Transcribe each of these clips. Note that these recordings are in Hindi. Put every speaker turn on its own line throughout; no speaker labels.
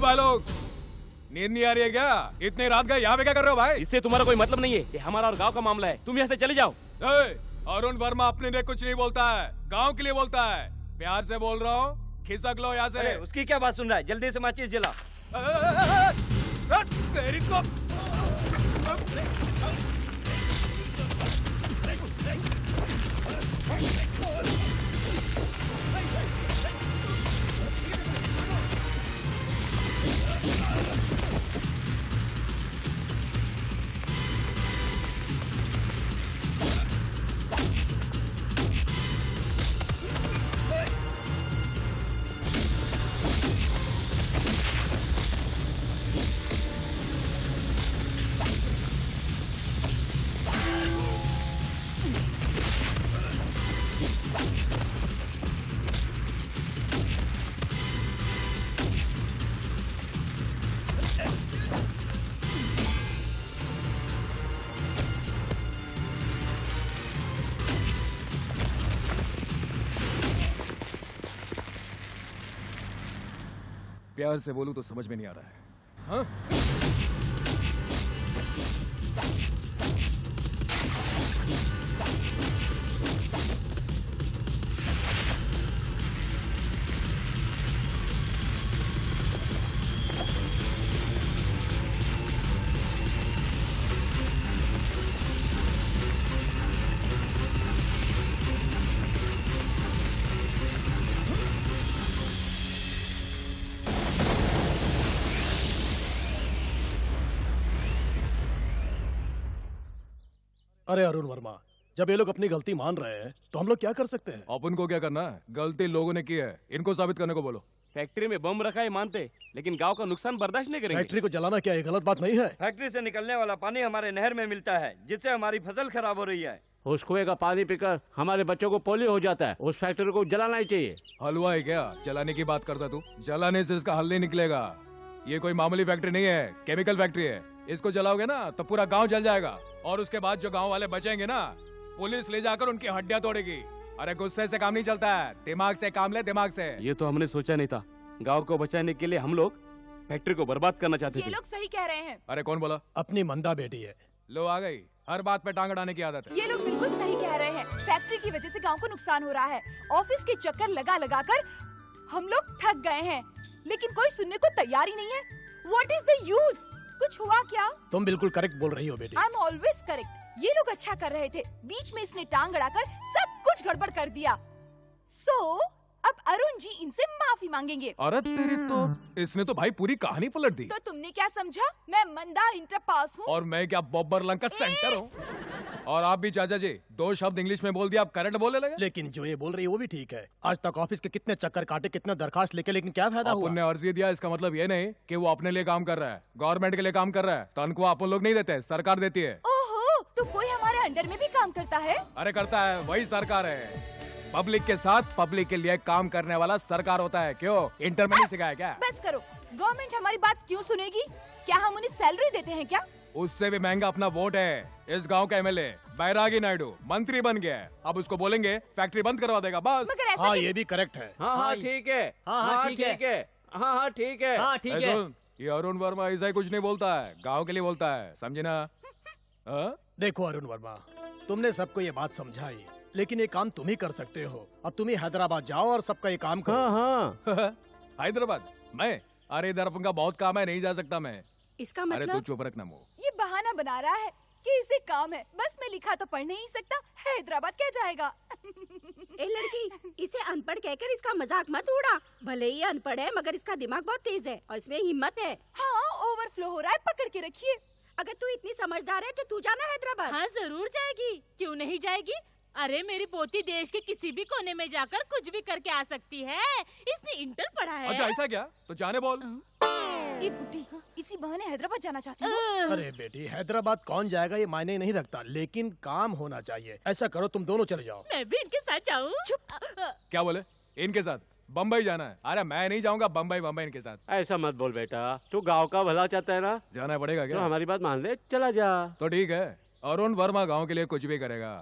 भाई लोग, नींद नहीं आ रही है क्या? इतनी रात गए यहाँ पे क्या कर रहे हो भाई?
इससे तुम्हारा कोई मतलब नहीं है, ये हमारा और गांव का मामला है। तुम यहाँ से चले जाओ।
अरुण वर्मा अपने लिए कुछ नहीं बोलता है, गांव के लिए बोलता है। प्यार से बोल रहा हूँ, खिसक लो यहाँ से।
उसकी क्या बात सुन रहा है? जल्दी से माचिस जला।
तेरी को प्यार से बोलूं तो समझ में नहीं आ रहा है। हाँ?
अरे अरुण वर्मा, जब ये लोग अपनी गलती मान रहे हैं तो हम लोग क्या कर सकते हैं?
अपन को क्या करना है? गलती लोगों ने की है, इनको साबित करने को बोलो।
फैक्ट्री में बम रखा है मानते, लेकिन गांव का नुकसान बर्दाश्त नहीं करेंगे।
फैक्ट्री को जलाना क्या ये गलत बात नहीं है?
फैक्ट्री से निकलने वाला पानी हमारे नहर में मिलता है, जिससे हमारी फसल खराब हो रही है।
उस कुएं का पानी पीकर हमारे बच्चों को पोलियो हो जाता है। उस फैक्ट्री को जलाना ही चाहिए।
हलवा है क्या? जलाने की बात करता तू? जलाने से इसका हल नहीं निकलेगा। ये कोई मामूली फैक्ट्री नहीं है, केमिकल फैक्ट्री है। इसको जलाओगे ना तो पूरा गांव जल जाएगा, और उसके बाद जो गांव वाले बचेंगे ना, पुलिस ले जाकर उनकी हड्डियां तोड़ेगी। अरे गुस्से से काम नहीं चलता है, दिमाग से काम ले, दिमाग से।
ये तो हमने सोचा नहीं था। गांव को बचाने के लिए हम लोग फैक्ट्री को बर्बाद करना चाहते थे।
ये लोग सही कह रहे हैं।
अरे कौन बोला?
अपनी मंदा बेटी है।
लो आ गई, हर बात पे टांग अड़ाने की आदत है।
ये लोग बिल्कुल सही कह रहे हैं। फैक्ट्री की वजह से गांव को नुकसान हो रहा है। ऑफिस के चक्कर लगा लगा कर हम लोग थक गए हैं, लेकिन कोई सुनने को तैयार ही नहीं है। What is the use? कुछ हुआ क्या?
तुम बिल्कुल करेक्ट बोल रही हो बेटी।
I'm always correct. ये लोग अच्छा कर रहे थे, बीच में इसने टांग अड़ाकर सब कुछ गड़बड़ कर दिया। So, अब अरुण जी इनसे माफी मांगेंगे।
अरे तेरी तो, इसने तो भाई पूरी कहानी पलट दी।
तो तुमने क्या समझा? मैं मंदा इंटर पास हूँ।
और मैं क्या बॉबर लंका सेंटर हूँ? और आप भी चाचा जी 2 शब्द इंग्लिश में बोल दिया, आप करंट बोलने लगे।
लेकिन जो ये बोल रही है वो भी ठीक है। आज तक ऑफिस के कितने चक्कर काटे, कितना दरखास्त लेके, लेकिन क्या फायदा हुआ?
अपन ने अर्जी दिया, इसका मतलब ये नहीं कि वो अपने लिए काम कर रहा है, गवर्नमेंट के लिए काम कर रहा है। तनख्वाह अपन लोग नहीं देते, सरकार देती है।
ओहो, तो कोई हमारे अंडर में भी काम करता है?
अरे करता है, वही सरकार है। पब्लिक के साथ पब्लिक के लिए काम करने वाला सरकार होता है। क्यों, इंटर में नहीं सिखाया क्या?
बस करो, गवर्नमेंट हमारी बात क्यों सुनेगी? क्या हम उन्हें सैलरी देते हैं क्या?
उससे भी महंगा अपना वोट है। इस गांव का एमएलए बैरागी नायडू मंत्री बन गया है। अब उसको बोलेंगे फैक्ट्री बंद करवा देगा बस।
मगर ऐसा
हाँ, ये भी करेक्ट है।
हाँ ठीक है। हाँ ठीक है। हाँ ठीक है।
हाँ ठीक है।
ये अरुण वर्मा ऐसा ही कुछ नहीं बोलता है, गांव के लिए बोलता है, समझे ना?
देखो अरुण वर्मा, तुमने सबको ये बात समझाई, लेकिन ये काम तुम ही कर सकते हो। अब तुम ही हैदराबाद जाओ और सबका ये काम करो।
हाँ
हैदराबाद? मैं? अरे इधर अपन का बहुत काम है, नहीं जा सकता मैं।
इसका
अरे तू
मतलब?
चुप रखना मुंह।
ये बहाना बना रहा है कि इसे काम है, बस में लिखा तो पढ़ नहीं सकता, हैदराबाद क्या जाएगा?
ए लड़की, इसे अनपढ़ कहकर इसका मजाक मत उड़ा। भले ही अनपढ़ है, मगर इसका दिमाग बहुत तेज है और इसमें हिम्मत है।
हाँ, ओवरफ्लो हो रहा है, पकड़ के रखिए।
अगर तू इतनी समझदार है तो तू जाना हैदराबाद।
हाँ जरूर जाएगी, क्यों नहीं जाएगी? अरे मेरी पोती देश के किसी भी कोने में जाकर कुछ भी करके आ सकती है। इसने इंटर पढ़ा है।
अच्छा ऐसा क्या? तो जाने बोल।
ये बुढ़ी इसी बहाने हैदराबाद जाना चाहती है।
अरे बेटी, हैदराबाद कौन जाएगा ये मायने नहीं रखता, लेकिन काम होना चाहिए। ऐसा करो, तुम दोनों चले जाओ।
मैं भी इनके साथ जाऊँ?
क्या बोले? इनके साथ बम्बई जाना है? अरे मैं नहीं जाऊंगा बम्बई इनके साथ।
ऐसा मत बोल बेटा, तू गांव का भला चाहता है ना।
जाना पड़ेगा
तो
क्या?
हमारी बात मान ले, चला जा।
तो ठीक है, अरुण वर्मा गांव के लिए कुछ भी करेगा।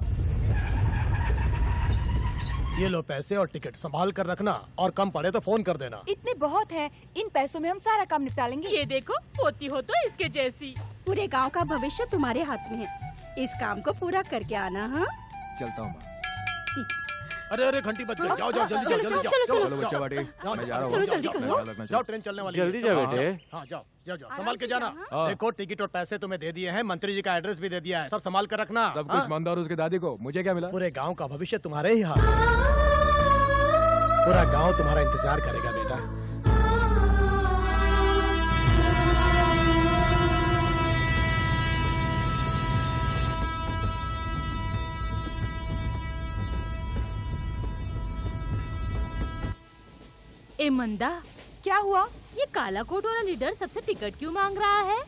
ये लो पैसे और टिकट संभाल कर रखना, और कम पड़े तो फोन कर देना।
इतने बहुत हैं, इन पैसों में हम सारा काम निपटा लेंगे।
ये देखो, पोती हो तो इसके जैसी।
पूरे गांव का भविष्य तुम्हारे हाथ में है, इस काम को पूरा करके आना। हाँ,
चलता हूँ माँ।
अरे अरे घंटी बज गई, जाओ जाओ जल्दी
चलो,
जाओ, जल्दी
चलो,
जाओ,
चलो बच्चा बाटी,
जाओ,
मैं जा रहा हूँ।
चलो, जल्दी
मैं
करो।
ख्याल रखना,
जाओ,
चलो।
ट्रेन चलने वाली
जल्दी
है।
जाओ
हाँ,
बेटे।
हाँ जाओ जाओ जाओ,
आराम
संभाल के
से
जाना।
जाना।
हाँ।
देखो टिकट और पैसे तुम्हें दे दिए हैं, मंत्री जी का एड्रेस भी दे दिया है, सब संभाल कर रखना।
सब
हाँ?
कुछ मंदा और उसकी दादी को, मुझे क्या मिला?
पूरे गांव का भविष्य तुम्हारे ही हाथ में। पूरा गांव तुम्हारा इंतजार करेगा बेटा।
ए मंदा,
क्या हुआ?
ये काला कोट वाला लीडर सबसे टिकट क्यों मांग रहा है?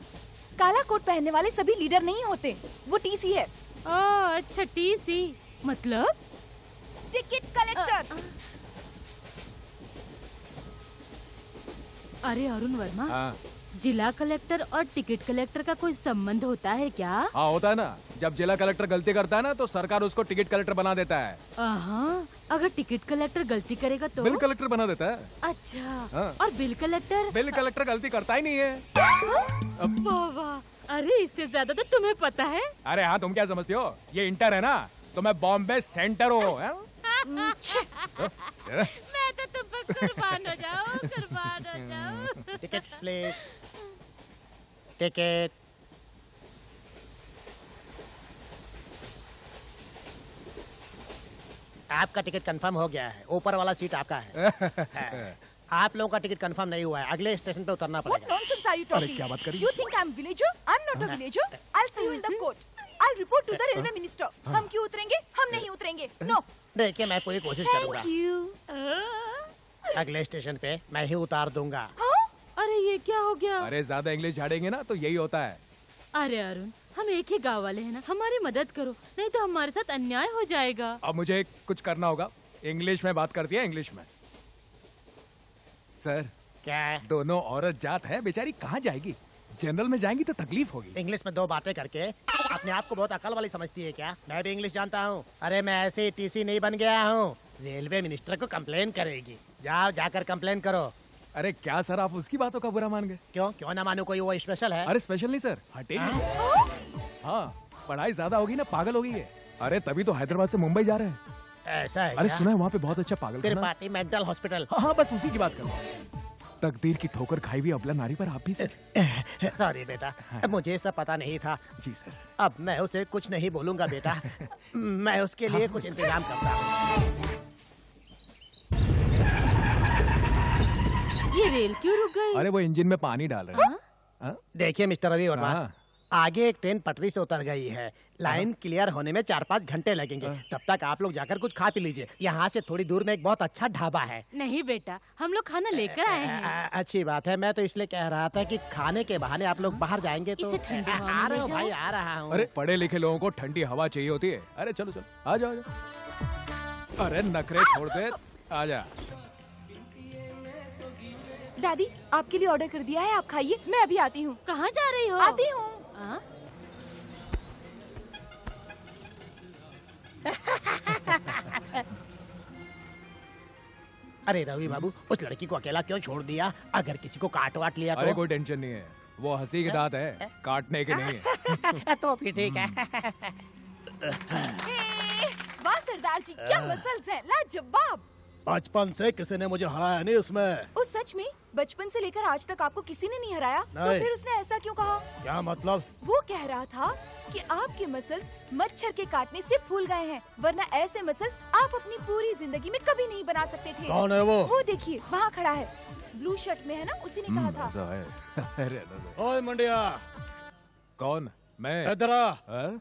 काला कोट पहनने वाले सभी लीडर नहीं होते, वो टीसी है,
अच्छा टीसी, मतलब?
Ticket collector.
अरे अरुण वर्मा,
हाँ
जिला कलेक्टर और टिकट कलेक्टर का कोई संबंध होता है क्या?
हाँ होता है ना। जब जिला कलेक्टर गलती करता है ना, तो सरकार उसको टिकट कलेक्टर बना देता है।
हाँ, अगर टिकट कलेक्टर गलती करेगा तो?
बिल कलेक्टर बना देता है।
अच्छा,
हाँ।
और बिल कलेक्टर?
बिल कलेक्टर गलती करता ही नहीं है।
वाह वाह, अरे इससे ज्यादा तो तुम्हें पता है।
अरे हाँ, तुम क्या समझती हो? ये इंटर है ना, तो मैं बॉम्बे सेंटर हूँ। हैं?
मैं तो तुम पर कुर्बान हो जाऊँ, कुर्बान हो जाऊँ।
Ticket please, ticket. आपका टिकट कंफर्म हो गया है, ऊपर वाला सीट आपका है। आप लोगों का टिकट कंफर्म नहीं हुआ है, अगले स्टेशन पे उतरना
What
पड़ेगा।
nonsense are you
अरे
talking?
क्या बात कर रही
You think I'm villager? I'm not a villager. I'll see you in the court. I'll report to the railway minister. हम क्यों उतरेंगे? हम नहीं उतरेंगे। No.
देखिए मैं पूरी कोशिश करूंगा,
Thank you.
अगले स्टेशन पे मैं ही उतार दूंगा।
हाँ?
अरे ये क्या हो गया?
अरे ज्यादा इंग्लिश झाड़ेंगे ना तो यही होता है।
अरे अरुण, हम एक ही गांव वाले हैं ना, हमारी मदद करो, नहीं तो हमारे साथ अन्याय हो जाएगा।
अब मुझे कुछ करना होगा। इंग्लिश में बात करती है, इंग्लिश में। सर,
क्या है?
दोनों औरत जात है, बेचारी कहाँ जाएगी? जनरल में जाएंगी तो तकलीफ होगी।
इंग्लिश में दो बातें करके अपने आप को बहुत अकल वाली समझती है क्या? मैं भी इंग्लिश जानता हूँ। अरे मैं ऐसे ही टीसी नहीं बन गया हूँ, रेलवे मिनिस्टर को कंप्लेन करेगी। जाओ जाकर कंप्लेन करो।
अरे क्या सर, आप उसकी बातों का बुरा मान गए?
क्यों क्यों ना मानो, कोई वो स्पेशल है?
अरे स्पेशल नहीं सर, हटेगी। हाँ, पढ़ाई ज्यादा होगी ना, पागल होगी ये। अरे तभी तो हैदराबाद से मुंबई जा रहे हैं।
ऐसा है
अरे
क्या?
सुना है वहाँ पे बहुत अच्छा पागल
फिर
खाना।
Party mental hospital.
हाँ हाँ, बस उसी की बात कर रहा हूँ। तकदीर की ठोकर खाई हुई अबला नारी पर आप भी सर।
सॉरी बेटा, मुझे ये सब पता नहीं था।
जी सर।
अब मैं उसे कुछ नहीं बोलूंगा बेटा। मैं उसके लिए कुछ इंतजाम करता हूँ।
ये रेल क्यों रुक गई?
अरे वो इंजन में पानी डाल रहे हैं।
हाँ?
हाँ?
देखिए मिस्टर रवि वर्मा,
हाँ।
आगे एक ट्रेन पटरी से उतर गई है। लाइन क्लियर होने में 4-5 घंटे लगेंगे। तब तक आप लोग जाकर कुछ खा पी लीजिए। यहाँ से थोड़ी दूर में एक बहुत अच्छा ढाबा है।
नहीं बेटा, हम लोग खाना लेकर आए हैं।
अच्छी बात है, मैं तो इसलिए कह रहा था कि खाने के बहाने आप लोग बाहर जाएंगे तो।
इसे ठंडी हवा में
आ
ले
रहा हूँ
जाओ।
भाई, आ रहा हूँ।
अरे पढ़े लिखे लोगों को ठंडी हवा चाहिए होती है। अरे चलो चलो, आ जाओ आ जाओ। अरे नखरे छोड़ दे, आ जा।
दादी, आपके लिए ऑर्डर कर दिया है, आप खाइए। मैं अभी आती हूँ।
कहाँ जा रही हो?
आती हूँ।
हाँ?
अरे रवि बाबू, उस लड़की को अकेला क्यों छोड़ दिया? अगर किसी को काट वाट लिया
अरे
तो?
कोई टेंशन नहीं है, वो हंसी के दांत है, काटने के नहीं है।
तो फिर ठीक है।
वाह सरदार जी, क्या मसल्स हैं, लाजवाब।
बचपन से किसी ने मुझे हराया नहीं उसमें।
उस सच में बचपन से लेकर आज तक आपको किसी ने नहीं हराया? तो
नहीं।
फिर उसने ऐसा क्यों कहा?
क्या मतलब?
वो कह रहा था कि आपके मसल्स मच्छर के काटने से फूल गए हैं, वरना ऐसे मसल्स आप अपनी पूरी जिंदगी में कभी नहीं बना सकते थे।
कौन है वो?
वो देखिए वहाँ खड़ा है, ब्लू शर्ट में है ना, उसी ने कहा था।
ऐसा है। अरे दादा।
ओए मुंडिया,
कौन? मैं?
इधर आ।
हाँ?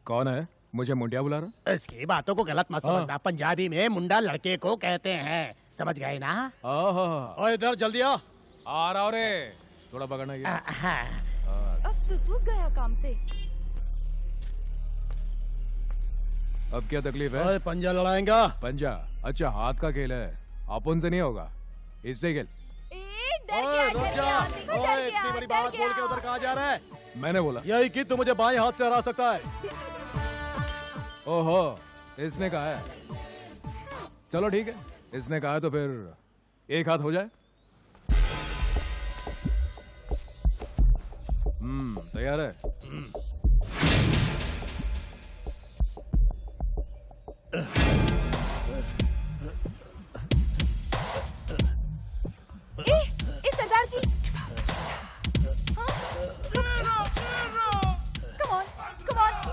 कौन है? मुझे मुंडिया बुला रहा?
इसकी बातों को गलत मत समझना। पंजाबी में मुंडा लड़के को कहते हैं, समझ गए ना?
ओहो,
ओए इधर जल्दी आ।
आ रहा हूँ रे। थोड़ा पकड़ना ये।
हाँ।
अब तो तू गया काम से।
अब क्या तकलीफ है?
ओए पंजा लड़ाएंगा?
पंजा? अच्छा, हाथ का खेल है, अपन से नहीं होगा, इससे खेल।
ए, डर
ओए
गया,
रुक
डर
जा।
गया, देखो, डर
ओए
गया,
इतनी बड़ी
डर
बात बोल के
गया।
उधर कहाँ जा रहा है?
मैंने बोला।
यही कि तू मुझे बाएं हाथ से हरा सकता है।
ओहो, इसने कहा है। चलो ठीक है, इसने कहा तो फिर एक हाथ हो जाए। तैयार है?
सरदार जी,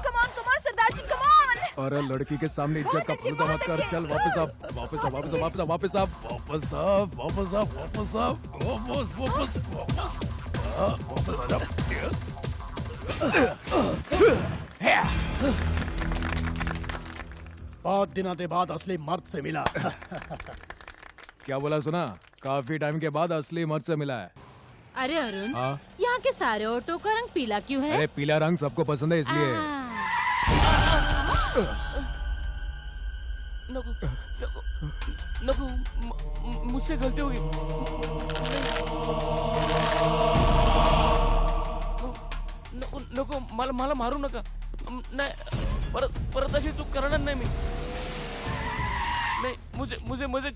कमॉन सरदार जी, कमॉन।
अरे लड़की के सामने इज्जत का पर्दा मत कर। चल वापस आप, वापस आप, वापस आप, वापस आप, वापस आप, वापस आप, वापस आप, वापस आप, वापस वापस वापस वापस आ जा।
बहुत दिनों के बाद असली मर्द से मिला।
क्या बोला सुना? काफी टाइम के बाद असली मर्द से मिला है।
अरे अरुण,
हाँ?
यहाँ के सारे ऑटो का रंग पीला क्यों है?
अरे पीला रंग सबको पसंद है इसलिए।
मुझसे गलती होगी। नको मला मारू नका। नाही परत अशी चूक करणार नाही मी। नहीं,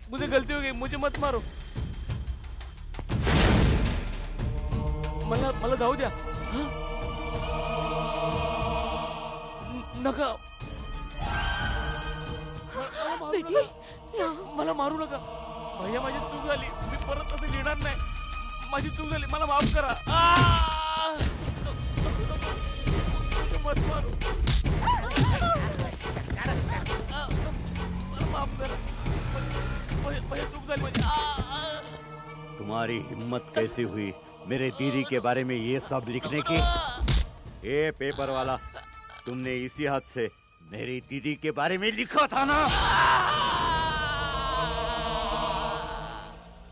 मुझे गलती हो गई, मुझे मत मारो। मला जाऊ द्या। नका
बेटी,
मला मारू नका। भैया माझी चूक झाली, मी परत असं लिहिणार नाही। माझी चूक झाली, मला माफ करा। मत मारू, मला माफ करा। भैया चूक झाली माझी।
तुम्हारी हिम्मत कैसी हुई मेरे दीदी के बारे में ये सब लिखने की? ये पेपर वाला, तुमने इसी हाथ से मेरी दीदी के बारे में लिखा था ना?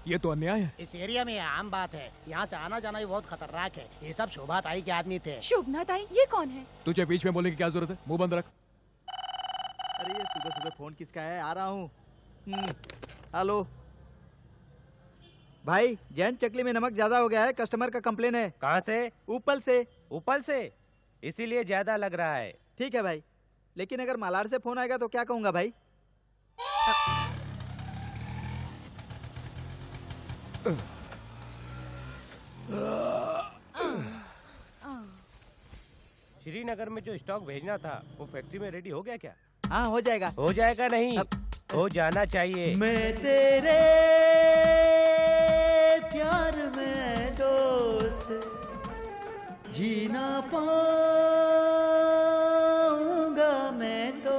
ये तो अन्याय है।
इस एरिया में आम बात है, यहाँ से आना जाना भी बहुत खतरनाक है। ये सब शोभा ताई के आदमी थे।
शोभना ताई, ये कौन है?
तुझे बीच में बोलने की क्या जरूरत है? मुंह बंद रख।
अरे ये सुबह सुबह फोन किसका है? आ रहा हूँ। हेलो भाई, जैन चकली में नमक ज्यादा हो गया है, कस्टमर का कंप्लेन है।
कहाँ से?
ऊपर से।
ऊपर से? इसीलिए ज्यादा लग रहा है।
ठीक है भाई, लेकिन अगर मालाड से फोन आएगा तो क्या कहूँगा भाई?
श्रीनगर में जो स्टॉक भेजना था वो फैक्ट्री में रेडी हो गया क्या?
हाँ हो जाएगा।
हो जाएगा नहीं, हो जाना चाहिए।
मैं तेरे प्यार में दोस्त जीना पाऊंगा मैं तो।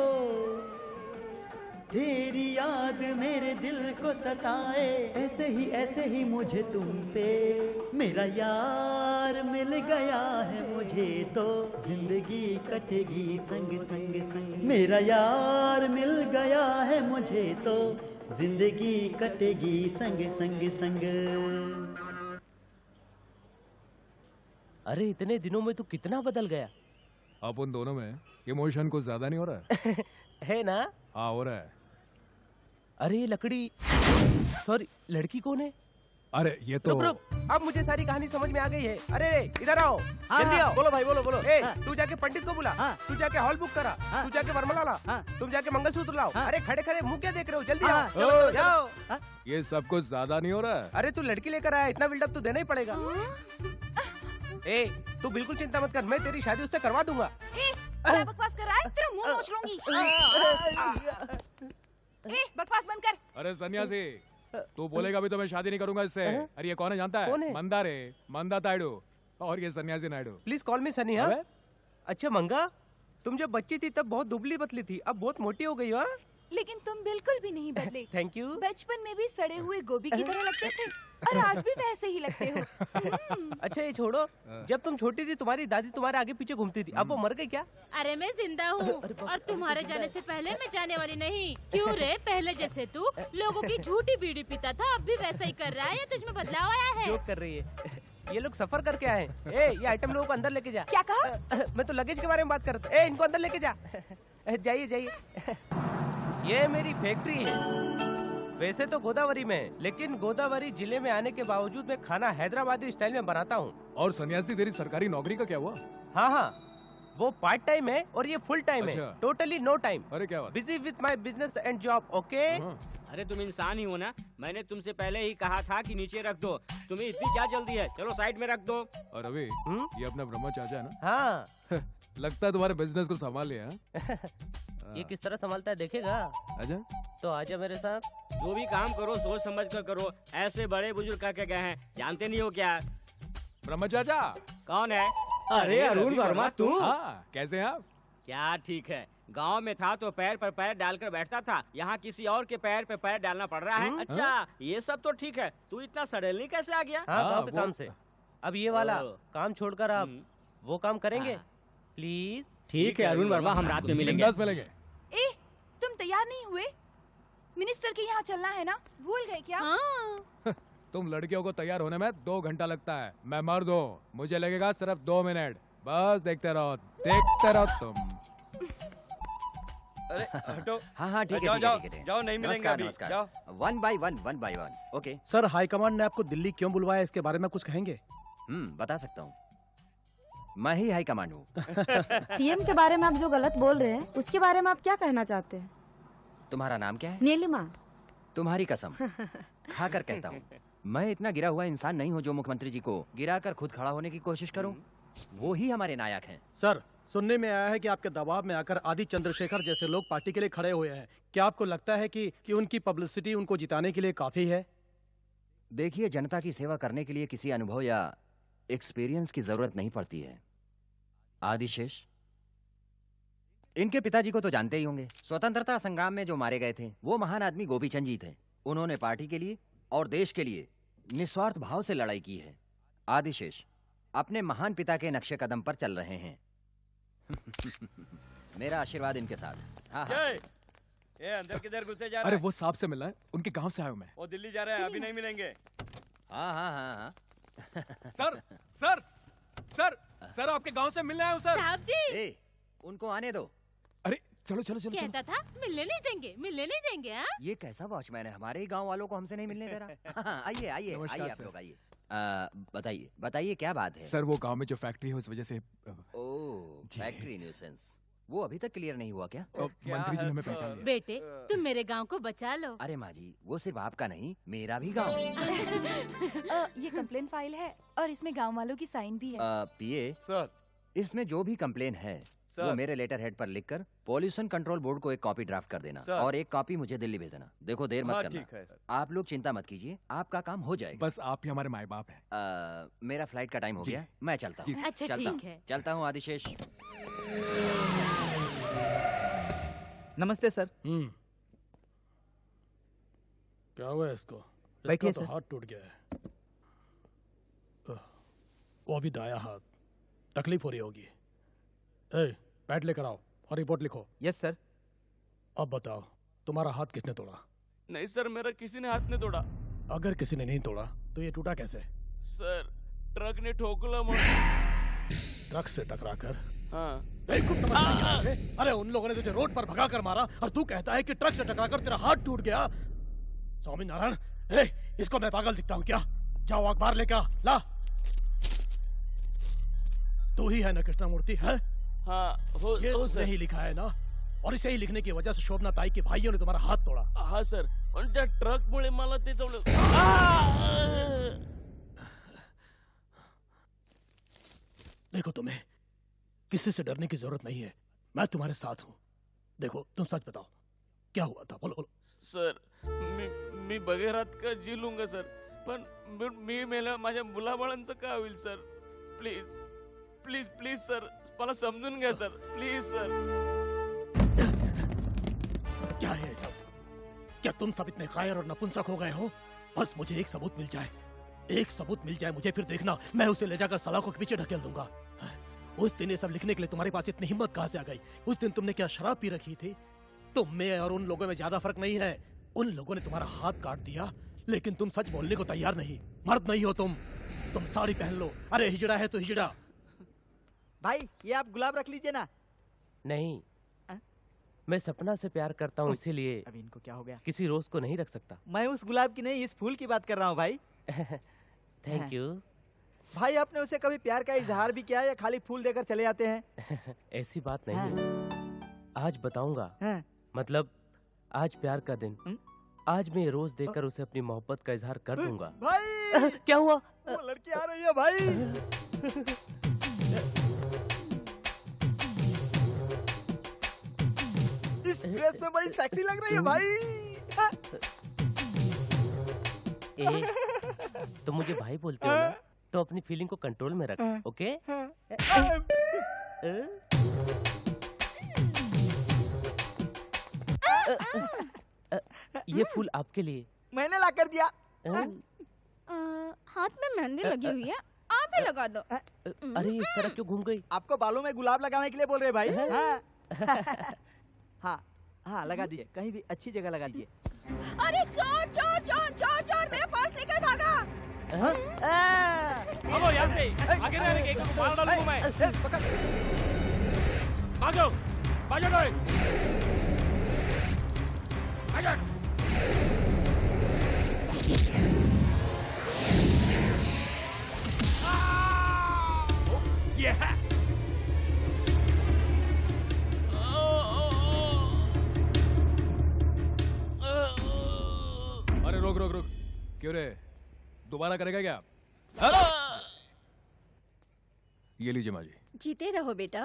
तेरी याद मेरे दिल को सताए, ऐसे ही मुझे तुम पे मेरा यार मिल गया है मुझे तो। जिंदगी कटेगी संग संग संग, मेरा यार मिल गया है मुझे तो। जिंदगी कटेगी संग संग संग।
अरे इतने दिनों में तू कितना बदल गया।
अब उन दोनों में इमोशन कुछ ज्यादा नहीं हो रहा है?
है ना?
हाँ हो रहा है।
अरे ये लकड़ी, सॉरी, लड़की कौन है?
अरे ये तो
रुक, अब मुझे सारी कहानी समझ में आ गई है। अरे इधर आओ, जल्दी आओ।
बोलो भाई, बोलो बोलो।
तू जाके पंडित को बुला, तू जाके हॉल बुक करा, तू जाके वरमाला ला, तुम जाके मंगलसूत्र लाओ। अरे खड़े खड़े मुंह क्या देख रहे हो? जल्दी आओ, जाओ।
ये सब कुछ ज्यादा नहीं हो रहा है?
अरे तू लड़की लेकर आया, इतना बिल्डअप तो देना ही पड़ेगा। तू बिल्कुल चिंता मत कर, मैं तेरी शादी उससे करवा दूंगा।
क्या बकवास कर रहा है? तेरा मुंह नोच लूंगी। बकवास बंद कर।
अरे सन्यासी, तू बोलेगा भी तो मैं शादी नहीं करूंगा इससे। अरे ये कौन है जानता है?
कौन है?
मंदा रे, मंदा तायडू। और ये सन्यासी नायडू।
प्लीज कॉल मी सनी। हाँ, अच्छा मंगा, तुम जब बच्ची थी तब बहुत दुबली पतली थी, अब बहुत मोटी हो गई हो।
लेकिन तुम बिल्कुल भी नहीं बदले।
Thank you.
बचपन में भी सड़े हुए गोभी की तरह लगते थे और आज भी वैसे ही लगते हो।
अच्छा ये छोड़ो, जब तुम छोटी थी तुम्हारी दादी तुम्हारे आगे पीछे घूमती थी, अब वो मर गई क्या?
अरे मैं जिंदा हूँ और तुम्हारे जाने से पहले मैं जाने वाली नहीं। क्यों रे, पहले जैसे तू लोगों की झूठी बीड़ी पीता था अब भी वैसा ही कर रहा है या तुझमें बदलाव आया है?
जोक कर रही है। ये लोग सफर करके आए हैं। ये आइटम लोगों को अंदर लेके जा।
क्या कहा?
मैं तो लगेज के बारे में बात कर रहा था। इनको अंदर लेके जा। जाइए जाइए। ये मेरी फैक्ट्री है, वैसे तो गोदावरी में है, लेकिन गोदावरी जिले में आने के बावजूद मैं खाना हैदराबादी स्टाइल में बनाता हूँ।
और सन्यासी तेरी सरकारी नौकरी का क्या हुआ?
हाँ, वो पार्ट टाइम है और ये फुल टाइम है,
अच्छा।
Totally no time.
अरे क्या बात?
Busy with my business and job. Okay.
अरे तुम इंसान ही हो ना, मैंने तुमसे पहले ही कहा था कि नीचे रख दो, तुम्हें इतनी क्या जल्दी है, चलो साइड में रख दो।
और रवि, ये अपना ब्रह्मा चाचा है ना?
हाँ।
लगता है तुम्हारे बिजनेस को संभाल लिया है?
ये किस तरह संभालता है देखेगा।
अच्छा,
तो आजा मेरे साथ।
जो भी काम करो सोच समझ कर करो, ऐसे बड़े बुजुर्ग कह के गए हैं, जानते नहीं हो क्या?
ब्रह्मा चाचा।
कौन है? अरे अरुण वर्मा तू?
हाँ, कैसे हैं आप?
क्या ठीक है, गांव में था तो पैर पर पैर डालकर बैठता था, यहाँ किसी और के पैर पे पैर डालना पड़ रहा है। अच्छा, ये सब तो ठीक है, तू इतना सडनली कैसे आ गया?
हाँ, गाँव के काम से। अब ये वाला काम छोड़कर आप वो काम करेंगे
हाँ।
प्लीज?
ठीक है अरुण वर्मा, हम रात में मिलेंगे।
बिंदास मिलेंगे।
ए, तुम तैयार नहीं हुए? मिनिस्टर के यहाँ चलना है ना, भूल गए क्या?
हाँ।
तुम लड़कियों को तैयार होने में 2 घंटा लगता है, मैं मर्द हूँ, मुझे लगेगा सिर्फ 2 मिनट। बस देखते रहो तुम।
अरे हटो।
हाँ हाँ ठीक है,
जाओ
ठीक है,
जाओ
ठीक है।
जाओ, नहीं मिलेंगे अभी।
नमस्कार।
जाओ।
1 by 1 ओके।
सर, हाईकमांड ने आपको दिल्ली क्यों बुलवाया, इसके बारे में कुछ कहेंगे?
बता सकता हूँ, मैं ही हाई कमांड हूँ।
सीएम के बारे में आप जो गलत बोल रहे हैं, उसके बारे में आप क्या कहना चाहते हैं?
तुम्हारा नाम क्या है?
नीलिमा।
तुम्हारी कसम खाकर कहता हूँ, मैं इतना गिरा हुआ इंसान नहीं हूँ जो मुख्यमंत्री जी को गिराकर खुद खड़ा होने की कोशिश करूँ। वो ही हमारे नायक हैं।
सर, सुनने में आया है कि आपके दबाव में आकर आदि चंद्रशेखर जैसे लोग पार्टी के लिए खड़े हुए हैं। क्या आपको लगता है कि उनकी पब्लिसिटी उनको जिताने के लिए काफी है?
देखिए, जनता की सेवा करने के लिए किसी अनुभव या एक्सपीरियंस की जरूरत नहीं पड़ती है। आदिशेष, इनके पिताजी को तो जानते ही होंगे, स्वतंत्रता संग्राम में जो मारे गए थे, वो महान आदमी गोपीचंद जी थे। उन्होंने पार्टी के लिए और देश के लिए निस्वार्थ भाव से लड़ाई की है। आदिशेष अपने महान पिता के नक्शे कदम पर चल रहे हैं। मेरा आशीर्वाद इनके साथ। हाँ हाँ।
ये अंदर किधर घुसे जा रहा
अरे
है?
वो साहब से मिलना है, उनके गांव से आया हूँ मैं।
वो दिल्ली जा रहे हैं, अभी नहीं मिलेंगे।
हाँ हाँ हाँ हाँ।
सर सर सर सर, आपके गांव से मिलने आया हूँ सर।
साहब जी।
ए, उनको आने दो।
अरे चलो चलो चलो।
कहता था मिलने नहीं देंगे, मिलने नहीं देंगे। हाँ?
ये कैसा वॉचमैन है, हमारे ही गांव वालों को हमसे नहीं मिलने दे रहा। हाँ, आइए आइए
नमस्कार
आइए, आप
सर।
लोग आइए। बताइए बताइए क्या बात है?
सर, वो गांव में जो फैक्ट्री है उस वजह से।
ओह, फैक्ट्री न्यूसेंस, वो अभी तक क्लियर नहीं हुआ क्या?
मंत्री जी ने हमें पहचान लिया।
बेटे, तुम मेरे गांव को बचा लो।
अरे माँ जी, वो सिर्फ आपका नहीं, मेरा भी गांव।
ये कंप्लेन फाइल है और इसमें गांव वालों की साइन भी है।
पीए
सर,
इसमें जो भी कंप्लेन है वो मेरे लेटर हेड पर लिखकर पॉल्यूशन कंट्रोल बोर्ड को एक कॉपी ड्राफ्ट कर देना और एक कॉपी मुझे दिल्ली भेजना। देखो देर मत करना।
ठीक है सर।
आप लोग चिंता मत कीजिए, आपका काम हो जाएगा।
बस आप ही हमारे माए बाप हैं।
मेरा फ्लाइट का टाइम हो
जी।
गया, मैं चलता हूँ।
अच्छा,
चलता
ठीक
हूँ।
है।
चलता हूँ आदिशेष।
नमस्ते सर।
क्या हुआ इसको?
बैठिए
इसका तो
सर।
हाथ टूट गया है। वो भी दाया हाथ, तकलीफ हो रही होगी। पैड लेकर आओ और रिपोर्ट लिखो।
Yes sir.
अब बताओ, तुम्हारा हाथ किसने तोड़ा?
नहीं सर, मेरा किसी ने हाथ नहीं तोड़ा।
अगर किसी ने नहीं तोड़ा तो ये टूटा कैसे?
सर, ट्रक ने ठोकला मुझे।
ट्रक से टकराकर?
हाँ।
कुछ समझ नहीं आ रहा है? अरे उन लोगों ने तुझे रोड पर भगा कर मारा और तू कहता है कि ट्रक से टकराकर तेरा हाथ टूट गया। स्वामी नारायण, इसको मैं पागल दिखता हूँ क्या? जाओ अखबार लेकर आ, ला। तू ही है ना कृष्णमूर्ति? है
हाँ,
ये
हो
उसने
सर।
ही लिखा है ना? और इसे ही लिखने की वजह से शोभना ताई के भाइयों ने तुम्हारा हाथ तोड़ा।
हाँ सर, पण त्या ट्रक मुळे मला ते तेवढं
देखो, तुम्हें किसी से डरने की जरूरत नहीं है, मैं तुम्हारे साथ हूँ। देखो, तुम सच बताओ, क्या हुआ था? बोलो बोलो।
सर, मी बगैरात का जी लूंगा सर, पण मी मेला माझ्या मुलाबाळांचं काय होईल sir? Please please please sir, मला समजून घ्या सर, प्लीज सर।
क्या है सब? क्या तुम सब इतने कायर और नपुंसक हो गए हो? बस मुझे एक सबूत मिल जाए, एक सबूत मिल जाए मुझे, फिर देखना मैं उसे ले जाकर सलाखों के पीछे ढकेल दूंगा। उस दिन ये सब लिखने के लिए तुम्हारे पास इतनी हिम्मत कहाँ से आ गई? उस दिन तुमने क्या शराब पी रखी थी? तुम में और उन लोगों में ज्यादा फर्क नहीं है। उन लोगों ने तुम्हारा हाथ काट दिया, लेकिन तुम सच बोलने को तैयार नहीं। मर्द नहीं हो तुम साड़ी पहन लो। अरे हिजड़ा है तो हिजड़ा।
भाई, ये आप गुलाब रख लीजिए ना।
नहीं, मैं सपना से प्यार करता हूँ, इसीलिए
अभी इनको क्या हो गया?
किसी रोज को नहीं रख सकता।
मैं उस गुलाब की नहीं, इस फूल की बात कर रहा हूँ भाई।
Thank you.
भाई आपने उसे कभी प्यार का इजहार भी किया या खाली फूल देकर चले जाते हैं?
ऐसी बात नहीं है। आज बताऊंगा। मतलब आज प्यार का दिन। आज मैं ये रोज देखकर उसे अपनी मोहब्बत का इजहार कर दूंगा।
भाई
क्या हुआ?
वो लड़की आ रही है भाई। इस ड्रेस में बड़ी सेक्सी लग रही है भाई।
तुम मुझे भाई बोलते हो ना, तो अपनी फीलिंग को कंट्रोल में रख, ओके? ये फूल आपके लिए।
मैंने ला कर दिया।
हाथ में मेहंदी लगी हुई है, आप ही लगा दो।
अरे इस तरह क्यों घूम गई?
आपको बालों में गुलाब लगाने के लिए बोल रहे भाई। हाँ हाँ लगा दिए, कहीं भी अच्छी जगह लगा दिए।
अरे चोर चोर चोर चोर चोर मेरा पर्स लेकर भागा।
भागो यहाँ से, आगे रहने के, एक मार डालूंगा मैं। भागो, भागो भाई। भागो। Yeah!
अरे रोक रोक रोक, क्यों रे? दोबारा करेगा क्या? ये लीजिए माँ जी।
जीते रहो बेटा।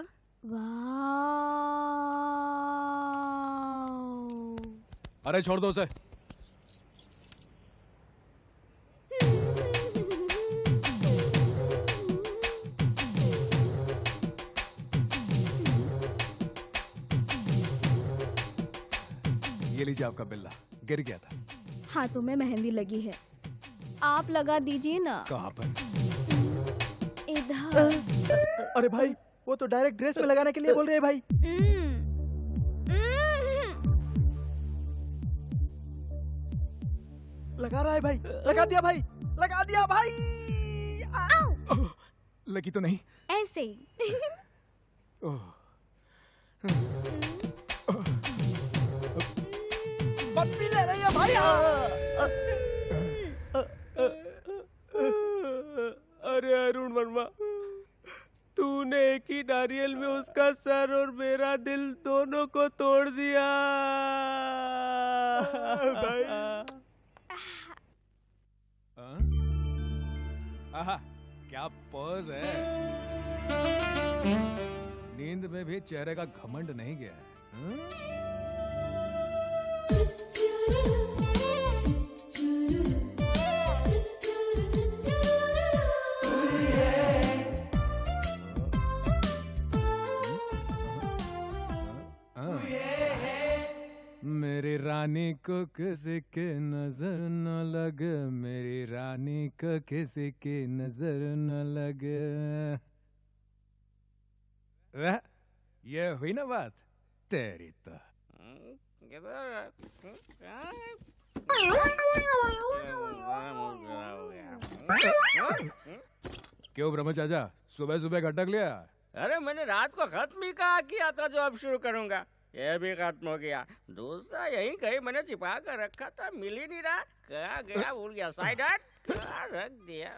अरे छोड़ दो उसे। ये लीजिए आपका बिल्ला, गिर गया था।
हाथों में मेहंदी लगी है, आप लगा दीजिए ना।
कहाँ पर?
इधर।
अरे भाई वो तो डायरेक्ट ड्रेस में लगाने के लिए बोल रहे हैं भाई। लगा रहा है भाई, लगा दिया भाई, लगा दिया भाई।
लगी तो नहीं?
ऐसे ही।
बत्ती ले रही है भाई।
अरे अरुण वर्मा, तूने एक ही नारियल में उसका सर और मेरा दिल दोनों को तोड़ दिया भाई।
आहा, क्या पोज है। नींद में भी चेहरे का घमंड नहीं गया है। मेरी रानी को किसी की नजर न लगे, मेरी रानी को किसी की नजर न लगे। ये हुई ना बात तेरी तो। क्यों ब्रह्म चाचा, सुबह सुबह खटक लिया?
अरे मैंने रात को खत्म ही कहा किया था जो अब शुरू करूंगा, ये भी खत्म हो गया। दूसरा यही कहीं मैंने छिपा कर रखा था, मिल ही नहीं रहा, कहाँ गया भूल गया। साइड हट, कहाँ रख दिया।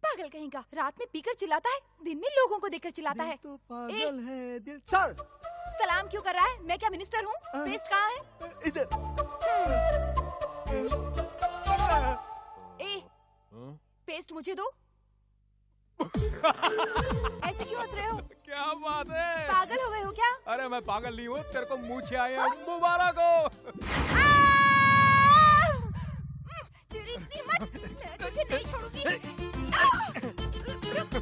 पागल कहीं का, रात में पीकर चिल्लाता है, दिन में लोगों को देखकर चिल्लाता है।
तो पागल है दिल। सर
सलाम क्यों कर रहा है? मैं क्या मिनिस्टर हूँ? पेस्ट कहाँ है?
इधर।
पेस्ट मुझे दो। ऐसे क्यों हंस रहे हो?
क्या बात है?
पागल हो गए हो क्या?
अरे मैं पागल नहीं हूँ, तेरे को मूछे आए हैं। मुबारक हो।
तेरी इतनी हिम्मत, मैं तुझे नहीं छोड़ूंगी। रुक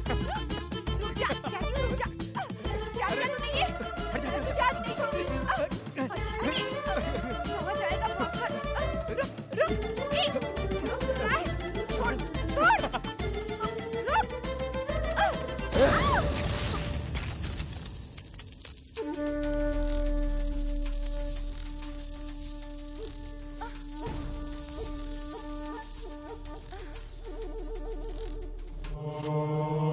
जा, रुक जा। क्या किया तूने ये? मैं तुझे आज नहीं छोड़ूंगी। समझ आएगा पत्थर। रुक, छोड़, छोड़।
Oh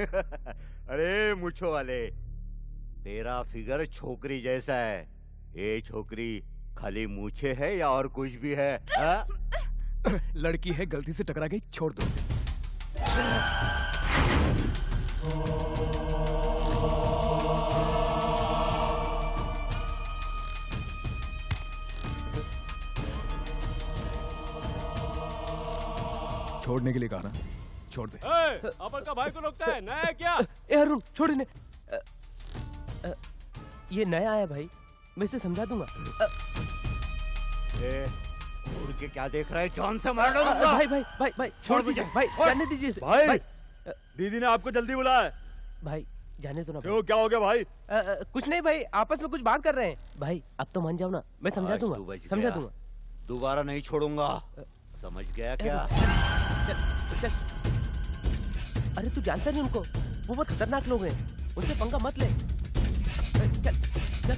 अरे मुछो वाले, तेरा फिगर छोकरी जैसा है। ये छोकरी खाली मूछे है या और कुछ भी है?
लड़की है, गलती से टकरा गई, छोड़ दो उसे। छोड़ने के लिए कहा ना, छोड़ दे।
अपन का भाई को रोकता है, नया है क्या?
ए अरुण छोड़ इन्हें। ये नया है भाई, मैं इसे समझा दूंगा।
उड़ के क्या देख रहा है? जान से मार दो।
भाई भाई भाई भाई छोड़ दीजिए भाई, जाने दीजिए इसे।
भाई दीदी ने आपको जल्दी बुलाया है।
भाई जाने दो ना।
क्यों, क्या हो गया भाई?
कुछ नहीं भाई, आपस में कुछ बात कर रहे हैं। भाई अब तो मान जाओ ना, मैं समझा दूंगा, समझा दूंगा।
दोबारा नहीं छोड़ूंगा, समझ गया क्या?
अरे तू जानता नहीं उनको, वो बहुत खतरनाक लोग हैं, उनसे पंगा मत ले। चल चल।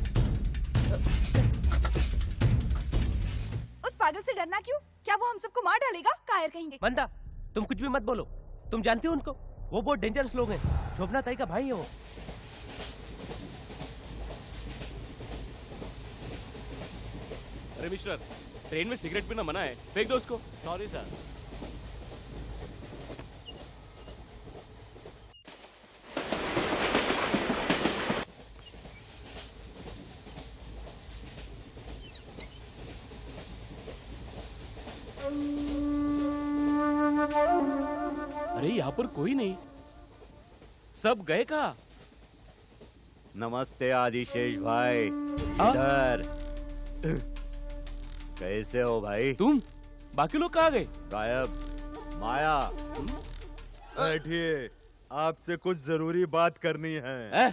उस पागल से डरना क्यों? क्या वो हम सबको मार डालेगा? कायर कहेंगे।
मंदा, तुम कुछ भी मत बोलो, तुम जानती हो उनको, वो बहुत डेंजरस लोग हैं। शोभना ताई का भाई है वो।
अरे मिस्टर, ट्रेन में सिगरेट पीना मना है, फेंक दो उसको।
Sorry sir.
अरे यहाँ पर कोई नहीं, सब गए कहाँ?
नमस्ते आदिशेष भाई, इधर। कैसे हो भाई?
तुम? बाकी लोग कहाँ गए?
गायब। माया।
बैठिए, आपसे कुछ जरूरी बात करनी है।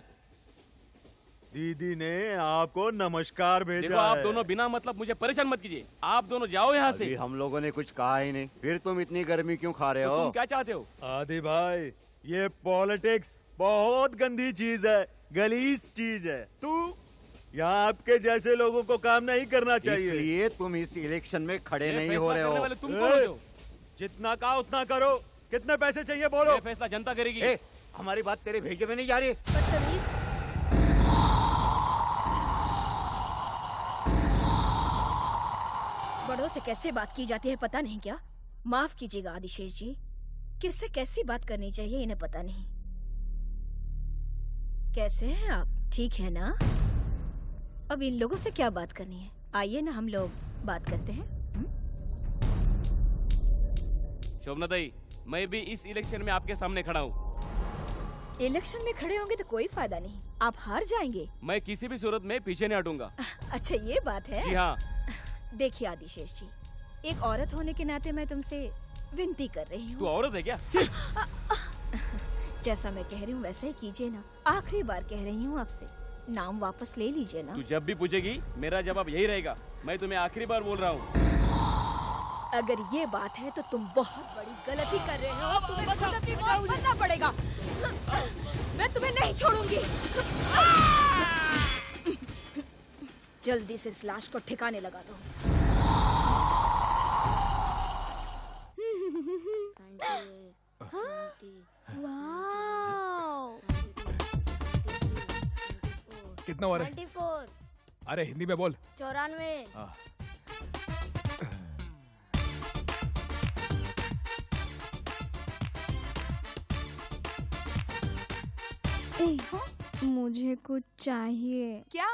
दीदी ने आपको नमस्कार भेजा
देखो, आप
है।
दोनों बिना मतलब मुझे परेशान मत कीजिए। आप दोनों जाओ यहाँ से।
अभी हम लोगों ने कुछ कहा ही नहीं, फिर तुम इतनी गर्मी क्यों खा रहे
तो
हो?
तुम क्या चाहते हो?
आदि भाई, ये पॉलिटिक्स बहुत गंदी चीज है, गलीज चीज है। तू यहाँ आपके जैसे लोगों को काम नहीं करना चाहिए।
इसलिए तुम इस इलेक्शन में खड़े नहीं हो रहे हो।
तुम कौन हो?
जितना कहा उतना करो। कितने पैसे चाहिए बोलो?
ये फैसला जनता करेगी।
हमारी बात तेरे भेजे में नहीं जा रही।
बड़ों से कैसे बात की जाती है पता नहीं क्या? माफ कीजिएगा आदिशेष जी, किससे कैसी बात करनी चाहिए इन्हें पता नहीं। कैसे हैं आप? ठीक है ना? अब इन लोगों से क्या बात करनी है? आइए ना हम लोग बात करते हैं।
शोभना ताई, मैं भी इस इलेक्शन में आपके सामने खड़ा हूँ।
इलेक्शन में खड़े होंगे तो कोई फायदा नहीं, आप हार जाएंगे।
मैं किसी भी सूरत में पीछे नहीं हटूंगा।
अच्छा ये बात है?
जी हाँ।
देखिए आदिशेष जी, एक औरत होने के नाते मैं तुमसे विनती कर रही हूँ।
तू औरत है क्या?
जैसा मैं कह रही हूँ वैसे ही कीजिए ना। आखिरी बार कह रही हूँ आपसे, नाम वापस ले लीजिए ना।
तू जब भी पूछेगी मेरा जवाब यही रहेगा। मैं तुम्हें आखिरी बार बोल रहा हूँ।
अगर ये बात है तो तुम बहुत बड़ी गलती कर रहे हो। तुम्हें खुद अपनी मौत मरना पड़ेगा। मैं तुम्हें नहीं छोड़ूंगी। जल्दी से इस लाश को ठिकाने लगा दो।
कितना हुआ रे?
94।
अरे हिंदी में बोल।
94।
मुझे कुछ चाहिए। क्या?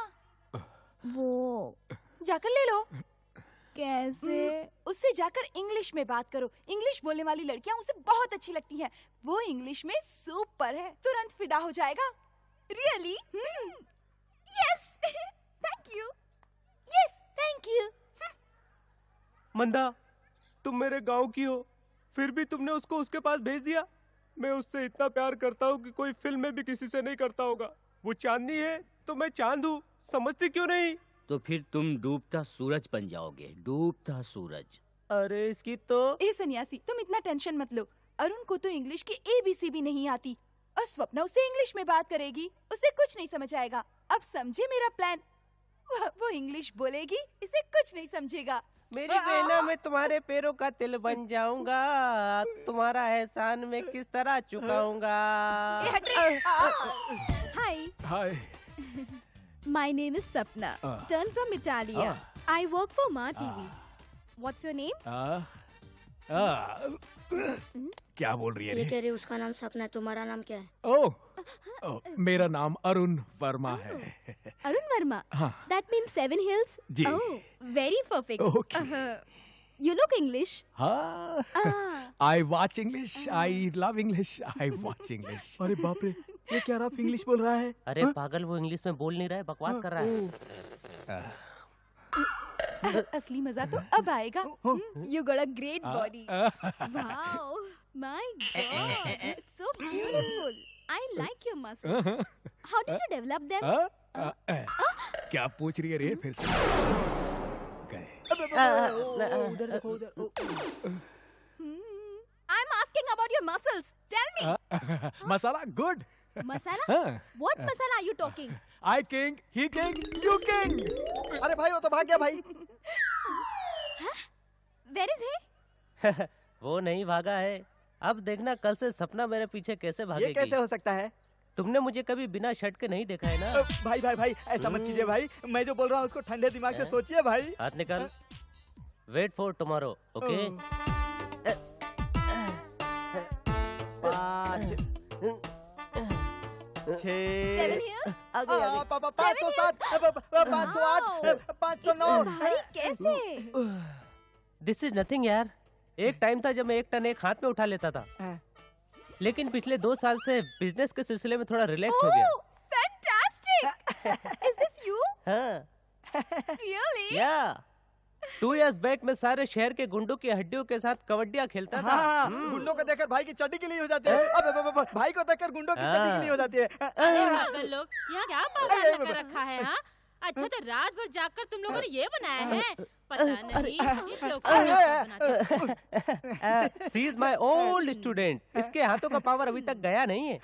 वो जाकर ले लो। कैसे? उससे जाकर इंग्लिश में बात करो। इंग्लिश बोलने वाली लड़कियां उसे बहुत अच्छी लगती हैं। वो इंग्लिश में सुपर है, तुरंत फिदा हो जाएगा। Really? Yes. Thank you. Yes, thank you.
Manda, तुम मेरे गांव की हो, फिर भी तुमने उसको उसके पास भेज दिया। मैं उससे इतना प्यार करता हूँ कि कोई फिल्म में भी किसी से नहीं करता होगा। वो चांदनी है तो मैं चांद हूँ, समझती क्यों नहीं?
तो फिर तुम डूबता सूरज बन जाओगे, डूबता सूरज।
अरे इसकी तो।
ए सन्यासी, तुम इतना टेंशन मत लो। अरुण को तो इंग्लिश की ABC भी नहीं आती और स्वप्ना उससे इंग्लिश में बात करेगी, उसे कुछ नहीं समझ आएगा। अब समझे मेरा प्लान? वो इंग्लिश बोलेगी, इसे कुछ नहीं समझेगा।
मेरी बहना, मैं तुम्हारे पैरों का तिल बन जाऊंगा, तुम्हारा एहसान मैं किस तरह चुकाऊंगा।
Hi,
hi
my name is Sapna. Turn from Italia. I work for Ma TV. What's your name?
क्या बोल रही है
ये
रे?
कह रही उसका नाम सपना है, तुम्हारा नाम क्या है?
ओ, मेरा नाम अरुण वर्मा है।
Arun Verma.
हाँ।
That means 7 Hills?
Ji.
Oh, very perfect.
Okay.
You look English.
हाँ। I watch English. I love English. I watch English.
अरे बाप रे, ये क्या रहा इंग्लिश बोल रहा है?
अरे पागल, वो इंग्लिश में बोल नहीं रहा है, बकवास कर रहा है।
असली मजा तो अब आएगा।
You got a great body. Wow, my God, it's so beautiful. I like your muscles. How did you develop them?
क्या पूछ रही है रे फिर से?
उधर देखो उधर।
I'm asking about your muscles. Tell me.
Masala good.
Masala?
हाँ।
What masala are you talking?
I king, he king, you king.
अरे भाई वो तो भाग गया भाई।
Where is he?
वो नहीं भागा है। अब देखना कल से सपना मेरे पीछे कैसे भागेगी।
ये कैसे हो सकता है?
तुमने मुझे कभी बिना शर्ट के नहीं देखा है ना।
भाई भाई भाई ऐसा मत कीजिए भाई, मैं जो बोल रहा हूँ उसको ठंडे दिमाग से सोचिए भाई।
हाथ निकाल। Wait for tomorrow, okay?
5 6
7 Hills?
507 508 509।
भाई कैसे?
दिस इज नथिंग यार। एक टाइम था जब मैं 1 टन एक हाथ में उठा लेता था, लेकिन पिछले 2 साल से बिजनेस के सिलसिले में थोड़ा रिलैक्स हो गया।
Fantastic! Is this you?
हाँ।
Really?
या 2 years बैक मैं सारे शहर के गुंडों की हड्डियों के साथ कबड्डियाँ खेलता था।
हाँ, गुंडों को देखकर भाई की चड्डी के लिए हो जाती है। अब भाई को देखकर गुंडों की चड्डी के लिए हो जाती है।
पागल लोग, यहाँ क्या बाजार लगा रखा है? हाँ, अच्छा तो रात भर जागकर तुम लोगों ने ये बनाया है? पता नहीं इन लोग को बनाते।
सी इज माई ओल्ड स्टूडेंट। इसके हाथों का पावर अभी तक गया नहीं है।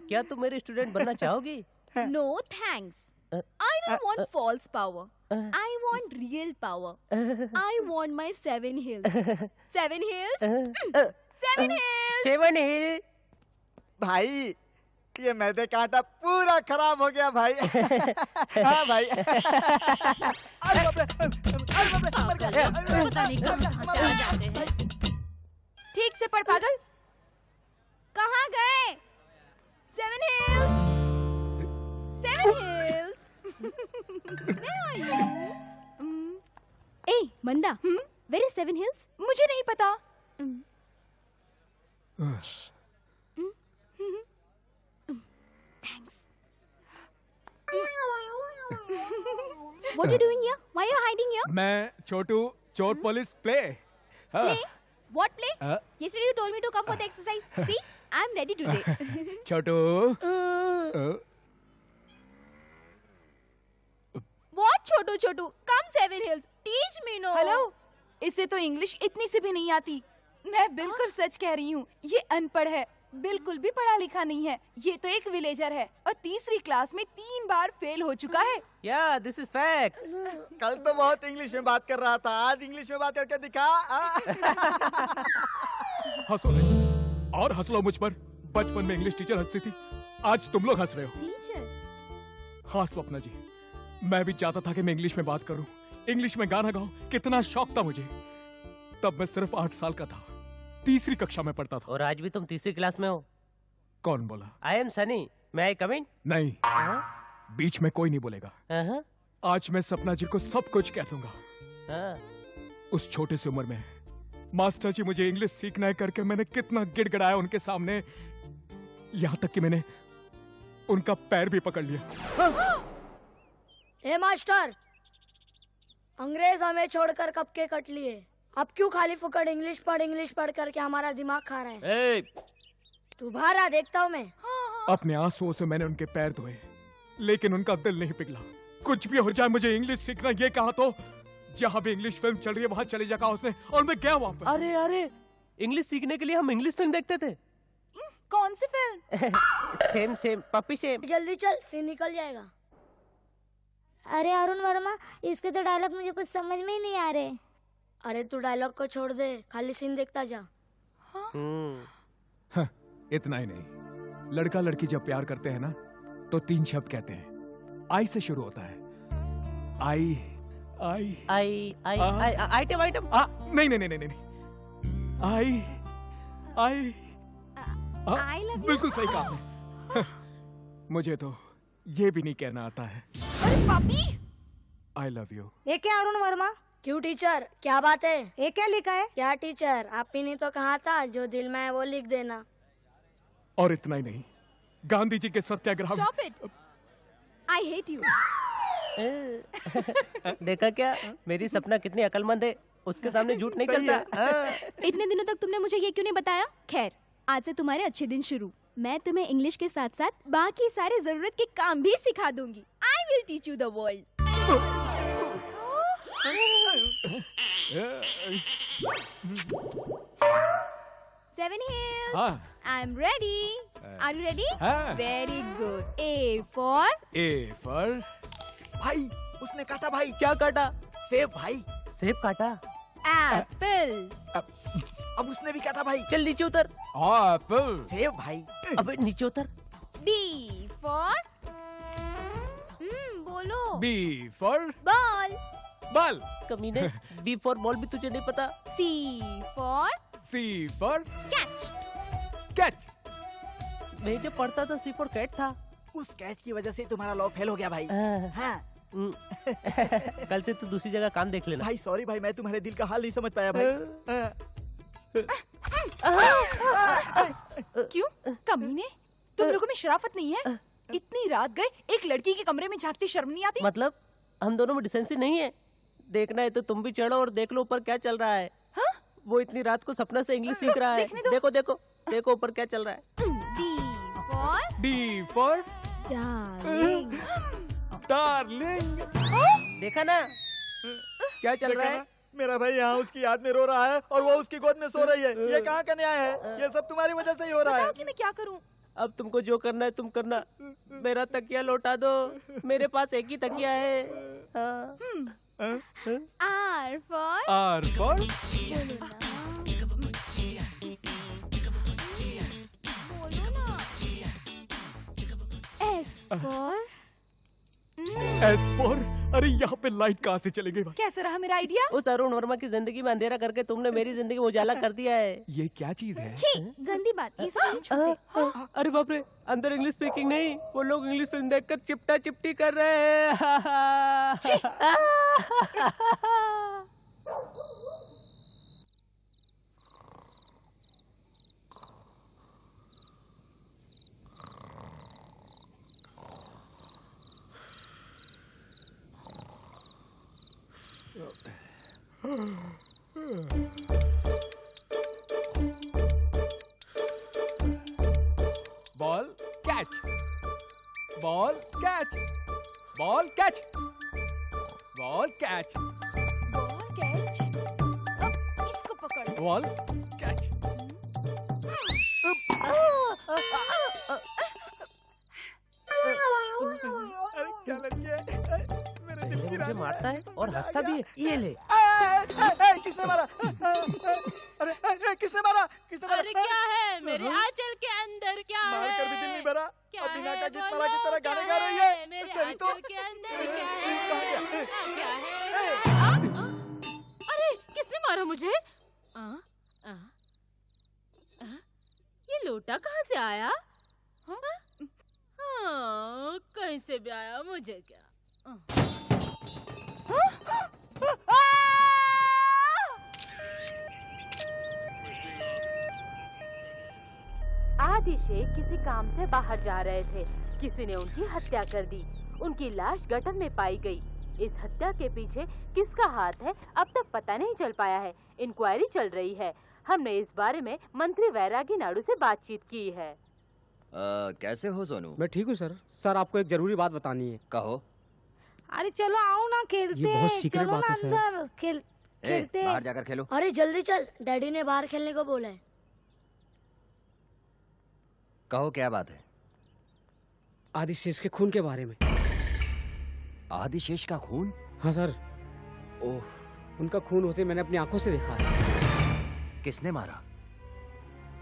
क्या तुम मेरी स्टूडेंट बनना चाहोगी?
No thanks. I don't want false power. I want real power. I want my 7 Hills. 7 Hills? 7 Hills!
7 Hills!
भाई ये मैदे का आटा पूरा खराब हो गया भाई। हाँ भाई। अरे बाप रे, मर गया।
पता नहीं कहाँ से आ जाते हैं।
ठीक से पढ़ पागल।
कहाँ गए? 7 Hills! 7 Hills! Where are you? Hey, Manda. Where is 7 Hills?
मुझे नहीं पता।
What are you doing here? Why are you hiding here?
मैं छोटू चोट police play.
Play? What play? Yesterday you told me to come for the exercise. See, I'm ready today.
Chhotu.
What Chhotu Chhotu? Come 7 Hills. Teach me no.
Hello, इसे तो इंग्लिश इतनी सी भी नहीं आती। मैं बिल्कुल सच कह रही हूँ, ये अनपढ़ है, बिल्कुल भी पढ़ा लिखा नहीं है। ये तो एक विलेजर है और तीसरी क्लास में 3 बार फेल हो चुका है।
या दिस इज फैक्ट।
कल तो बहुत इंग्लिश में बात कर रहा था, आज इंग्लिश में बात करके दिखा।
हंसो नहीं और हंस लो मुझ पर। बचपन में इंग्लिश टीचर हंसती थी, आज तुम लोग हंस रहे हो।
टीचर?
हाँ स्वप्ना जी, मैं भी चाहता था कि मैं इंग्लिश में बात करूं, इंग्लिश में गाना गाऊं, कितना शौक था मुझे। तब मैं सिर्फ 8 साल का था, 3री कक्षा में पढ़ता था।
और आज भी तुम 3री क्लास में हो?
कौन बोला?
आई एम सनी, मैं आई कम इन?
नहीं, बीच में कोई नहीं बोलेगा। आज मैं सपना जी को सब कुछ कह दूंगा। उस छोटे सी उम्र में मास्टर जी मुझे इंग्लिश सीखना है करके मैंने कितना गिड़गिड़ाया उनके सामने, यहाँ तक कि मैंने उनका पैर भी पकड़ लिया।
ए मास्टर, अंग्रेज हमें छोड़कर कब के कट लिए, अब क्यों खाली फुकट इंग्लिश पढ़ करके हमारा दिमाग खा रहे हैं? तू बाहर आ, देखता हूँ मैं।
अपने आंसुओं से मैंने उनके पैर धोए, लेकिन उनका दिल नहीं पिघला। कुछ भी हो जाए मुझे इंग्लिश सीखना, ये कहा तो जहाँ भी इंग्लिश फिल्म चल रही है वहाँ चले जाकर उसने, और मैं गया वहाँ पर।
अरे अरे, इंग्लिश सीखने के लिए हम इंग्लिश फिल्म देखते थे।
कौन सी फिल्म?
Same puppy same.
जल्दी चल, सीन निकल जाएगा। अरे अरुण वर्मा, इसके तो डायलॉग मुझे कुछ समझ में ही नहीं आ रहे। अरे तू डायलॉग को छोड़ दे, खाली सीन देखता जा।
इतना ही नहीं, लड़का लड़की जब प्यार करते हैं ना तो 3 शब्द कहते हैं। आई से शुरू होता है। आई आई
आई आई आई आइटम आइटम।
नहीं नहीं नहीं नहीं, आई आई
I love you।
बिल्कुल सही कहा आपने। मुझे तो ये भी नहीं कहना आता है।
अरे पापी,
आई लव यू।
ये क्या अरुण वर्मा?
क्यों टीचर, क्या बात है?
ये क्या लिखा है?
क्या टीचर, आप ही ने तो कहा था जो दिल में है वो लिख देना।
और इतना ही नहीं, गांधी जी के सत्याग्रह।
Stop it! I hate you।
देखा क्या, मेरी सपना कितनी अकलमंद है, उसके सामने झूठ नहीं चलता।
इतने दिनों तक तुमने मुझे ये क्यों नहीं बताया? खैर, आज से तुम्हारे अच्छे दिन शुरू। मैं तुम्हें इंग्लिश के साथ साथ बाकी सारे जरूरत के काम भी सिखा दूंगी। I will teach you the world। Seven hills।
हाँ।
I'm ready। Are you ready?
हाँ।
Very good। A for
भाई, उसने काटा भाई।
क्या काटा?
सेब भाई।
सेब काटा?
apple।
अब उसने भी काटा भाई।
चल नीचे उतर।
एप्पल।
सेब भाई।
अबे नीचे उतर।
B for बोलो।
B for
ball।
बॉल।
कमीने, B for बॉल भी तुझे नहीं पता?
C for
catch।
मैं जो पढ़ता था C for cat था।
उस कैच की वजह से तुम्हारा लॉ फेल हो गया भाई। हाँ।
कल से तू दूसरी जगह काम देख लेना।
भाई सॉरी भाई, मैं तुम्हारे दिल का हाल नहीं समझ पाया भाई।
क्यों कमीने, तुम लोगों में शराफत नहीं है? इतनी रात गए एक लड़की के कमरे में झांकती शर्म नहीं आती?
मतलब हम दोनों में डिसेंसी नहीं है? देखना है तो तुम भी चढ़ो और देख लो ऊपर क्या चल रहा है।
हाँ?
वो इतनी रात को सपना से इंग्लिश सीख रहा है। देखो देखो देखो ऊपर क्या चल रहा है।
D for
darling।
डार्लिंग।
देखा ना क्या चल रहा है?
मेरा भाई यहाँ उसकी याद में रो रहा है और वो उसकी गोद में सो रही है। ये कहाँ का न्याय है? ये सब तुम्हारी वजह से ही हो रहा है।
कि मैं क्या करूं?
अब तुमको जो करना है तुम करना। मेरा तकिया लौटा दो, मेरे पास एक ही तकिया है।
R for
S for अरे यहाँ पे लाइट कहाँ से चली गई भाई?
कैसे रहा मेरा आइडिया?
उस अरुण वर्मा की जिंदगी में अंधेरा करके तुमने मेरी जिंदगी में उजाला कर दिया है।
ये क्या चीज है?
छी, गंदी बात। ये सब छूटे।
अरे बाप रे, अंदर इंग्लिश स्पीकिंग नहीं, वो लोग इंग्लिश फिल्म देखकर चिपटा चिपटी कर रहे हैं।
Ball catch, ball catch, ball catch, ball catch,
ball catch. अब इसको पकड़।
Ball catch.
अरे क्या लड़की है? मेरे दिल की
मुझे मारता है और हंसता भी है। ये ले।
किसने मारा? अरे किसने मारा? किसने मारा?
अरे क्या है मेरे आंचल के अंदर? क्या है?
मार कर भी दिल नहीं भरा।
क्या
अब बिना
है?
का गीत
बोलो,
मारा की तरह
क्या
गाने गा रही है।
मेरे
तेरी तो-
आंचल के अंदर क्या है?
कहाँ
क्या है? अरे किसने मारा मुझे? ये लोटा कहाँ से आया? हाँ, कहीं से भी आया, मुझे क्या।
आदि शेख किसी काम से बाहर जा रहे थे। किसी ने उनकी हत्या कर दी। उनकी लाश गटर में पाई गई। इस हत्या के पीछे किसका हाथ है अब तक पता नहीं चल पाया है। इंक्वायरी चल रही है। हमने इस बारे में मंत्री वैरागी नायडू से बातचीत की है।
कैसे हो सोनू?
मैं ठीक हूँ सर। सर आपको एक जरूरी बात बतानी है।
कहो।
अरे चलो आओ ना, खेलते
ये बहुत
हैं।
सीक्रेट
चलो
बात
ना
है सर।
अंदर खेलते हैं।
बाहर जाकर खेलो।
अरे जल्दी चल, डैडी ने बाहर खेलने को बोला है।
कहो क्या बात है?
आदि शेष के खून के बारे में।
आदिशेष का खून?
हाँ सर,
ओह,
उनका खून होते मैंने अपनी आंखों से देखा है।
किसने मारा?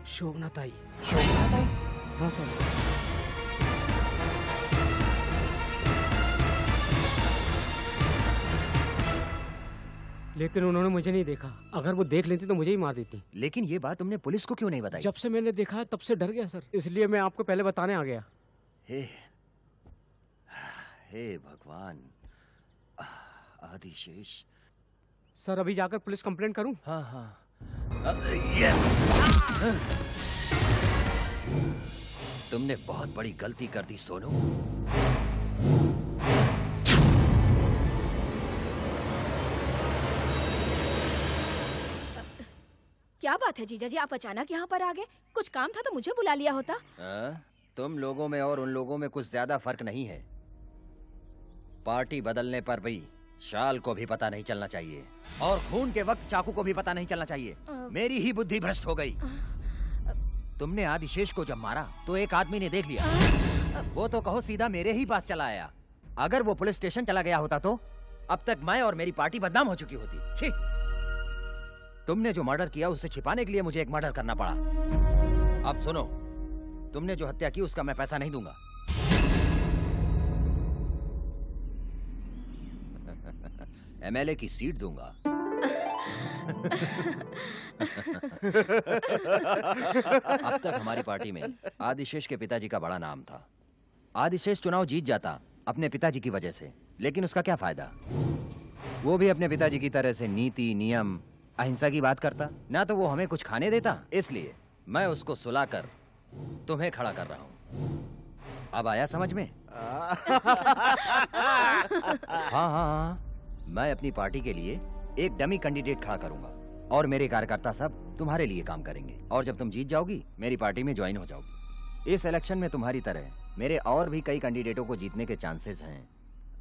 शोभनाथ आई।
शोभनाथ आई?
हाँ सर। लेकिन उन्होंने मुझे नहीं देखा। अगर वो देख लेती तो मुझे ही मार देती।
लेकिन ये बात तुमने पुलिस को क्यों नहीं बताई?
जब से मैंने देखा तब से डर गया सर, इसलिए मैं आपको पहले बताने आ गया।
हे भगवान, आदिशेष।
सर अभी जाकर पुलिस कंप्लेंट करूं?
हाँ हाँ। तुमने बहुत बड़ी गलती कर दी सोनू।
क्या बात है जीजा जी, आप अचानक यहाँ पर आ गए? कुछ काम था तो मुझे बुला लिया होता।
तुम लोगों में और उन लोगों में कुछ ज्यादा फर्क नहीं है। पार्टी बदलने पर भी शाल को भी पता नहीं चलना चाहिए और खून के वक्त चाकू को भी पता नहीं चलना चाहिए। मेरी ही बुद्धि भ्रष्ट हो गई। तुमने आदिशेष को जब मारा तो एक आदमी ने देख लिया, वो तो कहो सीधा मेरे ही पास चला आया। अगर वो पुलिस स्टेशन चला गया होता तो अब तक मैं और मेरी पार्टी बदनाम हो चुकी होती। छी! तुमने जो मर्डर किया उससे छिपाने के लिए मुझे एक मर्डर करना पड़ा। अब सुनो, तुमने जो हत्या की उसका मैं पैसा नहीं दूंगा। एमएलए की सीट दूंगा। अब तक हमारी पार्टी में आदिशेष के पिताजी का बड़ा नाम था। आदिशेष चुनाव जीत जाता अपने पिताजी की वजह से, लेकिन उसका क्या फायदा? वो भी अपने पिताजी की तरह से नीति, नियम, अहिंसा की बात करता। ना तो वो हमें कुछ खाने देता, इसलिए मैं उसको सुलाकर तुम्हें खड़ा कर रहा हूँ। अब आया समझ में? हाँ, मैं अपनी पार्टी के लिए एक डमी कैंडिडेट खड़ा करूंगा और मेरे कार्यकर्ता सब तुम्हारे लिए काम करेंगे। और जब तुम जीत जाओगी मेरी पार्टी में ज्वाइन हो जाओगी। इस इलेक्शन में तुम्हारी तरह मेरे और भी कई कैंडिडेटों को जीतने के चांसेस हैं।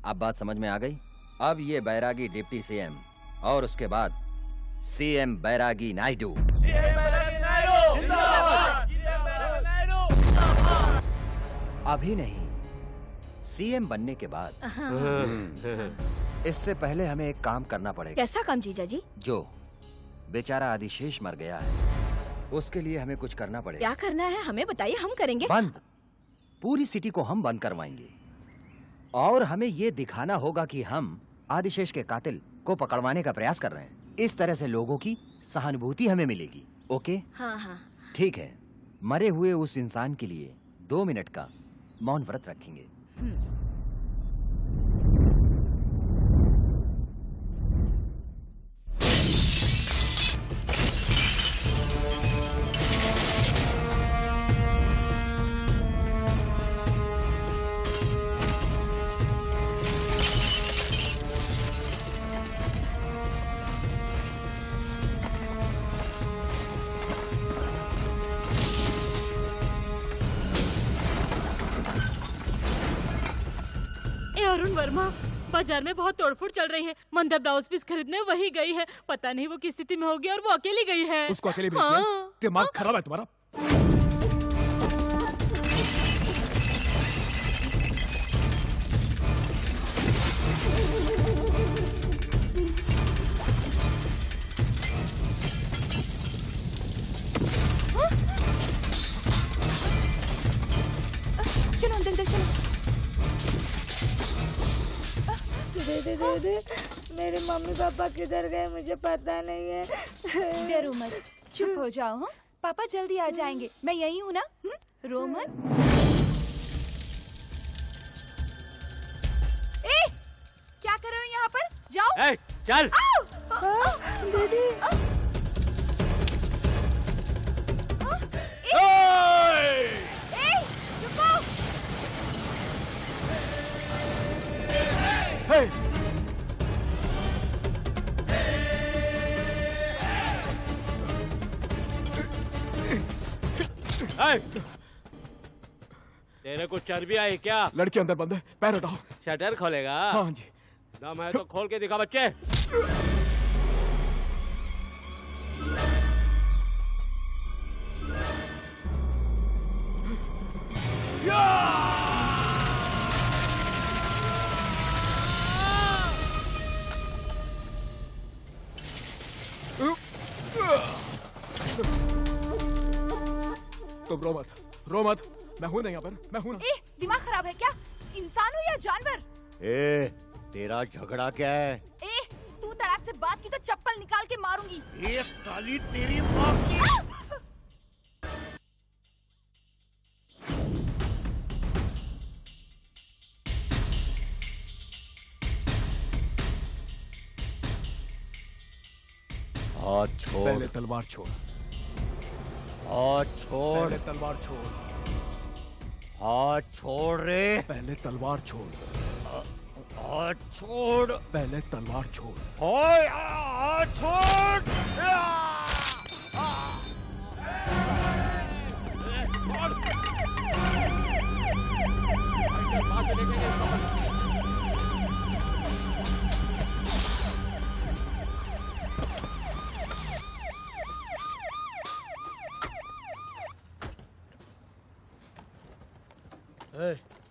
अब बात समझ में आ गई? अब ये बैरागी डिप्टी सीएम और उसके बाद सीएम बैरागी नायडू। अभी नहीं, सीएम बनने के बाद। इससे पहले हमें एक काम करना पड़ेगा।
कैसा काम जीजा जी?
जो बेचारा आदिशेष मर गया है उसके लिए हमें कुछ करना पड़ेगा।
क्या करना है हमें बताइए, हम करेंगे।
बंद, पूरी सिटी को हम बंद करवाएंगे और हमें ये दिखाना होगा कि हम आदिशेष के कातिल को पकड़वाने का प्रयास कर रहे हैं। इस तरह से लोगों की सहानुभूति हमें मिलेगी। ओके?
हाँ हाँ
ठीक है। मरे हुए उस इंसान के लिए 2 मिनट का मौन व्रत रखेंगे।
अरुण वर्मा, बाजार में बहुत तोड़फोड़ चल रही है। मंदा ब्लाउज पीस खरीदने वही गई है। पता नहीं वो किस स्थिति में होगी और वो अकेली गई है।
उसको अकेले भेज दिया? दिमाग खराब है तुम्हारा?
चलो अंदर चलो।
दीदी, मेरे मम्मी पापा किधर गए मुझे पता नहीं है।
डरो मत, चुप हो जाओ। हाँ, पापा जल्दी आ जाएंगे। मैं यही हूँ ना। रो मत। ए, क्या कर रहे हो यहाँ पर? जाओ।
ए, चल।
दीदी।
तेरे को चर्बी आई क्या?
लड़की अंदर बंद है, पैर हटाओ।
शटर खोलेगा?
हाँ जी।
दम है तो खोल के दिखा बच्चे।
रो मत, मैं हूं ना यहाँ पर, मैं हूं ना।
ए, दिमाग खराब है क्या? इंसान हो या जानवर?
ए, तेरा झगड़ा क्या है?
ए, तू तड़ाक से बात की तो चप्पल निकाल के मारूंगी।
ये साली तेरी माँ की। हाथ छोड़।
पहले तलवार छोड़।
हाथ छोड़।
पहले तलवार छोड़।
हाथ छोड़ रे।
पहले तलवार छोड़।
हाथ छोड़।
पहले तलवार छोड़।
हाथ छोड़।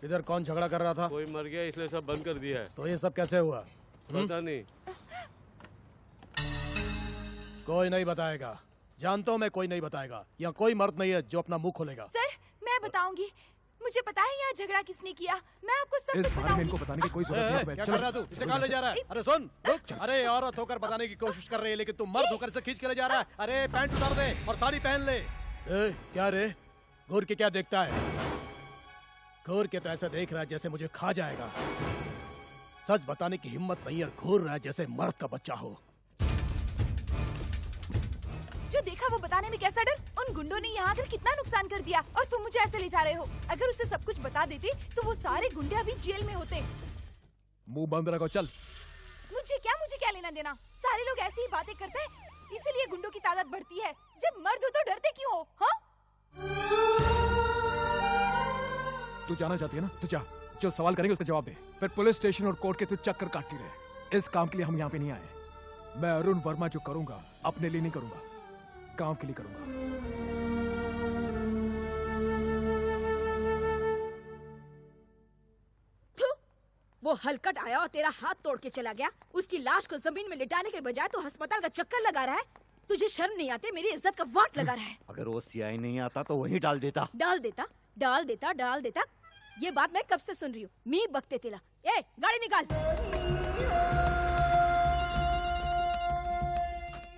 इधर कौन झगड़ा कर रहा था?
कोई मर गया इसलिए सब बंद कर दिया है।
तो ये सब कैसे हुआ?
पता नहीं।
कोई नहीं बताएगा। जानता हूँ मैं, कोई नहीं बताएगा। यहाँ कोई मर्द नहीं है जो अपना मुंह खोलेगा।
सर, मैं बताऊंगी। मुझे पता है यहाँ झगड़ा किसने किया। मैं आपको सब
इस
कुछ
बारे में इनको बताने की कोई जरूरत नहीं है।
क्या कर रहा तू? इसे कहाँ ले जा रहा है? अरे सुन, रुक। अरे औरत होकर बताने की कोशिश कर रही है, लेकिन तू मर्द होकर इसे खींच के ले जा रहा है। अरे पैंट उतार दे और साड़ी पहन ले। क्या रे, घूर के क्या देखता है? घूर के तो ऐसा देख रहा है जैसे मुझे खा जाएगा। सच बताने की हिम्मत नहीं है, घूर रहा है जैसे मर्द का बच्चा हो।
जो देखा वो बताने में कैसा डर? उन गुंडों ने यहाँ आकर कितना नुकसान कर दिया और तुम मुझे ऐसे ले जा रहे हो। अगर उसे सब कुछ बता देते तो वो सारे गुंडे अभी जेल में होते।
मुंह बंद रखो, चल।
मुझे क्या लेना देना? सारे लोग ऐसी ही बातें करते हैं, इसीलिए गुंडों की तादाद बढ़ती है। जब मर्द हो तो डरते क्यों हो? हाँ?
तू जाना चाहती है ना, तू जा। जो सवाल करेंगे उसका जवाब दे। फिर पुलिस स्टेशन और कोर्ट के तू चक्कर काटती रहे। इस काम के लिए हम यहाँ पे नहीं आए। मैं अरुण वर्मा जो करूंगा अपने लिए नहीं करूंगा, काम के लिए करूंगा।
वो हलकट आया और तेरा हाथ तोड़ के चला गया। उसकी लाश को जमीन में लिटाने के बजाय तो अस्पताल का चक्कर लगा रहा है। तुझे शर्म नहीं आती? मेरी इज्जत का वाट लगा रहा है।
अगर वो सीआई नहीं आता तो वही डाल देता।
डाल देता। ये बात मैं कब से सुन रही हूँ। मी बकते तेला। ए, गाड़ी निकाल।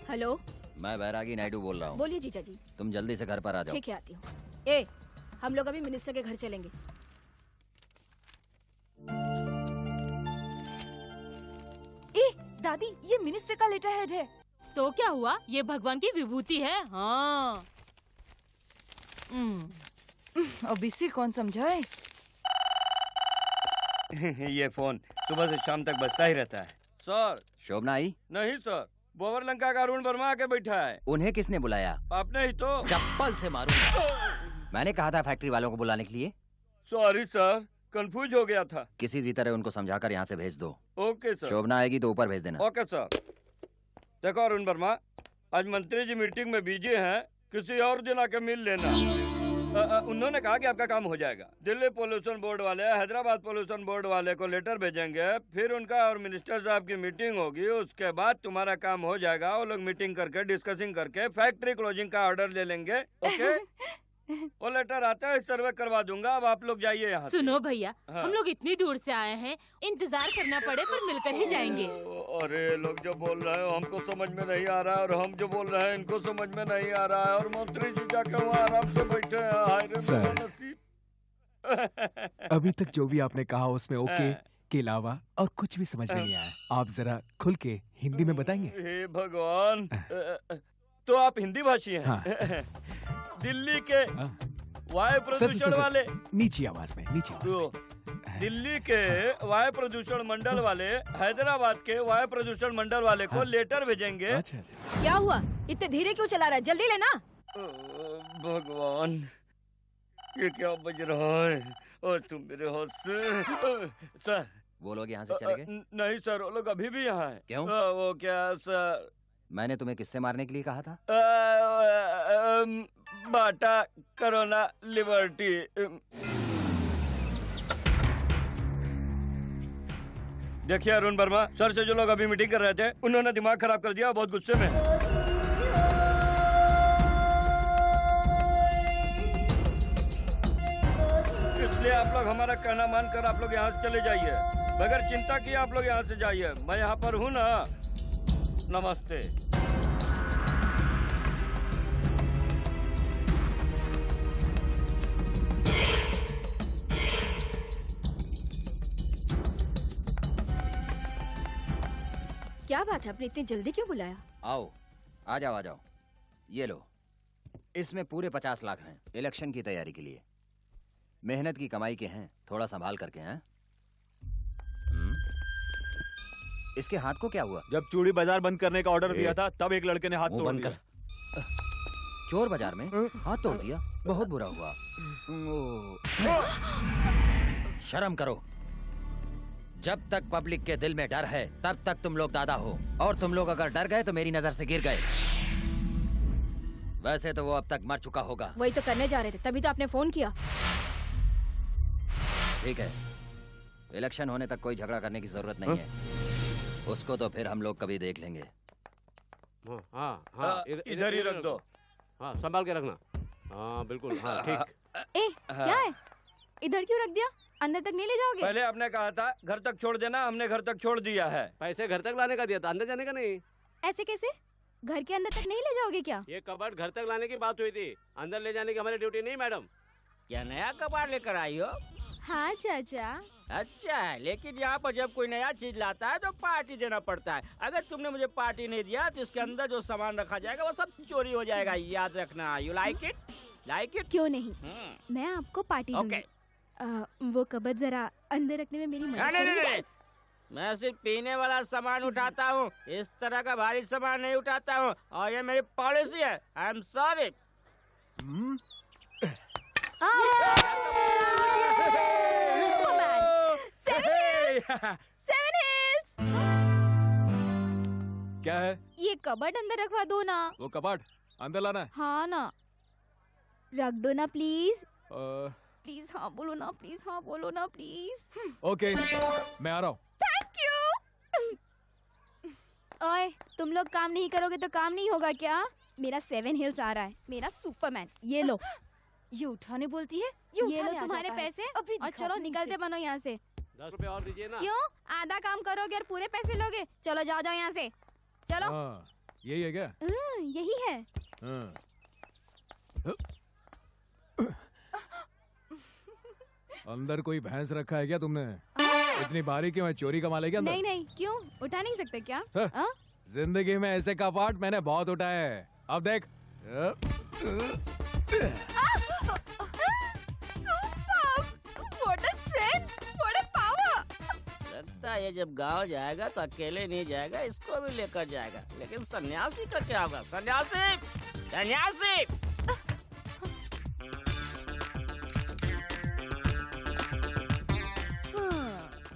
हेलो,
मैं बैरागी नायडू बोल रहा हूँ।
बोलिए जीजा जी।
तुम जल्दी से घर पर आ जाओ।
ठीक है, आती हूँ। ए, हम लोग अभी मिनिस्टर के घर चलेंगे।
ए, दादी, ये मिनिस्टर का लेटर हेड है।
तो क्या हुआ? ये भगवान की विभूति है। हाँ।
ओबीसी कौन समझाए?
ये फोन सुबह से शाम तक बजता ही रहता है। सर,
शोभना आई?
नहीं सर, बोवर लंका का अरुण वर्मा आके बैठा है।
उन्हें किसने बुलाया?
आपने ही तो।
चप्पल से मारूंगा। मैंने कहा था फैक्ट्री वालों को बुलाने के लिए।
सॉरी सर, कंफ्यूज हो गया था।
किसी भी तरह उनको समझाकर यहाँ से भेज दो।
Okay sir.
शोभना आएगी तो ऊपर भेज देना।
Okay sir. देखो अरुण वर्मा, आज मंत्री जी मीटिंग में बिजी हैं, किसी और दिन आके मिल लेना। उन्होंने कहा कि आपका काम हो जाएगा। दिल्ली पोल्यूशन बोर्ड वाले हैदराबाद पोल्यूशन बोर्ड वाले को लेटर भेजेंगे, फिर उनका और मिनिस्टर साहब की मीटिंग होगी। उसके बाद तुम्हारा काम हो जाएगा। वो लोग मीटिंग करके डिस्कसिंग करके फैक्ट्री क्लोजिंग का ऑर्डर ले लेंगे। ओके? वो लेटर आता है, सर्वे करवा दूंगा। अब आप लोग जाइए यहाँ से।
सुनो भैया,
हाँ।
हम लोग इतनी दूर से आए हैं, इंतजार करना पड़े पर मिलकर ही जाएंगे।
अरे लोग जो बोल रहे हैं हमको समझ में नहीं आ रहा है, और हम जो बोल रहे हैं इनको समझ में नहीं आ रहा है, और मंत्री जी जाके वहाँ आराम से बैठे हैं। हाय रे मेरा नसीब।
अभी तक जो भी आपने कहा उसमें ओके के अलावा और कुछ भी समझ में नहीं आया। आप जरा खुल के हिंदी में बताएंगे?
हे भगवान, तो आप हिंदी भाषी हैं?
हाँ।
दिल्ली के वायु प्रदूषण वाले,
नीची आवाज में, नीची आवाज
तो दिल्ली के वायु प्रदूषण मंडल वाले हैदराबाद के वायु प्रदूषण मंडल वाले को लेटर भेजेंगे।
अच्छा।
क्या हुआ? इतने धीरे क्यों चला रहा है? जल्दी लेना।
भगवान, ये क्या बज रहा है? और तुम मेरे होश से। सर,
वो लोग यहाँ से चले गए?
नहीं सर, वो लोग अभी भी यहाँ हैं।
क्यों?
वो क्या सर,
मैंने तुम्हें किससे मारने के लिए कहा था?
बाटा, कोरोना, लिबर्टी। देखिए अरुण वर्मा, सर से जो लोग अभी मीटिंग कर रहे थे उन्होंने दिमाग खराब कर दिया, बहुत गुस्से में। इसलिए आप लोग हमारा कहना मानकर आप लोग यहाँ से चले जाइए। बगैर चिंता किए आप लोग यहाँ से जाइए। मैं यहाँ पर हूँ ना। नमस्ते।
क्या बात है, आपने इतनी जल्दी क्यों बुलाया?
आओ, आ जाओ, आ जाओ। ये लो, इसमें पूरे 50 लाख हैं इलेक्शन की तैयारी के लिए। मेहनत की कमाई के हैं, थोड़ा संभाल करके हैं। इसके हाथ को क्या हुआ?
जब चूड़ी बाजार बंद करने का ऑर्डर दिया था तब एक लड़के ने हाथ तोड़ दिया।
चोर बाजार में हाथ तोड़ दिया, बहुत बुरा हुआ। शर्म करो। जब तक पब्लिक के दिल में डर है तब तक तुम लोग दादा हो, और तुम लोग अगर डर गए तो मेरी नजर से गिर गए। वैसे तो वो अब तक मर चुका होगा।
वही तो करने जा रहे थे, तभी तो आपने फोन किया।
ठीक है, इलेक्शन होने तक कोई झगड़ा करने की जरूरत नहीं है। उसको तो फिर हम लोग कभी देख लेंगे।
हाँ,
इधर ही रख दो।
हाँ, संभाल के रखना। हाँ बिल्कुल, हाँ ठीक।
क्या है? इधर क्यों रख दिया? अंदर तक नहीं ले जाओगे?
पहले आपने कहा था घर तक छोड़ देना, हमने घर तक छोड़ दिया है।
पैसे घर तक लाने का दिया था, अंदर जाने का नहीं।
ऐसे कैसे? घर के अंदर तक नहीं ले जाओगे क्या?
ये कबाड़ घर तक लाने की बात हुई थी, अंदर ले जाने की हमारी ड्यूटी नहीं मैडम।
क्या नया कबाड़ लेकर आई हो?
हाँ चाचा।
अच्छा है, लेकिन यहाँ पर जब कोई नया चीज लाता है तो पार्टी देना पड़ता है। अगर तुमने मुझे पार्टी नहीं दिया तो इसके अंदर जो सामान रखा जाएगा वो सब चोरी हो जाएगा, याद रखना। You like it? Like it?
क्यों नहीं, मैं आपको पार्टी दूंगी। वो कबर्ड जरा अंदर रखने में मेरी मदद करेंगे?
मैं सिर्फ पीने वाला सामान उठाता हूँ, इस तरह का भारी सामान नहीं उठाता हूँ, और ये मेरी पॉलिसी है। I am sorry.
क्या है?
ये कबर्ड अंदर रखवा दो ना।
वो कबाड़ अंदर लाना है?
हाँ ना, रख दो ना प्लीज। प्लीज हाँ बोलो ना, प्लीज हाँ बोलो ना प्लीज।
ओके, मैं आ रहा हूँ।
Thank you. ओए, तुम लोग काम नहीं करोगे तो काम नहीं होगा क्या? मेरा 7 हिल्स आ रहा है, मेरा सुपरमैन। ये लो।
ये उठाने बोलती है?
ये लो तुम्हारे पैसे, और चलो निकलते बनो यहाँ से।
10 रुपए और दीजिए ना।
क्यों? आधा काम करोगे और पूरे पैसे लोगे? चलो जाओ जाओ यहाँ से, चलो।
यही है क्या?
यही है।
अंदर कोई भैंस रखा है क्या तुमने? इतनी भारी क्यों है? चोरी का माल है क्या अंदर?
नहीं नहीं, क्यों? उठा नहीं सकते क्या?
जिंदगी में ऐसे कपाट मैंने बहुत उठाए हैं। अब देख।
लगता है ये जब गांव जाएगा तो अकेले नहीं जाएगा, इसको भी लेकर जाएगा। लेकिन सन्यासी का क्या होगा? सन्यासी, सन्यासी।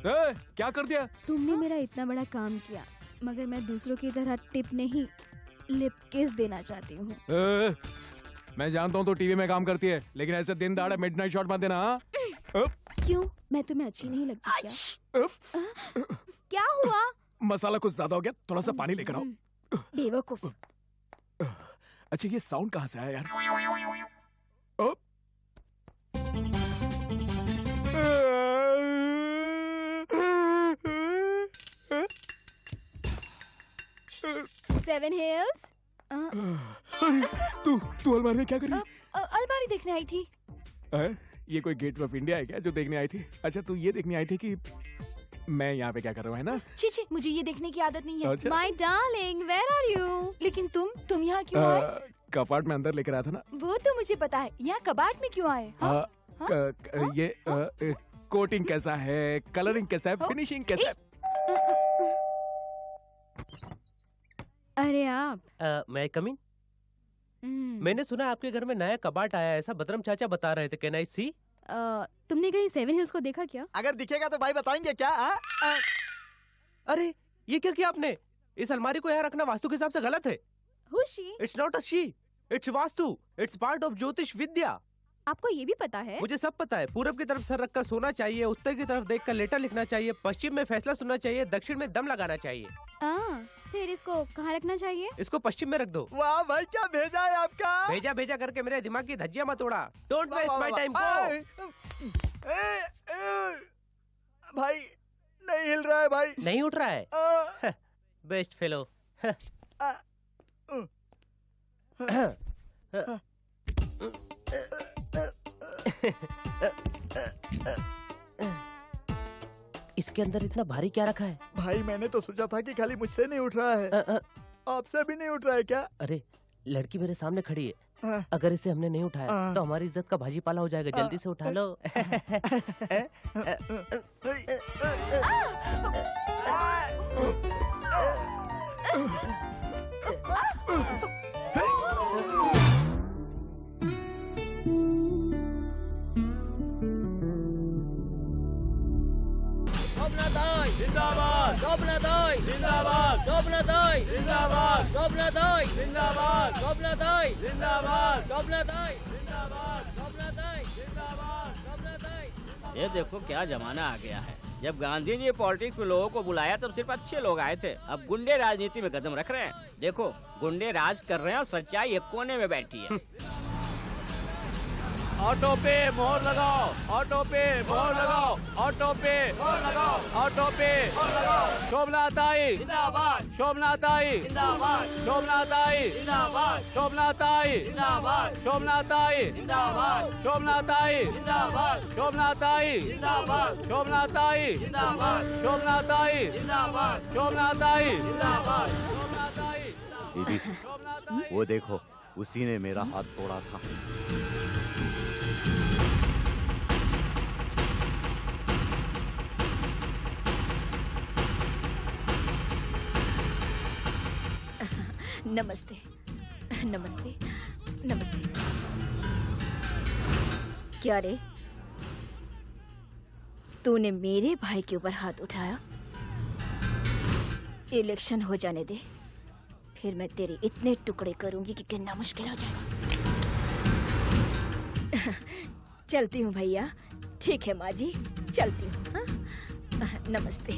क्या कर दिया?
तुमने मेरा इतना बड़ा काम किया, मगर मैं दूसरों की तरह टिप नहीं, लिप किस देना चाहती हूँ।
मैं जानता हूँ तो टीवी में काम करती है, लेकिन ऐसे दिन दहाड़े मिडनाइट शॉट मत देना। हाँ?
क्यों? मैं तुम्हें अच्छी नहीं लगती क्या? क्या हुआ?
मसाला कुछ ज्यादा हो गया, थोड़ा सा पानी लेकर आओ।
बेवकूफ।
अच्छा, ये साउंड कहाँ से आया यार?
7 हिल्स।
तू अलमारी में क्या कर रही है?
अलमारी देखने आई थी।
ये कोई गेट ऑफ इंडिया है क्या जो देखने आई थी? अच्छा, तू ये देखने आई थी कि मैं यहाँ पे क्या कर रहा हूँ, है ना?
छी, मुझे ये देखने की आदत नहीं है।
अच्छा।
My darling, where are you?
लेकिन तुम यहाँ क्यों आए?
कपाट में अंदर लेकर आया था ना।
वो तो मुझे पता है, यहाँ कबाड़ में क्यों आए?
ये कोटिंग कैसा है, कलरिंग कैसा है, फिनिशिंग कैसा है?
अरे आप
मैं कम इन? मैंने सुना आपके घर में नया कबाट आया है, ऐसा बदरम चाचा बता रहे थे। कैन आई सी?
तुमने कहीं 7 हिल्स को देखा क्या?
अगर दिखेगा तो भाई बताएंगे क्या?
अरे ये क्या किया आपने? इस अलमारी को यहाँ रखना वास्तु के हिसाब से गलत है। It's not a she, it's vastu, it's part of ज्योतिष विद्या।
आपको ये भी पता है?
मुझे सब पता है। पूरब की तरफ सर रखकर सोना चाहिए, उत्तर की तरफ देखकर लेटर लिखना चाहिए, पश्चिम में फैसला सुनना चाहिए, दक्षिण में दम लगाना चाहिए।
फिर इसको कहाँ रखना चाहिए?
इसको पश्चिम में रख दो।
वाह भाई, क्या भेजा है आपका?
भेजा भेजा करके मेरे दिमाग की धज्जियां मत उड़ा। Don't waste my time.
भाई नहीं हिल रहा है भाई।
नहीं उठ रहा है? Best fellow. इसके अंदर इतना भारी क्या रखा है?
भाई मैंने तो सोचा था कि खाली मुझसे नहीं उठ रहा है, आपसे भी नहीं उठ रहा है क्या?
अरे लड़की मेरे सामने खड़ी है, अगर इसे हमने नहीं उठाया तो हमारी इज्जत का भाजी पाला हो जाएगा। जल्दी से उठा लो।
जिंदाबाद, जिंदाबाद, जिंदाबाद, जिंदाबाद, जिंदाबाद, जिंदाबाद, जिंदाबाद। ये देखो क्या जमाना आ गया है। जब गांधी जी पॉलिटिक्स में लोगों को बुलाया तब सिर्फ अच्छे लोग आए थे, अब गुंडे राजनीति में कदम रख रहे हैं। देखो गुंडे राज कर रहे हैं और सच्चाई एक कोने में बैठी है। ऑटो पे मोहर लगाओ, ऑटो पे मोहर लगाओ, ऑटो पे मोहर लगाओ, ऑटो पे मोहर लगाओ। शोभनाथ आई जिंदाबाद, शोभनाथ आई जिंदाबाद, शोभनाथ आई जिंदाबाद, शोभनाथ आई जिंदाबाद, शोभनाथ आई जिंदाबाद, शोभनाथ आई जिंदाबाद, शोभनाथ आई जिंदाबाद, शोभनाथ आई जिंदाबाद, शोभनाथ आई जिंदाबाद, शोभनाथ आई जिंदाबाद, शोभनाथ आई।
दीदी वो देखो, उसी ने मेरा हाथ तोड़ा था।
नमस्ते, नमस्ते, नमस्ते। क्या रे, तूने मेरे भाई के ऊपर हाथ उठाया? इलेक्शन हो जाने दे, फिर मैं तेरे इतने टुकड़े करूंगी कि गिनना मुश्किल हो जाएगा। चलती हूँ भैया। ठीक है माँ जी, चलती हूँ। हाँ? नमस्ते।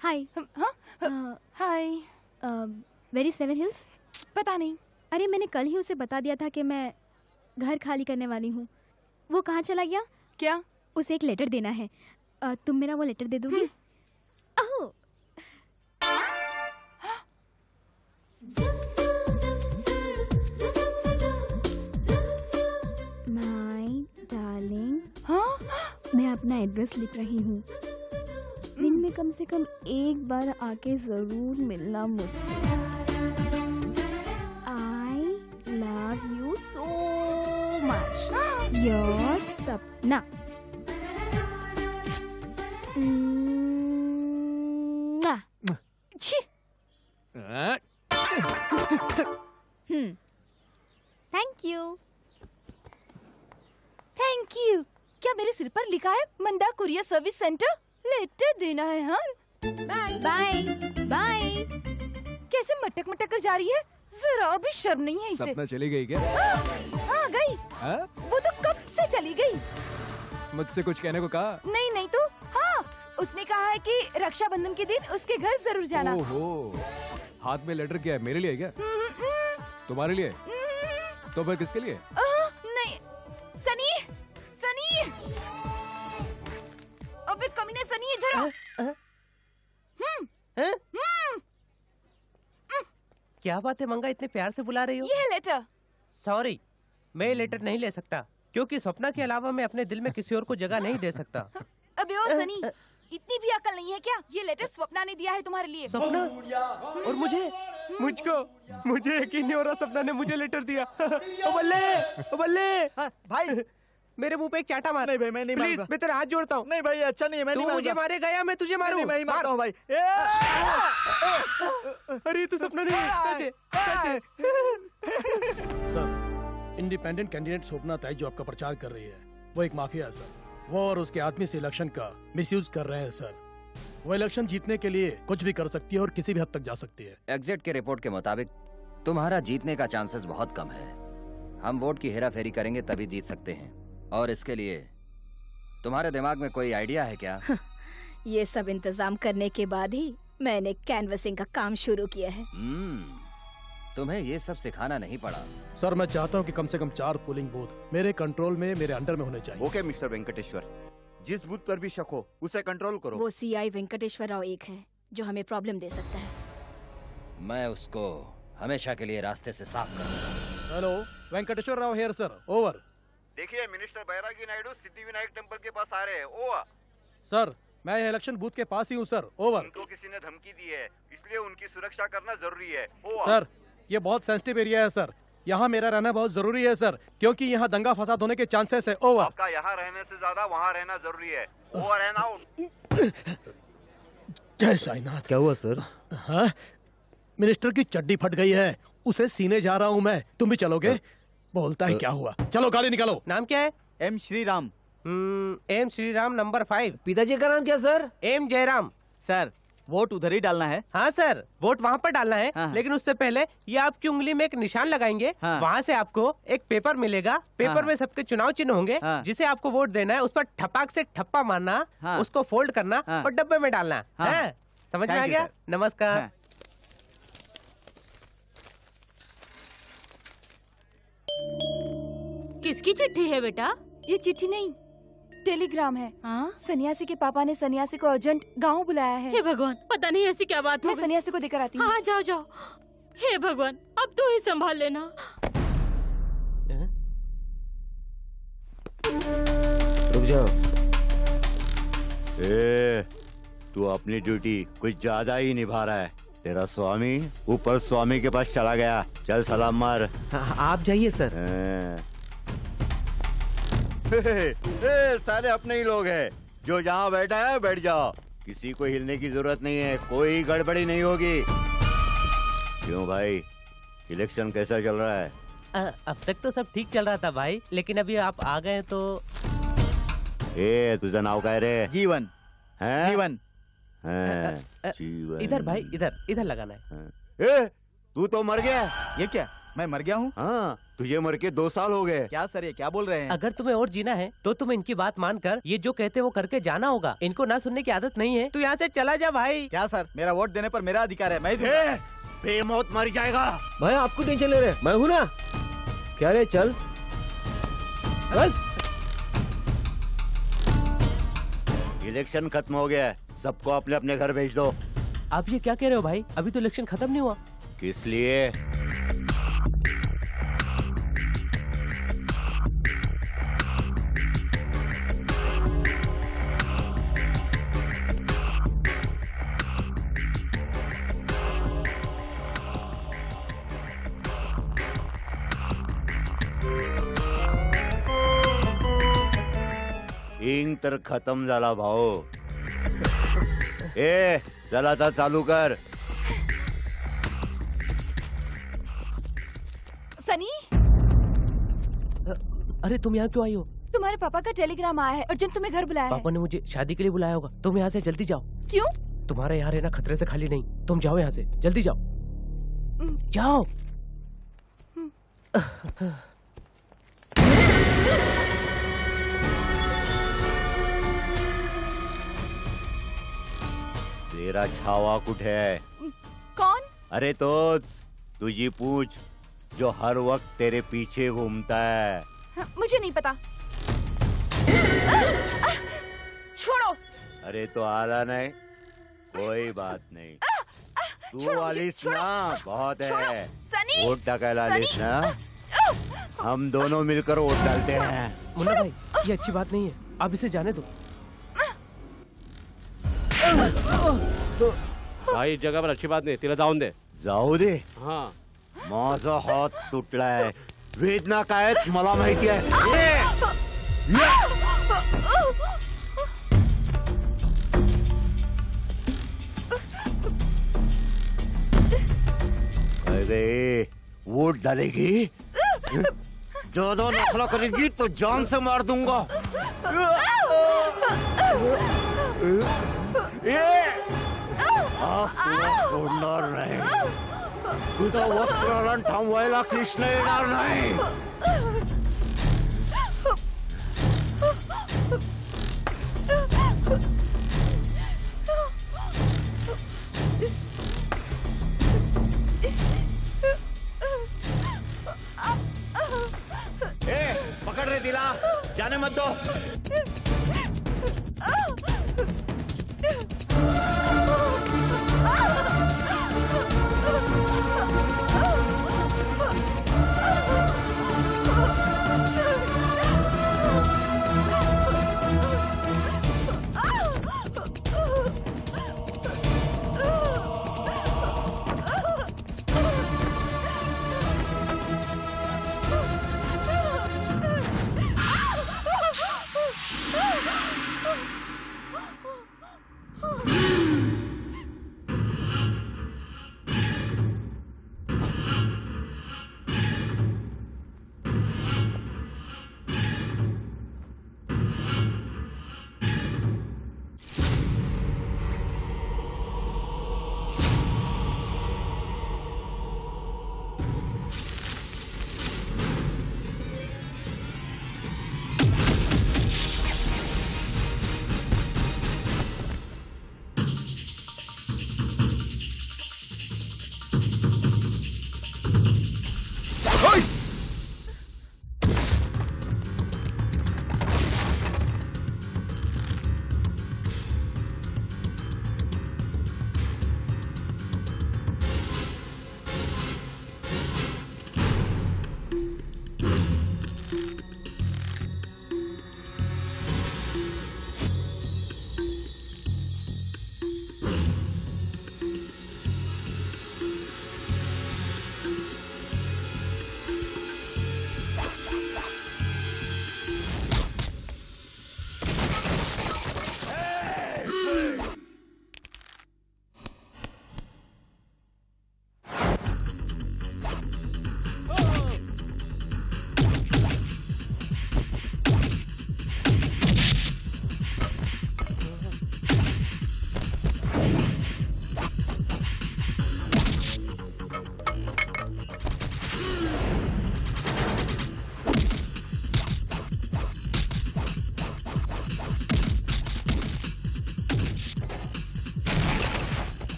Hi.
Hi.
Very seven hills?
पता नहीं।
अरे मैंने कल ही उसे बता दिया था कि मैं घर खाली करने वाली हूँ। वो कहाँ चला गया?
क्या?
उसे एक लेटर देना है। तुम मेरा वो लेटर दे दोगी? ओह। माय डार्लिंग, मैं अपना एड्रेस लिख रही हूँ। दिन में कम से कम एक बार आके जरूर मिलना मुझसे। I love you so much. Your Sapna. Thank you.
Thank you. क्या मेरे सिर पर लिखा है Manda courier service centre? Letter देना है। हाँ,
बाय बाय बाय।
कैसे मटक मटक कर जा रही है, जरा भी शर्म नहीं है इसे।
सपना चली गई क्या?
हाँ गई। वो तो कब से चली गई।
मुझसे कुछ कहने को कहा?
नहीं नहीं तो हाँ, उसने कहा है कि रक्षाबंधन के दिन उसके घर जरूर जाना।
ओहो, हाथ में लेटर क्या है? मेरे लिए क्या? तुम्हारे लिए? तो फिर किसके लिए?
नहीं, सनी, सनी। अबे कमीने सनी, इधर आ।
क्या बात है मंगा, इतने प्यार से बुला रही हो?
ये है लेटर।
सॉरी, मैं ये लेटर नहीं ले सकता क्योंकि सपना के अलावा मैं अपने दिल में किसी और को जगह नहीं दे सकता।
अबे ओ सनी, इतनी भी अकल नहीं है क्या? ये लेटर स्वप्ना ने दिया है तुम्हारे लिए।
सपना? और मुझे? मुझे यकीन नहीं हो रहा सपना ने मुझे लेटर दिया। ओ बल्ले, ओ बल्ले।
भाई
मेरे मुंह पे एक चाटा मार।
नहीं भाई मैं नहीं
प्लीज,
मारूंगा।
मैं तेरा हाथ जोड़ता हूँ।
नहीं भाई अच्छा नहीं है, मैं
तू
नहीं
मुझे
मारूंगा।
मारेगा या मैं तुझे मारूं?
नहीं, मैं ही मारता हूँ भाई।
अरे तू सपना नहीं है, सच है, सच है।
सर, इंडिपेंडेंट कैंडिडेट स्वप्ना ताई जो आपका प्रचार कर रही है वो एक माफिया है सर। वो और उसके आदमी से इलेक्शन का मिसयूज कर रहे हैं सर। वो इलेक्शन जीतने के लिए कुछ भी कर सकती है और किसी भी हद तक जा सकती है।
एग्जिट के रिपोर्ट के मुताबिक तुम्हारा जीतने का चांसेस बहुत कम है। हम वोट की हेराफेरी करेंगे तभी जीत सकते हैं। और इसके लिए तुम्हारे दिमाग में कोई आइडिया है क्या?
ये सब इंतजाम करने के बाद ही मैंने कैनवसिंग का काम शुरू किया है।
तुम्हें ये सब सिखाना नहीं पड़ा।
सर मैं चाहता हूँ कि कम से कम 4 पोलिंग बूथ मेरे कंट्रोल में, मेरे अंडर में होने चाहिए।
ओके मिस्टर वेंकटेश्वर, जिस बूथ पर भी शक हो उसे कंट्रोल करो।
वो सीआई वेंकटेश्वर राव एक है जो हमें प्रॉब्लम दे सकता है।
मैं उसको हमेशा के लिए रास्ते से साफ कर दूंगा।
Hello, Venkateshwar Rao here sir, over.
देखिए मिनिस्टर बैरागी नायडू सिद्धिविनायक टेंपल के पास आ रहे हैं, ओवर।
सर मैं इलेक्शन बूथ के पास ही हूँ सर, ओवर।
उनको किसी ने धमकी दी है, इसलिए उनकी सुरक्षा करना जरूरी है, ओवर।
सर ये बहुत सेंसिटिव एरिया है सर, यहाँ मेरा रहना बहुत जरूरी है सर, क्योंकि यहाँ दंगा फसाद होने के चांसेस है, ओवर।
आपका यहाँ रहने से ज्यादा वहाँ रहना जरूरी है, ओवर एंड आउट।
जय साईनाथ।
क्या हुआ सर?
हाँ, मिनिस्टर की चड्डी फट गई है, उसे सीने जा रहा हूँ मैं, तुम भी चलोगे? बोलता है क्या हुआ? चलो गाड़ी निकालो।
नाम क्या है?
M Shriram.
M Shriram number 5।
पिताजी का नाम क्या sir?
M Jayaram.
Sir vote उधर ही डालना है?
हाँ सर, वोट वहाँ पर डालना है।
हाँ।
लेकिन उससे पहले ये आपकी उंगली में एक निशान लगाएंगे।
हाँ।
वहाँ से आपको एक पेपर मिलेगा, पेपर
हाँ।
में सबके चुनाव चिन्ह होंगे।
हाँ।
जिसे आपको वोट देना है उस पर ठपाक से ठप्पा मारना,
हाँ।
उसको फोल्ड करना
हाँ।
और डब्बे में डालना।
हाँ।
हाँ। समझ में आ
Thank you,
गया?
sir।
नमस्कार।
हाँ।
किसकी चिट्ठी है बेटा?
ये चिट्ठी नहीं, टेलीग्राम है।
हाँ?
सन्यासी के पापा ने सन्यासी को अर्जेंट गांव बुलाया है।
हे भगवान, पता नहीं ऐसी क्या बात
मैं
हो गई।
सन्यासी को देकर आती हूँ।
हाँ जाओ जाओ। हे भगवान, अब तू ही संभाल लेना।
रुक जाओ।
तू अपनी ड्यूटी कुछ ज्यादा ही निभा रहा है। तेरा स्वामी ऊपर स्वामी के पास चला गया, चल सलाम मार।
आप जाइए सर।
सारे अपने ही लोग हैं, जो जहाँ बैठा है बैठ जाओ, किसी को हिलने की जरूरत नहीं है, कोई गड़बड़ी नहीं होगी। क्यों भाई, इलेक्शन कैसा चल रहा है?
अब तक तो सब ठीक चल रहा था भाई, लेकिन अभी आप आ गए तो।
तुझं नाव काय रे?
जीवन।
हैं?
जीवन।
जीवन।
इधर भाई, इधर लगाना है।
तू तो मर गया।
ये क्या, मैं मर गया हूँ?
हाँ, तुझे मर के 2 साल हो गए।
क्या सर, ये क्या बोल रहे हैं?
अगर तुम्हें और जीना है तो तुम इनकी बात मानकर ये जो कहते वो करके जाना होगा। इनको ना सुनने की आदत नहीं है। तू यहाँ से चला जा भाई।
क्या सर, मेरा वोट देने पर मेरा अधिकार है, मैं
बेमौत मर जाएगा।
भाई आपको टेंशन ले रहे, मैं हूँ ना। क्या रे, चल।
इलेक्शन खत्म हो गया है, सबको अपने अपने घर भेज दो।
आप ये क्या कह रहे हो भाई? अभी तो इलेक्शन खत्म नहीं हुआ।
किस लिए? इंग तर खत्म झाला भाऊ। चला आता चालू कर।
सनी,
अरे तुम यहाँ क्यों आई हो?
तुम्हारे पापा का टेलीग्राम आया है, अर्जेंट तुम्हें घर बुलाया है।
पापा ने मुझे शादी के लिए बुलाया होगा। तुम यहाँ से जल्दी जाओ।
क्यों?
तुम्हारा यहाँ रहना खतरे से खाली नहीं। तुम जाओ यहाँ से, जल्दी जाओ। जाओ।
तेरा छावा कुठे है?
कौन?
अरे तोच, तुझी पूछ, जो हर वक्त तेरे पीछे घूमता है।
मुझे नहीं पता। छोड़ो।
अरे तो आला नहीं, कोई बात नहीं। तू आलीस ना, बहुत है। वोट टाकायला आलीस ना, हम दोनों मिलकर वोट डालते हैं।
मुन्ना भाई, ये अच्छी बात नहीं है, आप इसे जाने दो।
भाई जगह पर अच्छी बात नाही, तिला जाऊन दे.
जाऊ दे?
हा.
माझा हात तुटलाय, वेदना काय आहेत मला माहिती आहे. अरे वोट डालेगी? ज्यादा नखरा करेगी तो जान से मार दूंगा। आज तुला सोडणार नाही, तुझं वस्त्रहरण थांबवायला कृष्ण येणार नाही। पकड़ रहे दिला, जाने मत दो।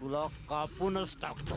तुला कापूनच टाकतो।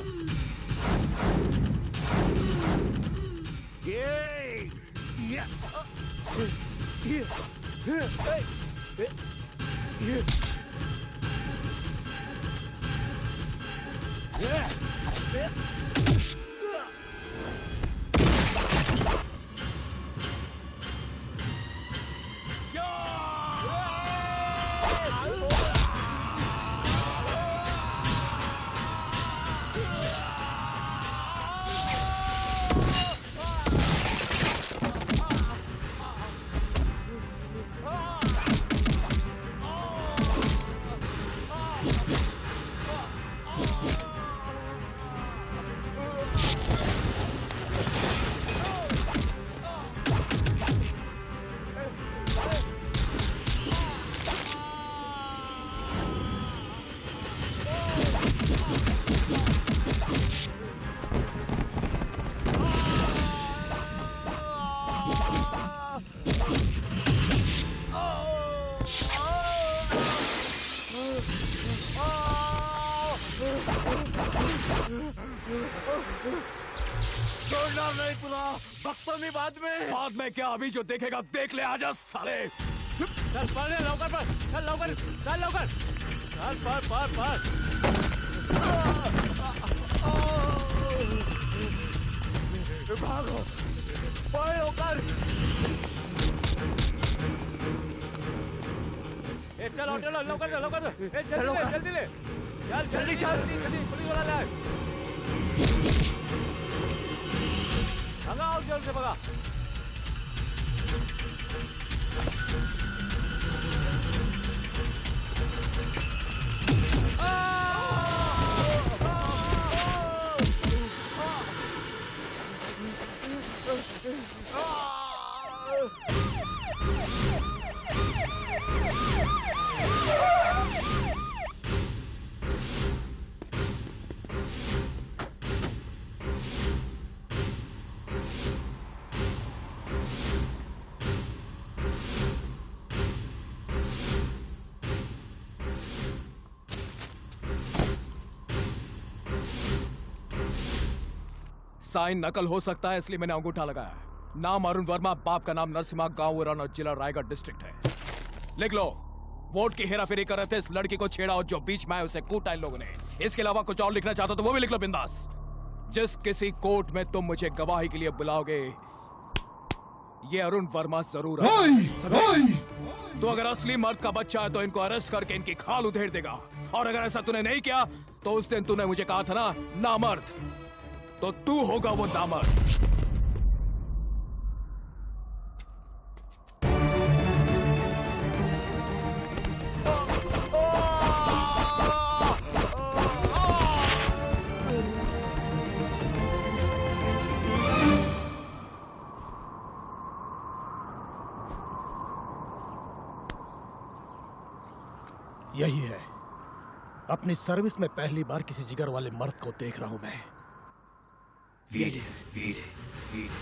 छोड़ना नहीं तुला, बख्तो नहीं बाद में क्या, अभी जो देखेगा देख ले, आजा साले।
चल पढ़ ले, लौकर पढ़, चल लौकर, चल लौकर।
पार पार पार भागो पाए होकर चलो चलो लौकर जल्दी ले यार जल्दी पुलिस वाला ले भगाओ जल्दी से भगा
साइन नकल हो सकता है इसलिए मैंने अंगूठा लगाया। नाम अरुण वर्मा, बाप का नाम नरसिम्हा, गांव उरण, जिला रायगढ़ डिस्ट्रिक्ट है। लिख लो। वोट की हेराफेरी कर रहे थे, इस लड़की को छेड़ा और जो बीच में आए उसे कूटा इन लोगों ने। इसके अलावा कुछ और लिखना चाहता तो वो भी लिख लो बिंदास। जिस किसी कोर्ट में तुम मुझे गवाही के लिए बुलाओगे ये अरुण वर्मा जरूर तो अगर असली मर्द का बच्चा है तो इनको अरेस्ट करके इनकी खाल उधेड़ देगा, और अगर ऐसा तूने नहीं किया तो उस दिन तूने मुझे कहा था ना नामर्द, तो तू होगा वो नामर्द।
यही है, अपनी सर्विस में पहली बार किसी जिगर वाले मर्द को देख रहा हूं मैं।
वीडे, वीडे, वीडे।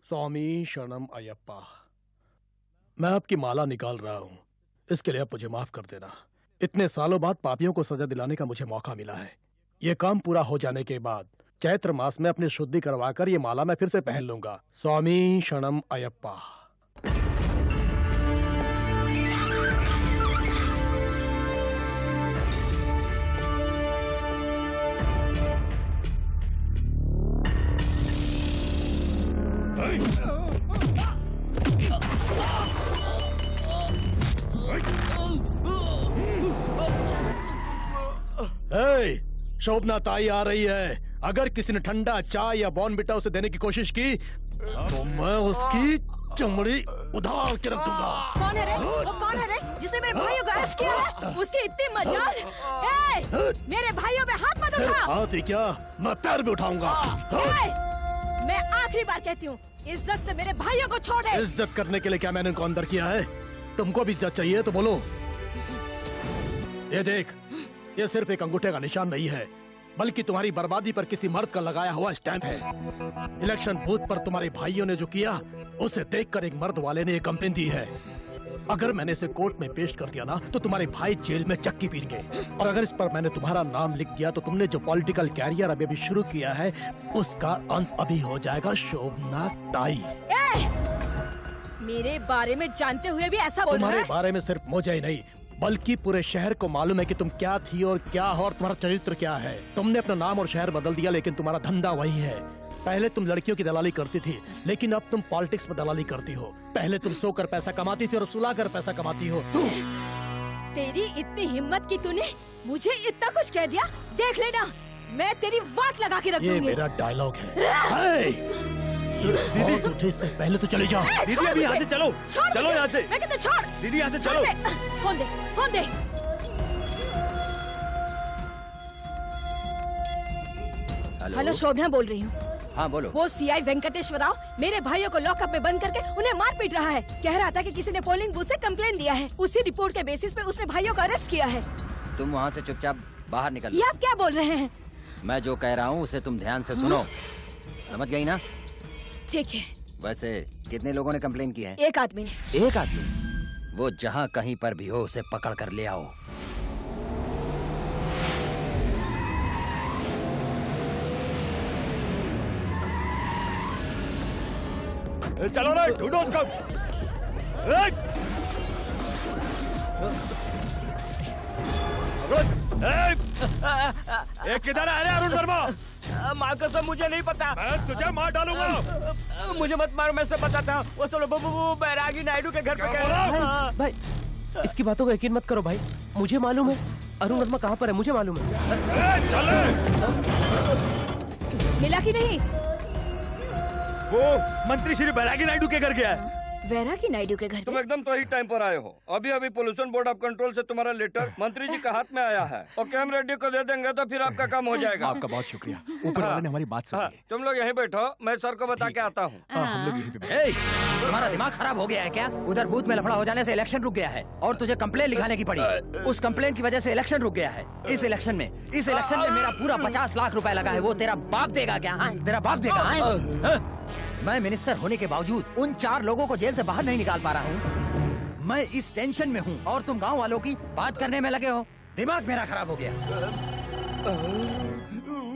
स्वामी शरणम अयप्पा। मैं आपकी माला निकाल रहा हूं, इसके लिए आप मुझे माफ कर देना। इतने सालों बाद पापियों को सजा दिलाने का मुझे मौका मिला है। ये काम पूरा हो जाने के बाद चैत्र मास में अपनी शुद्धि करवाकर ये माला मैं फिर से पहन लूंगा। स्वामी शरणम अयप्पा। शोभना ताई आ रही है। अगर किसी ने ठंडा चाय या बॉर्नविटा उसे देने की कोशिश की तो मैं उसकी चमड़ी उधार के रख दूंगा।
कौन है रे? वो कौन है रे जिसने मेरे भाइयों को अरेस्ट किया है? उसकी इतनी मजाल। मेरे भाइयों पे हाथ मत उठा।
हाथ ही क्या, मैं पैर भी उठाऊंगा।
मैं आखिरी बार कहती हूँ, इज्जत से मेरे भाइयों को छोड़ दे।
इज्जत करने के लिए क्या मैंने इनको अंदर किया है? तुमको भी इज्जत चाहिए तो बोलो। ये देख, ये सिर्फ एक अंगूठे का निशान नहीं है, बल्कि तुम्हारी बर्बादी पर किसी मर्द का लगाया हुआ स्टैंप है। इलेक्शन बूथ पर तुम्हारे भाइयों ने जो किया उसे देखकर एक मर्द वाले ने ये कंप्लेन दी है। अगर मैंने इसे कोर्ट में पेश कर दिया ना तो तुम्हारे भाई जेल में चक्की पीसेंगे, और अगर इस पर मैंने तुम्हारा नाम लिख दिया तो तुमने जो पॉलिटिकल कैरियर अभी अभी शुरू किया है उसका अंत अभी हो जाएगा। शोभना ताई,
मेरे बारे में जानते हुए भी ऐसा बोल रहा है?
तुम्हारे बारे में सिर्फ मुझे ही नहीं बल्कि पूरे शहर को मालूम है कि तुम क्या थी और क्या हो और तुम्हारा चरित्र क्या है। तुमने अपना नाम और शहर बदल दिया, लेकिन तुम्हारा धंधा वही है। पहले तुम लड़कियों की दलाली करती थी, लेकिन अब तुम पॉलिटिक्स में दलाली करती हो। पहले तुम सोकर पैसा कमाती थी और सुलाकर पैसा कमाती हो। तुम
तेरी इतनी हिम्मत की तूने मुझे इतना कुछ कह दिया। देख लेना, मैं तेरी वाट लगा के रख दूंगी।
ये मेरा डायलॉग है। दीदी उठे इससे पहले तो चले जाओ।
दीदी अभी यहाँ से चलो, चलो यहाँ से।
मैं कहता छोड़।
दीदी यहाँ से चलो।
फोन दे, फोन दे। हेलो, शोभना बोल रही हूँ।
हाँ बोलो।
वो सीआई वेंकटेश्वर राव मेरे भाइयों को लॉकअप में बंद करके उन्हें मार पीट रहा है। कह रहा था कि किसी ने पोलिंग बूथ से कंप्लेन दिया है। उसी रिपोर्ट के बेसिस पे उसने भाइयों को अरेस्ट किया है।
तुम वहाँ से चुपचाप बाहर निकल।
ये आप क्या बोल रहे हैं?
मैं जो कह रहा हूँ उसे तुम ध्यान से सुनो। समझ गई ना?
ठीक है।
वैसे कितने लोगों ने कंप्लेन की है?
एक आदमी ने।
एक आदमी? वो जहाँ कहीं पर भी हो उसे पकड़ कर ले आओ।
चलो ना, ढूंढो उसको। किधर है अरुण वर्मा?
माँ कसम मुझे नहीं पता।
मैं तुझे मार डालूंगा।
मुझे मत मारो, मैं सब बताता हूँ। वो सब बैरागी नायडू के घर पे गए।
भाई इसकी बातों को यकीन मत करो भाई, मुझे मालूम है अरुण वर्मा कहाँ पर है, मुझे मालूम है।
मिला कि नहीं?
वो मंत्री श्री बैरागी नायडू के घर गया है।
वैरागी नायडू के घर
तुम एकदम सही टाइम पर आए हो। अभी अभी पोल्यूशन बोर्ड ऑफ कंट्रोल से तुम्हारा लेटर मंत्री जी के हाथ में आया है और कैम रेड्डी को दे देंगे तो फिर आपका काम हो जाएगा।
आपका बहुत शुक्रिया, ऊपर वाले ने हमारी बात सुनी।
तुम लोग यहीं बैठो, मैं सर को बता के आता हूँ।
हम लोग यहीं पे बैठे।
तुम्हारा दिमाग खराब हो गया है क्या? उधर बूथ में लफड़ा हो जाने से इलेक्शन रुक गया है और तुझे कंप्लेन लिखाने की पड़ी। उस कंप्लेन की वजह से इलेक्शन रुक गया है। इस इलेक्शन में मेरा पूरा 50 लाख रुपए लगा है। वो तेरा बाप देगा क्या? तेरा बाप देगा? मैं मिनिस्टर होने के बावजूद उन 4 लोगों को जेल से बाहर नहीं निकाल पा रहा हूँ। मैं इस टेंशन में हूँ और तुम गांव वालों की बात करने में लगे हो। दिमाग मेरा खराब हो गया।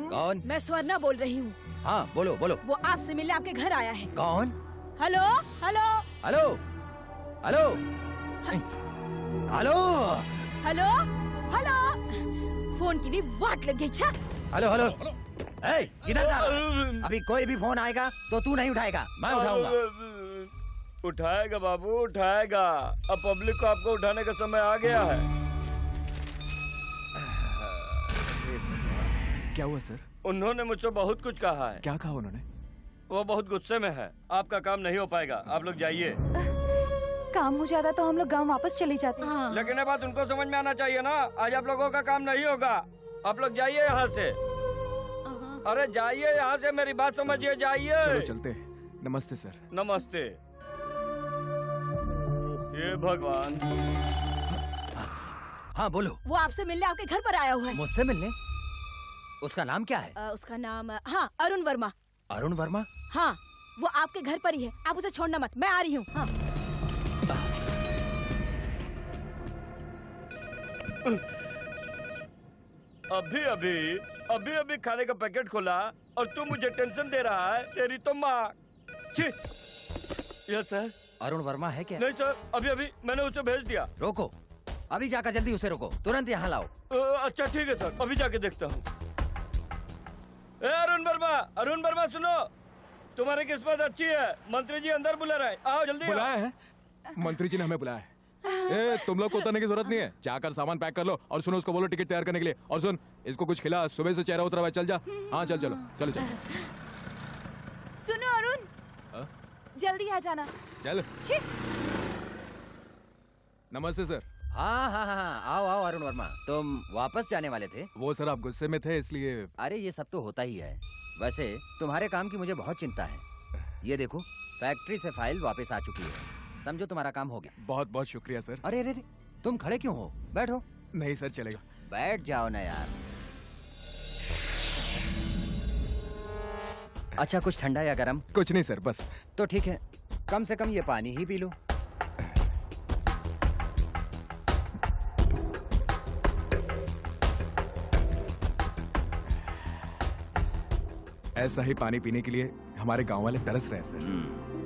कौन?
मैं स्वर्णा बोल रही हूँ।
हाँ बोलो बोलो।
वो आपसे मिलने आपके घर आया है।
कौन?
Hello hello
hello hello hello
hello hello. Phone की भी वाट लग गई। छा
हेलो हेलो। किधर जा रहा है? अभी कोई भी फोन आएगा तो तू नहीं उठाएगा, मैं उठाऊंगा।
उठाएगा बाबू, उठाएगा। अब पब्लिक को आपको उठाने का समय आ गया है।
क्या हुआ सर?
उन्होंने मुझसे बहुत कुछ कहा है।
क्या कहा उन्होंने?
वो बहुत गुस्से में है। आपका काम नहीं हो पाएगा, आप लोग जाइए।
काम हो जाता तो हम लोग गांव वापस चले जाते।
लेकिन ये बात उनको समझ में आना चाहिए ना। आज आप लोगों का काम नहीं होगा, आप लोग जाइए यहाँ से। अरे जाइए यहाँ से, मेरी बात समझिए, जाइए।
चलो चलते हैं। नमस्ते सर।
नमस्ते। ये भगवान।
हाँ बोलो।
वो आपसे मिलने आपके घर पर आया हुआ है।
मुझसे मिलने? उसका नाम क्या है?
उसका नाम हाँ अरुण वर्मा।
अरुण वर्मा?
हाँ वो आपके घर पर ही है, आप उसे छोड़ना मत, मैं आ रही हूँ। हाँ।
अभी अभी खाने का पैकेट खोला और तू मुझे टेंशन दे रहा है। तेरी तो माँ। Yes sir.
अरुण वर्मा है क्या?
नहीं सर, अभी मैंने उसे भेज दिया।
रोको, अभी जाकर जल्दी उसे रोको, तुरंत यहाँ लाओ।
अच्छा ठीक है सर, अभी जाके देखता हूँ। अरुण वर्मा सुनो, तुम्हारी किस्मत अच्छी है। मंत्री जी अंदर बुला रहे हैं, आओ जल्दी।
बुलाया है? मंत्री जी ने हमें बुलाया है। तुम लोग को उतरने की जरूरत नहीं है, जाकर सामान पैक कर लो और सुनो उसको बोलो टिकट तैयार करने के लिए। और सुन, इसको कुछ खिला, सुबह से चेहरा उतरा हुआ। चल जा। हाँ चल, चलो चलो चलो।
सुनो अरुण, जल्दी आ जाना।
चल। नमस्ते सर।
हाँ हाँ हाँ, आओ आओ अरुण वर्मा। तुम वापस जाने वाले थे?
वो सर आप गुस्से में थे इसलिए।
अरे ये सब तो होता ही है। वैसे तुम्हारे काम की मुझे बहुत चिंता है। ये देखो, फैक्ट्री से फाइल वापस आ चुकी है। समझो तुम्हारा काम हो गया।
बहुत बहुत शुक्रिया सर।
अरे अरे तुम खड़े क्यों हो? बैठो।
नहीं सर चलेगा।
बैठ जाओ ना यार। अच्छा कुछ ठंडा या गरम?
कुछ नहीं सर, बस।
तो ठीक है, कम से कम ये पानी ही पी लो।
ऐसा ही पानी पीने के लिए हमारे गांव वाले तरस रहे हैं सर।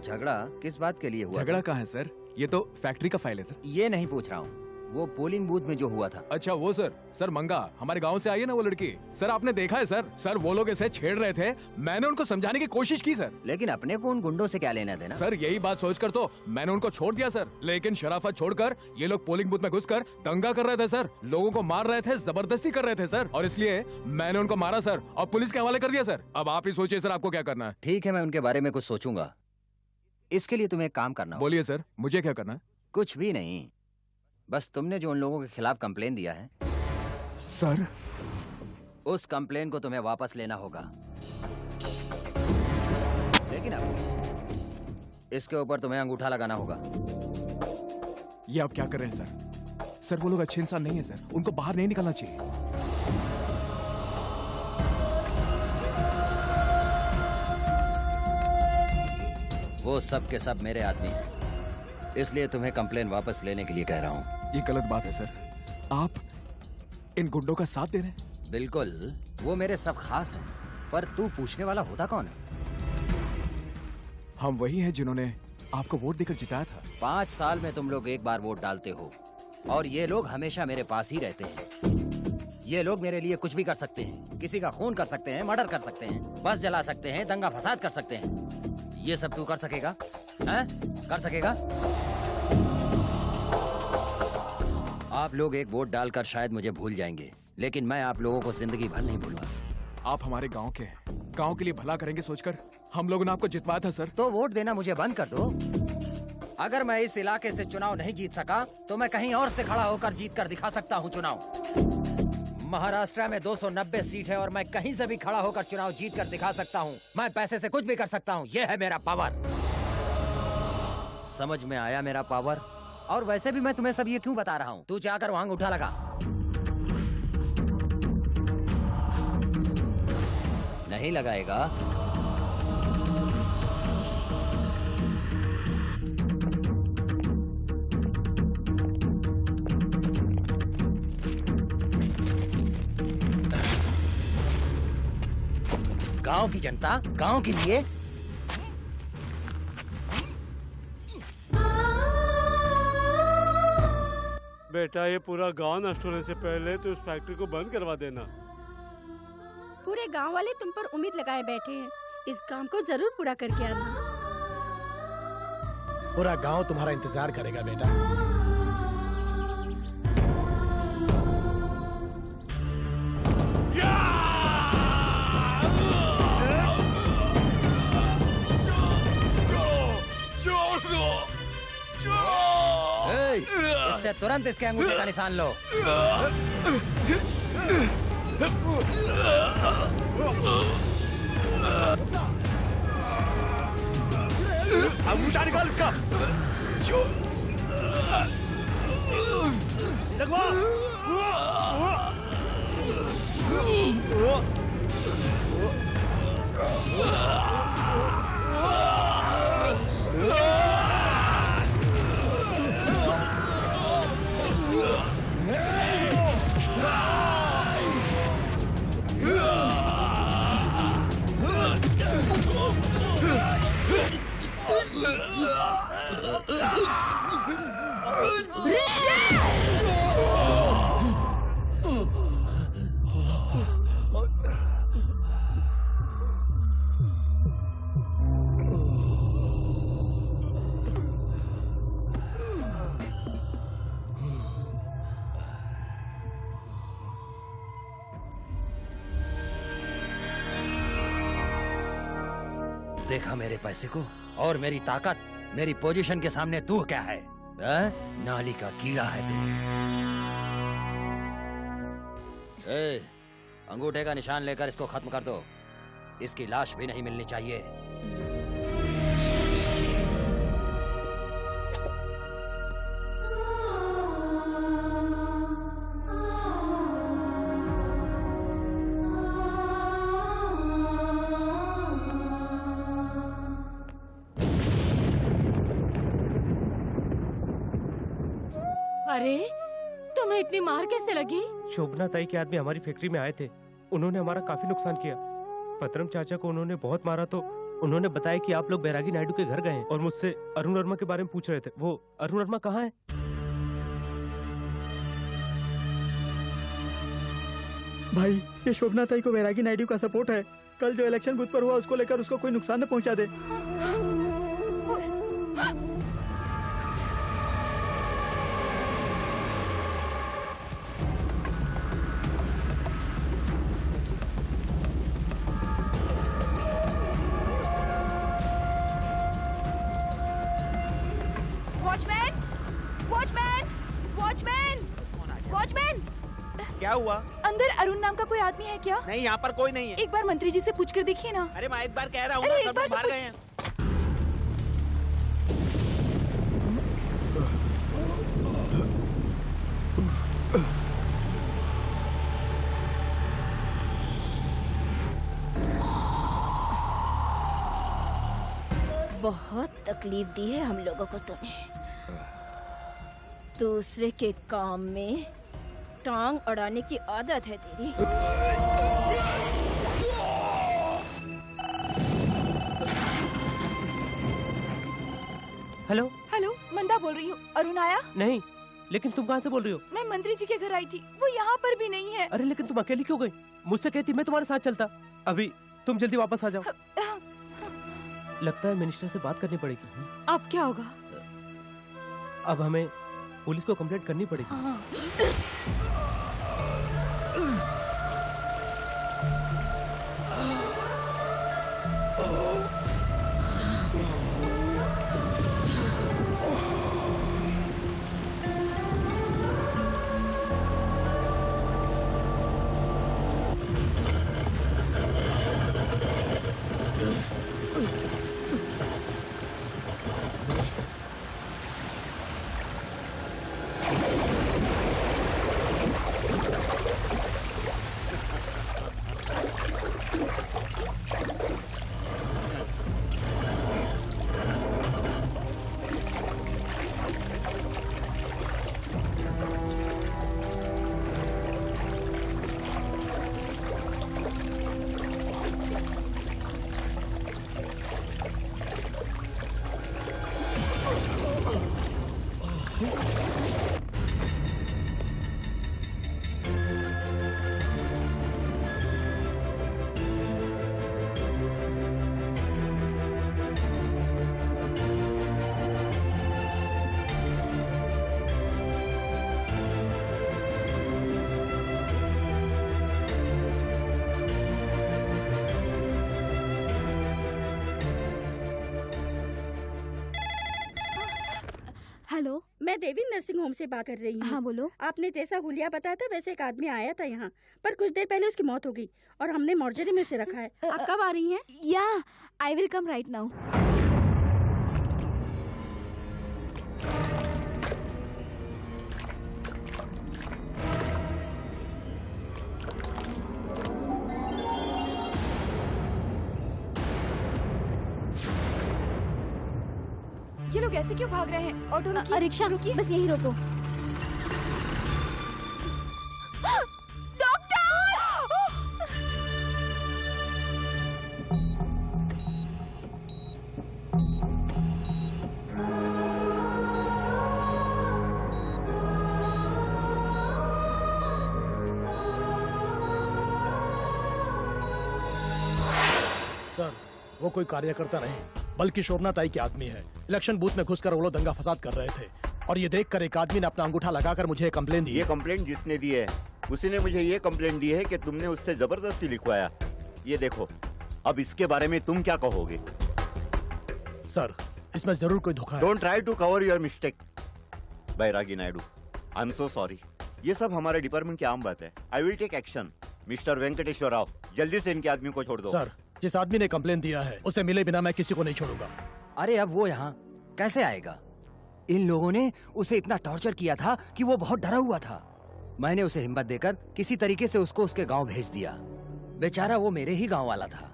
झगड़ा किस बात के लिए हुआ?
झगड़ा कहाँ है सर? ये तो फैक्ट्री का फाइल है सर।
ये नहीं पूछ रहा हूँ, वो पोलिंग बूथ में जो हुआ था।
अच्छा वो सर मंगा हमारे गांव से आई है ना वो लड़की। सर आपने देखा है सर वो लोग ऐसे छेड़ रहे थे। मैंने उनको समझाने की कोशिश की सर।
लेकिन अपने को उन गुंडों से क्या लेना देना?
सर यही बात सोचकर तो मैंने उनको छोड़ दिया सर। लेकिन शराफत छोड़कर ये लोग पोलिंग बूथ में घुसकर दंगा कर रहे थे सर। लोगों को मार रहे थे, जबरदस्ती कर रहे थे सर। और इसलिए मैंने उनको मारा सर और पुलिस के हवाले कर दिया सर। अब आप ही सोचिए सर आपको क्या करना है।
ठीक है, मैं उनके बारे में कुछ सोचूंगा। इसके लिए तुम्हें एक काम करना होगा।
बोलिए सर, मुझे क्या करना है?
कुछ भी नहीं, बस तुमने जो उन लोगों के खिलाफ कंप्लेन दिया है
सर,
उस कंप्लेन को तुम्हें वापस लेना होगा। लेकिन अब इसके ऊपर तुम्हें अंगूठा लगाना होगा।
ये आप क्या कर रहे हैं सर? सर वो लोग अच्छे इंसान नहीं है सर, उनको बाहर नहीं निकलना चाहिए।
वो सब के सब मेरे आदमी हैं, इसलिए तुम्हें कंप्लेन वापस लेने के लिए कह रहा हूँ।
ये गलत बात है सर, आप इन गुंडों का साथ दे रहे हैं।
बिल्कुल, वो मेरे सब खास हैं, पर तू पूछने वाला होता कौन है?
हम वही हैं जिन्होंने आपको वोट देकर जिताया था।
5 साल में तुम लोग एक बार वोट डालते हो, और ये लोग हमेशा मेरे पास ही रहते हैं। ये लोग मेरे लिए कुछ भी कर सकते हैं, किसी का खून कर सकते हैं, मर्डर कर सकते हैं, बस जला सकते हैं, दंगा फसाद कर सकते हैं। ये सब तू कर सकेगा? हैं? कर सकेगा? आप लोग एक वोट डालकर शायद मुझे भूल जाएंगे, लेकिन मैं आप लोगों को जिंदगी भर नहीं भूलूंगा।
आप हमारे गांव के लिए भला करेंगे सोचकर हम लोगों ने आपको जितवाया था सर।
तो वोट देना मुझे बंद कर दो। अगर मैं इस इलाके से चुनाव नहीं जीत सका तो मैं कहीं और से खड़ा होकर जीत कर दिखा सकता हूँ चुनाव। महाराष्ट्र में 290 सीट है और मैं कहीं से भी खड़ा होकर चुनाव जीत कर दिखा सकता हूँ। मैं पैसे से कुछ भी कर सकता हूँ। यह है मेरा पावर। समझ में आया मेरा पावर? और वैसे भी मैं तुम्हें सब ये क्यों बता रहा हूँ? तू जाकर वहां उठा लगा। नहीं लगाएगा? गांव की जनता, गांव के लिए।
बेटा ये पूरा गांव नष्ट होने से पहले तो इस फैक्ट्री को बंद करवा देना।
पूरे गांव वाले तुम पर उम्मीद लगाए बैठे हैं। इस काम को जरूर पूरा करके आना।
पूरा गांव तुम्हारा इंतजार करेगा बेटा।
इससे तुरंत इसके अंगूठे का निशान लो।
अंगूठा निकाल इसका। लगवा।
देखा मेरे पैसे को और मेरी ताकत, मेरी पोजीशन के सामने तू क्या है? नाली का कीड़ा है तू। अंगूठे का निशान लेकर इसको खत्म कर दो। इसकी लाश भी नहीं मिलनी चाहिए।
अरे तुम्हें इतनी मार कैसे लगी?
शोभना ताई के आदमी हमारी फैक्ट्री में आए थे। उन्होंने हमारा काफी नुकसान किया। पत्रम चाचा को उन्होंने बहुत मारा तो उन्होंने बताया कि आप लोग बैरागी नायडू के घर गए हैं और मुझसे अरुण वर्मा के बारे में पूछ रहे थे। वो अरुण वर्मा कहाँ है?
भाई ये शोभना ताई को बैरागी नायडू का सपोर्ट है। कल जो इलेक्शन बूथ पर हुआ उसको लेकर उसको कोई नुकसान न पहुंचा दे।
वॉचमैन! वॉचमैन! वॉचमैन! वॉचमैन!
क्या हुआ?
अंदर अरुण नाम का कोई आदमी है क्या?
नहीं, यहाँ पर कोई नहीं है।
एक बार मंत्री जी से पूछ कर देखिए ना।
अरे मैं एक बार कह रहा हूँ ना, सब लोग बाहर गए हैं।
बहुत तकलीफ दी है हम लोगों को तूने। दूसरे के काम में टांग अड़ाने की आदत है तेरी।
हेलो
हेलो, मंदा बोल रही हूँ। अरुण आया?
नहीं,
लेकिन तुम कहाँ से बोल रही हो?
मैं मंत्री जी के घर आई थी, वो यहाँ पर भी नहीं है।
अरे लेकिन तुम अकेली क्यों गई? मुझसे कहती मैं तुम्हारे साथ चलता। अभी तुम जल्दी वापस आ जाओ। लगता है मिनिस्टर से बात करनी पड़ेगी।
अब क्या होगा?
अब हमें पुलिस को कंप्लेंट करनी पड़ेगी।
हेलो, मैं देवी नर्सिंग होम से बात कर रही हूँ।
हाँ बोलो।
आपने जैसा हुलिया बताया था वैसे एक आदमी आया था यहाँ, पर कुछ देर पहले उसकी मौत हो गई और हमने मॉर्चरी में उसे रखा है। आप कब आ रही हैं?
या I will come right now.
ये लोग ऐसे क्यों भाग रहे हैं? ऑटो रुकिए।
रिक्शा रुकिए, बस यहीं रोको।
सर, वो कोई कार्यकर्ता नहीं बल्कि शोभना ताई के आदमी है। इलेक्शन बूथ में घुसकर वो लोग दंगा फसाद कर रहे थे और ये देखकर एक आदमी ने अपना अंगूठा लगाकर मुझे कंप्लेन दी।
ये कंप्लेंट जिसने दी है उसी ने मुझे ये कंप्लेंट दी है कि तुमने उससे जबरदस्ती लिखवाया। ये देखो, अब इसके बारे में तुम क्या कहोगे?
सर, इसमें जरूर कोई धोखा है।
Don't try to cover your mistake Bairagi Naidu. I am so sorry. ये सब हमारे डिपार्टमेंट की आम बात है। I will take action. Mister Venkateshwar Rao, जल्दी से इनके आदमी को छोड़ दो।
सर, जिस आदमी ने कंप्लेन दिया है उसे मिले बिना मैं किसी को नहीं छोड़ूंगा।
अरे अब वो यहाँ कैसे आएगा? इन लोगों ने उसे इतना टॉर्चर किया था कि वो बहुत डरा हुआ था। मैंने उसे हिम्मत देकर किसी तरीके से उसको उसके गांव भेज दिया। बेचारा वो मेरे ही गांव वाला था।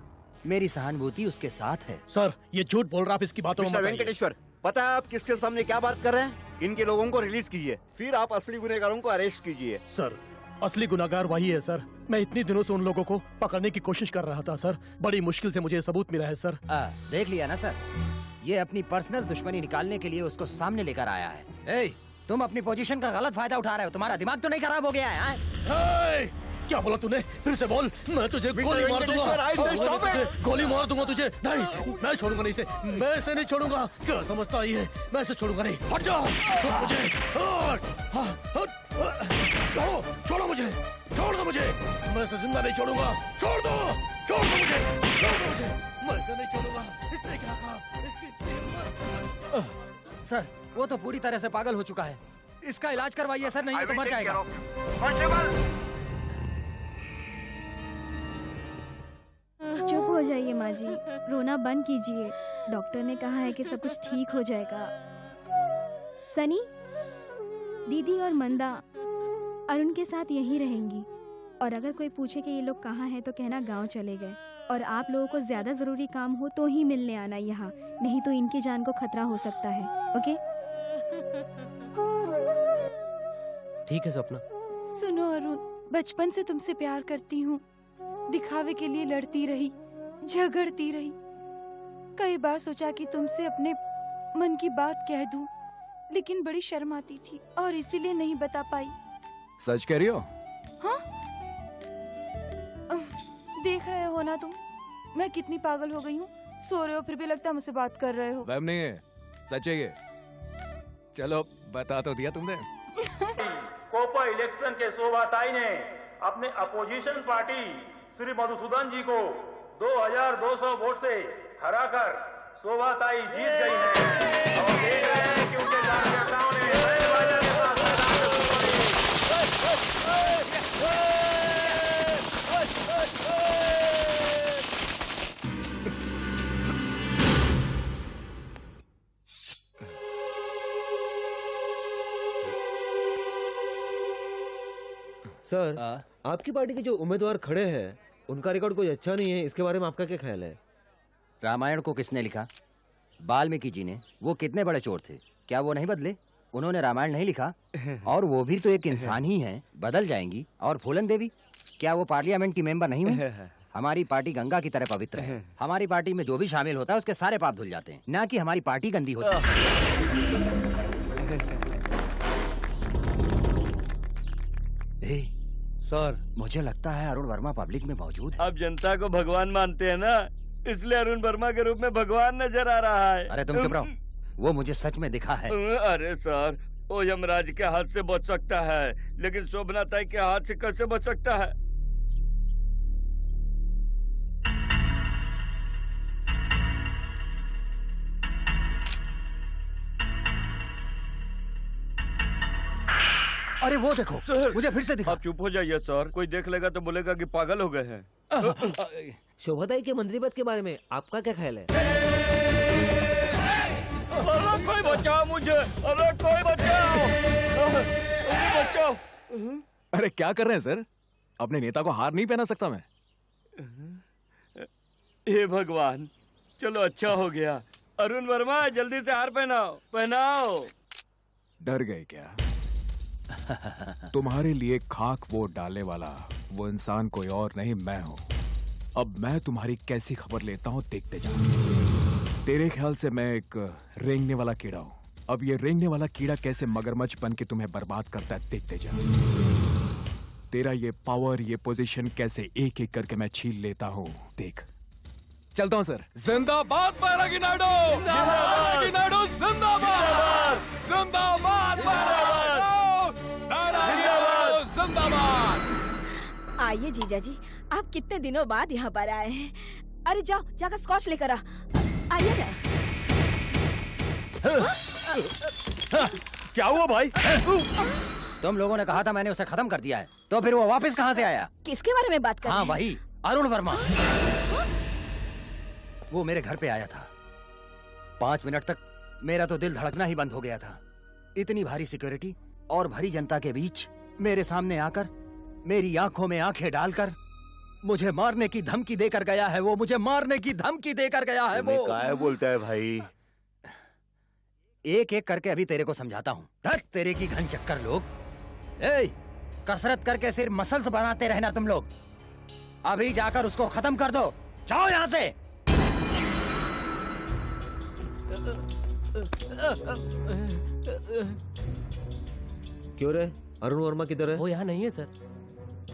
मेरी सहानुभूति उसके साथ है।
सर, ये झूठ बोल रहा है, आप इसकी बातों में
मिस्टर
मत आइए।
वेंकटेश्वर, पता है आप किसके सामने क्या बात कर रहे हैं? इनके लोगों को रिलीज कीजिए, फिर आप असली गुनहगारों को अरेस्ट कीजिए।
सर, असली गुनाहगार वही है सर। मैं इतनी दिनों से उन लोगों को पकड़ने की कोशिश कर रहा था सर। बड़ी मुश्किल से मुझे सबूत मिला है सर।
देख लिया ना सर, ये अपनी पर्सनल दुश्मनी निकालने के लिए उसको सामने लेकर आया है। ए, तुम अपनी पोजीशन का गलत फायदा उठा रहे हो। तुम्हारा दिमाग तो नहीं खराब हो गया है?
क्या बोला तूने? फिर से बोल। मैं तुझे गोली मार दूंगा। गोली मार दूंगा तुझे। नहीं, मैं छोड़ूंगा नहीं इसे। मैं इसे नहीं छोड़ूंगा। क्या समझता है ये? मैं इसे छोड़ूंगा नहीं। हट जाओ, छोड़ मुझे। छोड़ो मुझे, छोड़ दो मुझे। मैं इसे जिंदा नहीं छोड़ूंगा। छोड़ दो, छोड़ दो मुझे, छोड़ दो मुझे। मैं इसे नहीं छोड़ूंगा। इसने क्या कहा?
सर, वो तो पूरी तरह से पागल हो चुका है। इसका इलाज करवाइए सर, नहीं तो मर जाएगा।
चुप हो जाइए माँ जी, रोना बंद कीजिए। डॉक्टर ने कहा है कि सब कुछ ठीक हो जाएगा। सनी, दीदी और मंदा अरुण के साथ यहीं रहेंगी और अगर कोई पूछे कि ये लोग कहाँ हैं तो कहना गांव चले गए। और आप लोगों को ज्यादा जरूरी काम हो तो ही मिलने आना यहाँ, नहीं तो इनकी जान को खतरा हो सकता है। ओके?
ठीक है सपना।
सुनो अरुण, बचपन से तुमसे प्यार करती हूँ। दिखावे के लिए लड़ती रही, झगड़ती रही। कई बार सोचा कि तुमसे अपने मन की बात कह दूं, लेकिन बड़ी शर्म आती थी और इसीलिए नहीं बता पाई।
सच कह रही हो?
हाँ? देख रहे हो ना तुम, मैं कितनी पागल हो गई हूँ। सो रहे हो फिर भी लगता है मुझसे बात कर रहे हो।
वहम नहीं है, सच है ये। चलो बता तो दिया तुमने।
कोपा इलेक्शन के शोभाताई ने अपने अपोजिशन पार्टी श्री मधुसूदन जी को 2200 वोट से हराकर शोभाताई जीत गई है और देख रहे हैं कि उनके कार्यकर्ताओं ने बड़े वाले के साथ
सर, आपकी पार्टी के जो उम्मीदवार खड़े हैं उनका रिकॉर्ड कोई अच्छा नहीं है, इसके बारे में आपका क्या ख्याल है?
रामायण को किसने लिखा? वाल्मीकि जी ने। वो कितने बड़े चोर थे, क्या वो नहीं बदले? उन्होंने रामायण नहीं लिखा? और वो भी तो एक इंसान ही है, बदल जाएंगी। और फूलन देवी, क्या वो पार्लियामेंट की मेंबर नहीं हुई? हमारी पार्टी गंगा की तरह पवित्र है। हमारी पार्टी में जो भी शामिल होता है उसके सारे पाप धुल जाते हैं, ना कि हमारी पार्टी गंदी होती है।
सर,
मुझे लगता है अरुण वर्मा पब्लिक में मौजूद है।
आप जनता को भगवान मानते हैं ना, इसलिए अरुण वर्मा के रूप में भगवान नजर आ रहा है।
अरे तुम चुप रहो, वो मुझे सच में दिखा है।
अरे सर, वो यमराज के हाथ से बच सकता है, लेकिन शोभना ताई के हाथ से कैसे बच सकता है?
अरे वो देखो
सर,
मुझे फिर से दिखा।
आप चुप हो जाइए सर, कोई देख लेगा तो बोलेगा कि पागल हो गए हैं।
शोभाताई के मंत्रीपद के बारे में आपका क्या ख्याल है?
अरे कोई बचाओ मुझे, अरे कोई बचाओ, बचाओ।
अरे क्या कर रहे हैं सर? अपने नेता को हार नहीं पहना सकता मैं?
हे भगवान, चलो अच्छा हो गया। अरुण वर्मा जल्दी से हार पहनाओ, पहनाओ।
डर गए क्या? तुम्हारे लिए खाक वोट डालने वाला वो इंसान कोई और नहीं, मैं हूँ। अब मैं तुम्हारी कैसी खबर लेता हूँ देखते जा। तेरे ख्याल से मैं एक रेंगने वाला कीड़ा हूँ। अब ये रेंगने वाला कीड़ा कैसे मगरमच्छ बन के तुम्हें बर्बाद करता है देखते जा। तेरा ये पावर, ये पोजीशन कैसे एक एक करके मैं छीन लेता हूँ देख। चलता हूँ सर। जिंदाबाद बैरागी नायडू, बैरागी नायडू जिंदाबाद, जिंदाबाद जिंदाबाद।
आइए जीजा जी, आप कितने दिनों बाद यहाँ पर आए हैं। अरे जाओ, जाकर स्कॉच लेकर आ। आइए ना।
क्या हुआ भाई? तुम लोगों ने कहा था मैंने उसे खत्म कर दिया है, तो फिर वो वापस कहाँ से आया?
किसके बारे में बात कर रहे हैं?
हाँ वही, अरुण वर्मा। वो मेरे घर पे आया था। 5 मिनट तक मेरा तो दिल धड़कना ही बंद हो गया था। इतनी भारी सिक्योरिटी और भरी जनता के बीच मेरे सामने आकर, मेरी आंखों में आंखें डालकर मुझे मारने की धमकी देकर गया है। वो मुझे मारने की धमकी देकर गया है। वो
क्या बोलता है भाई?
एक एक करके अभी तेरे को समझाता हूँ। धत तेरे की घन चक्कर लोग। कसरत करके सिर्फ मसल्स बनाते रहना तुम लोग। अभी जाकर उसको खत्म कर दो। जाओ यहाँ से।
क्यों रे, अरुण वर्मा किधर है?
वो यहाँ नहीं है सर।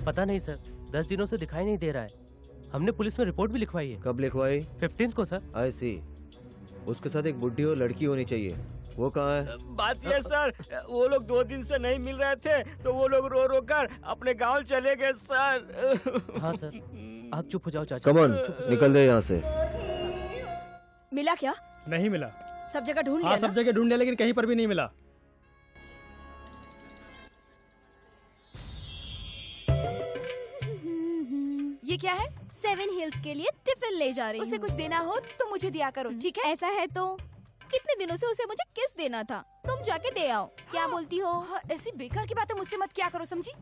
पता नहीं सर, 10 दिनों से दिखाई नहीं दे रहा है। हमने पुलिस में रिपोर्ट भी लिखवाई है।
कब लिखवाई?
15 को सर।
आई सी। उसके साथ एक बुढ़ी और लड़की होनी चाहिए। वो कहाँ है?
बात ये सर, वो लोग 2 दिन से नहीं मिल रहे थे, तो वो लोग रो रो कर अपने गांव चले गए सर।
हाँ सर, आप चुप हो जाओ चाचा।
कम ऑन, निकल दे यहाँ से।
मिला क्या?
नहीं मिला।
सब जगह ढूंढ लिया
हाँ,
ना?
सब जगह ढूंढ लिया, लेकिन कहीं पर भी नहीं मिला।
ये क्या है?
7 हिल्स के लिए टिफिन ले जा रही हूँ।
उसे कुछ देना हो तो मुझे दिया करो, ठीक है?
ऐसा है तो कितने दिनों से उसे मुझे किस देना था, तुम जाके दे आओ। क्या बोलती हो?
हाँ, ऐसी बेकार की बातें मुझसे मत किया करो, समझी?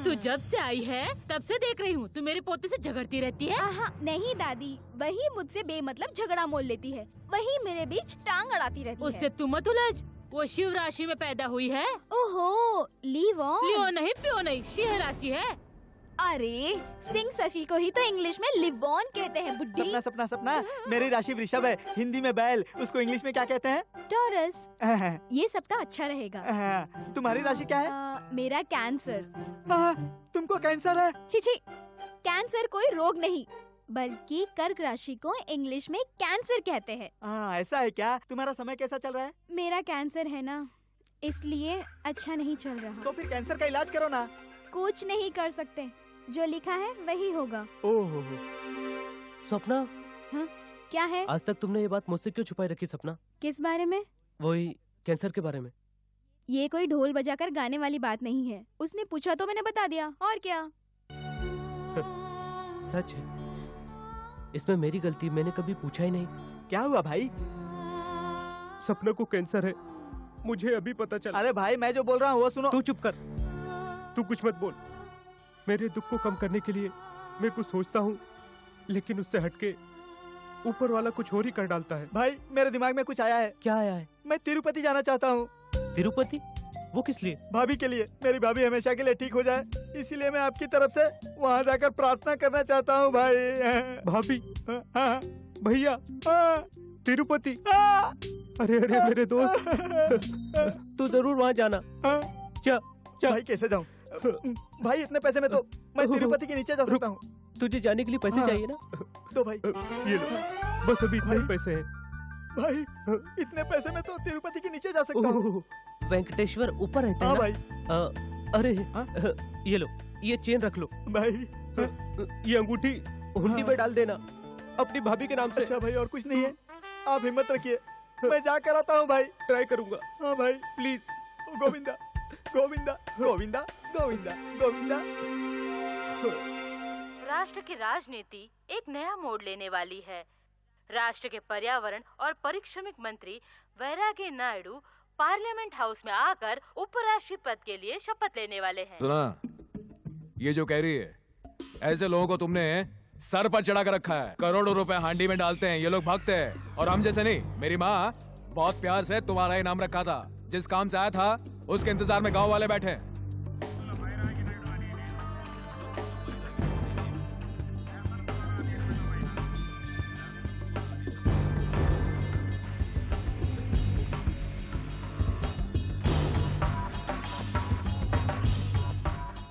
तू जब से आई है तब से देख रही हूँ, तू मेरे पोते से झगड़ती रहती है।
नहीं दादी, वही मुझसे बेमतलब झगड़ा मोल लेती है, वही मेरे बीच टांग अड़ाती रहती है।
उससे तू मत उलझ, वो शिव राशि में पैदा हुई है।
ओहो, लियो
नहीं पियो नहीं, शिव राशि है।
अरे सिंह शशि को ही तो इंग्लिश में लिव ऑन कहते हैं बुड्ढी।
सपना सपना सपना, मेरी राशि वृषभ है, हिंदी में बैल, उसको इंग्लिश में क्या कहते हैं?
टॉरस। ये सप्ताह अच्छा रहेगा।
तुम्हारी राशि क्या है?
मेरा कैंसर।
तुमको कैंसर है?
चिची, कैंसर कोई रोग नहीं, बल्कि कर्क राशि को इंग्लिश में कैंसर कहते हैं।
ऐसा है क्या? तुम्हारा समय कैसा चल रहा है?
मेरा कैंसर है ना, इसलिए अच्छा नहीं चल रहा।
तो फिर कैंसर का इलाज करो ना।
कुछ नहीं कर सकते, जो लिखा है वही होगा।
ओह सपना।
हाँ? क्या है?
आज तक तुमने ये बात मुझसे क्यों छुपाई रखी सपना?
किस बारे में?
वही कैंसर के बारे में।
ये कोई ढोल बजाकर गाने वाली बात नहीं है। उसने पूछा तो मैंने बता दिया, और क्या।
सच है, इसमें मेरी गलती, मैंने कभी पूछा ही नहीं।
क्या हुआ भाई?
सपना को कैंसर है, मुझे अभी पता चला।
अरे भाई, मैं जो बोल रहा हूँ वो सुनो।
तू चुप कर, तू कुछ मत बोल। मेरे दुख को कम करने के लिए मैं कुछ सोचता हूँ, लेकिन उससे हटके ऊपर वाला कुछ और ही कर डालता है।
भाई मेरे दिमाग में कुछ आया है।
क्या आया है?
मैं तिरुपति जाना चाहता हूँ।
तिरुपति? वो किस लिए?
भाभी के लिए। मेरी भाभी हमेशा के लिए ठीक हो जाए, इसीलिए मैं आपकी तरफ से वहाँ जाकर प्रार्थना करना चाहता हूँ भाई।
भाभी? भैया? तिरुपति? अरे अरे मेरे दोस्त, तू जरूर वहाँ जाना।
क्या भाई, कैसे जाऊँ भाई? इतने पैसे में तो मैं तिरुपति के नीचे जा सकता हूँ।
तुझे जाने के लिए पैसे चाहिए ना?
तो भाई
ये लो, बस अभी इतने पैसे हैं।
भाई इतने पैसे में तो तिरुपति के नीचे जा सकता हूँ।
वेंकटेश्वर ऊपर रहते हैं ना?
भाई।
अरे ये लो, ये चेन रख लो
भाई।
ये अंगूठी हुंडी में डाल देना अपनी भाभी के नाम से।
अच्छा भाई, और कुछ नहीं है? आप हिम्मत रखिए, मैं जाकर आता हूँ भाई।
ट्राई करूंगा।
हाँ भाई
प्लीज।
गोविंदा गोविंदा गोविंदा गोविंदा गोविंदा।
राष्ट्र की राजनीति एक नया मोड़ लेने वाली है। राष्ट्र के पर्यावरण और परिश्रमिक मंत्री वैरागी नायडू पार्लियामेंट हाउस में आकर उपराष्ट्रपति पद के लिए शपथ लेने वाले हैं।
सुना, ये जो कह रही है, ऐसे लोगों को तुमने सर पर चढ़ा कर रखा है। करोड़ों रुपए हांडी में डालते हैं, ये लोग भागते हैं, और हम जैसे नहीं। मेरी माँ बहुत प्यार से तुम्हारा ही नाम रखा था। जिस काम से आया था उसके इंतजार में गांव वाले बैठे।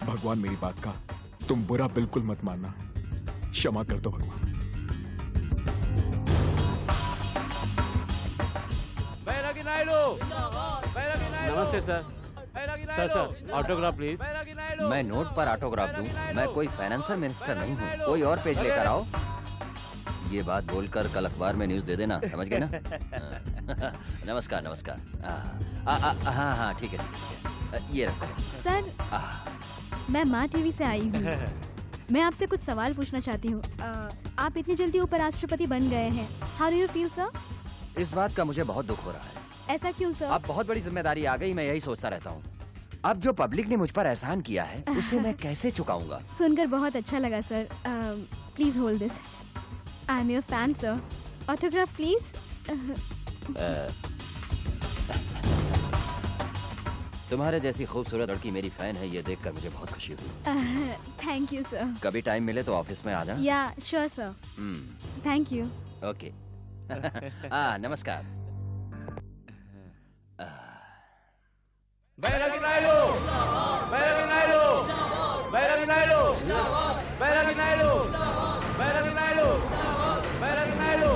भगवान मेरी बात का तुम बुरा बिल्कुल मत मानना, क्षमा कर दो भगवान।
बैरागी नायडू।
नमस्ते सर। Sir autograph please.
मैं नोट पर ऑटोग्राफ दूं? मैं कोई फाइनेंशियल मिनिस्टर नहीं हूँ। कोई और पेज लेकर आओ। ये बात बोलकर कल अखबार में न्यूज दे देना, समझ गए ना? नमस्कार नमस्कार। हाँ हाँ ठीक है, ये रखो।
सर मैं माँ टीवी से आई हूँ। मैं आपसे कुछ सवाल पूछना चाहती हूँ। आप इतनी जल्दी उपराष्ट्रपति बन गए हैं, how do you feel sir?
इस बात का मुझे बहुत दुख हो रहा है।
ऐसा क्यों सर?
अब बहुत बड़ी जिम्मेदारी आ गई, मैं यही सोचता रहता हूँ। अब जो पब्लिक ने मुझ पर एहसान किया है उसे मैं कैसे चुकाऊंगा?
सुनकर बहुत अच्छा लगा sir. Please hold this, I am your fan sir. Autograph please.
तुम्हारे जैसी खूबसूरत लड़की मेरी फैन है, ये देखकर मुझे बहुत खुशी हुई।
Thank you sir.
कभी टाइम मिले तो ऑफिस में आ जाना।
या sure sir. Thank you.
Okay. नमस्कार।
बैरागी नायडू। बैरागी नायडू। बैरागी नायडू। बैरागी नायडू। बैरागी नायडू। बैरागी नायडू।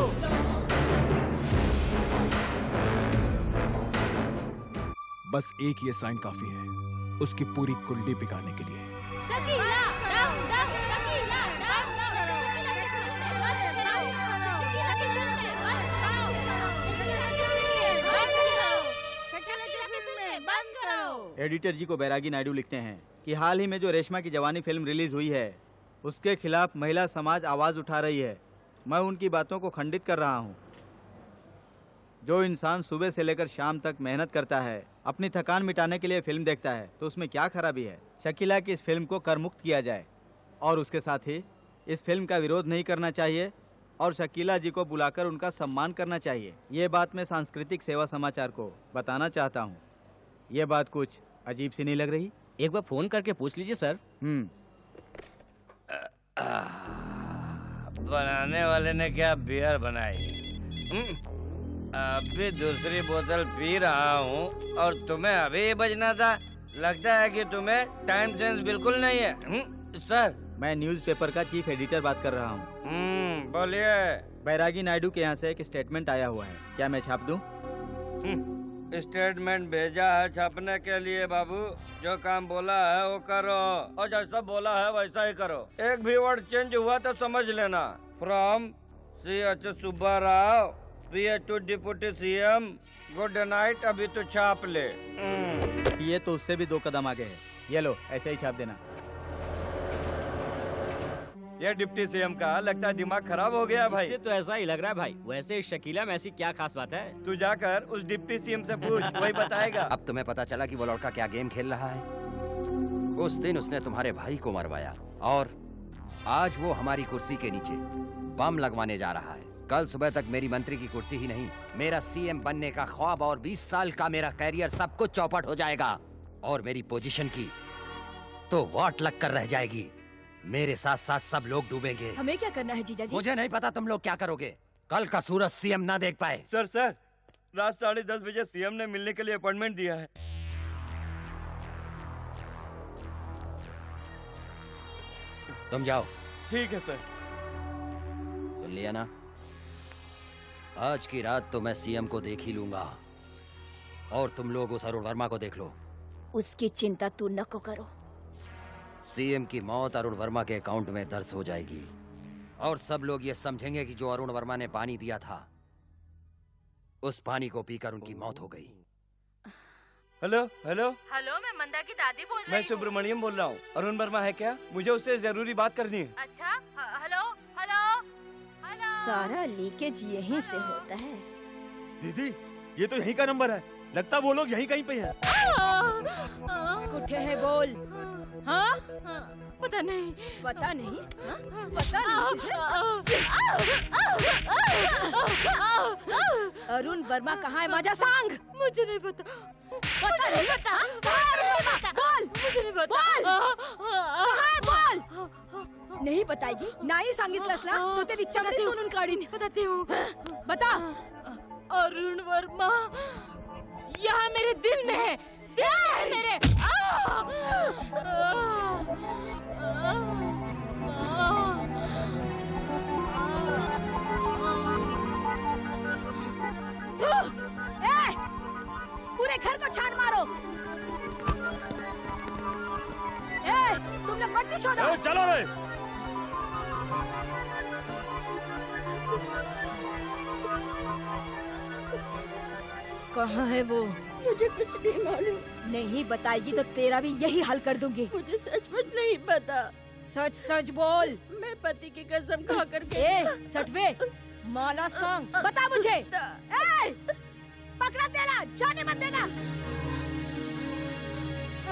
बस एक ये साइन काफी है उसकी पूरी कुंडली बिगाड़ने के लिए।
Shakeela, down, down, Shakeela, down, down, Shakeela की फिल्म में बंद करो। शकीला की फिल्म में बंद करो।
एडिटर जी को बैरागी नायडू लिखते हैं कि हाल ही में जो रेशमा की जवानी फिल्म रिलीज हुई है उसके खिलाफ महिला समाज आवाज उठा रही है। मैं उनकी बातों को खंडित कर रहा हूँ। जो इंसान सुबह से लेकर शाम तक मेहनत करता है, अपनी थकान मिटाने के लिए फिल्म देखता है, तो उसमें क्या खराबी है? शकीला की इस फिल्म को कर मुक्त किया जाए और उसके साथ ही इस फिल्म का विरोध नहीं करना चाहिए और शकीला जी को बुलाकर उनका सम्मान करना चाहिए। ये बात मैं सांस्कृतिक सेवा समाचार को बताना चाहता हूँ। ये बात कुछ अजीब सी नहीं लग रही?
एक बार फोन करके पूछ लीजिए सर।
बनाने वाले ने क्या बियर बनाई? अभी दूसरी बोतल पी रहा हूँ और तुम्हें अभी बजना था। लगता है कि तुम्हें टाइम सेंस बिल्कुल नहीं है। सर,
मैं न्यूज़पेपर का चीफ एडिटर बात कर रहा हूँ।
बोलिए।
बैरागी नायडू के यहाँ से एक स्टेटमेंट आया हुआ है, क्या मैं छाप दूँ?
स्टेटमेंट भेजा है छापने के लिए बाबू। जो काम बोला है वो करो और जैसा बोला है वैसा ही करो। एक भी वर्ड चेंज हुआ तो समझ लेना। From CH Subba Rao PA to deputy CM। Good night. अभी तो छाप ले।
ये तो उससे भी 2 कदम आगे है। ये लो, ऐसे ही छाप देना।
ये डिप्टी CM का लगता है दिमाग खराब हो गया भाई।
इससे तो ऐसा ही लग रहा है भाई। वैसे शकीला में ऐसी क्या खास बात है?
तू जाकर उस डिप्टी CM से पूछ, वही बताएगा।
अब तुम्हें पता चला कि वो लड़का क्या गेम खेल रहा है। उस दिन उसने तुम्हारे भाई को मरवाया और आज वो हमारी कुर्सी के नीचे बम लगवाने जा रहा है। कल सुबह तक मेरी मंत्री की कुर्सी ही नहीं, मेरा CM बनने का ख्वाब और 20 साल का मेरा कैरियर सब कुछ चौपट हो जाएगा और मेरी पोजीशन की तो वाट लग कर रह जाएगी। मेरे साथ साथ सब लोग डूबेंगे।
हमें क्या करना है जीजा जी?
मुझे नहीं पता तुम लोग क्या करोगे। कल का सूरज CM ना देख पाए।
सर, रात 10:30 बजे CM ने मिलने के लिए अपॉइंटमेंट दिया है।
तुम जाओ।
ठीक है सर।
सुन लिया ना? आज की रात तो मैं CM को देख ही लूंगा और तुम लोग उस अरुण वर्मा को देख लो।
उसकी चिंता तू न को करो।
CM की मौत अरुण वर्मा के अकाउंट में दर्ज हो जाएगी और सब लोग ये समझेंगे कि जो अरुण वर्मा ने पानी दिया था उस पानी को पीकर उनकी मौत हो गई।
हेलो,
मैं मंदा की दादी बोल रही
मैं
हूँ।
सुब्रमण्यम बोल रहा हूँ। अरुण वर्मा है क्या? मुझे उससे जरूरी बात करनी है।
अच्छा, हेलो।
सारा लीकेज यहीं से होता है।
दीदी, ये तो यहीं का नंबर है। लगता वो लोग यहीं कहीं पे हैं।
कुठे है बोल।
हाँ? पता नहीं।
पता नहीं? पता नहीं? अरुण वर्मा कहाँ है? माजा सांग।
मुझे नहीं पता।
पता नहीं? बोल।
मुझे नहीं पता।
बोल। नहीं बताएगी? नाही सांगितलंस ना तो तेरी चमड़ी सोलून काढीन।
बताती हूँ।
बता।
अरुण वर्मा यहाँ मेरे दिल में है। दिल में है मेरे।
पूरे घर को छान मारो। तुम लोग मत शोधो।
चलो रे।
कहाँ है वो?
मुझे कुछ नहीं मालूम।
नहीं बताएगी तो तेरा भी यही हाल कर दूंगी।
मुझे सचमुच नहीं पता।
सच सच बोल।
मैं पति की कसम खा करके।
सटवे माला सांग, बता मुझे। पकड़ा तेरा, जाने मत देना।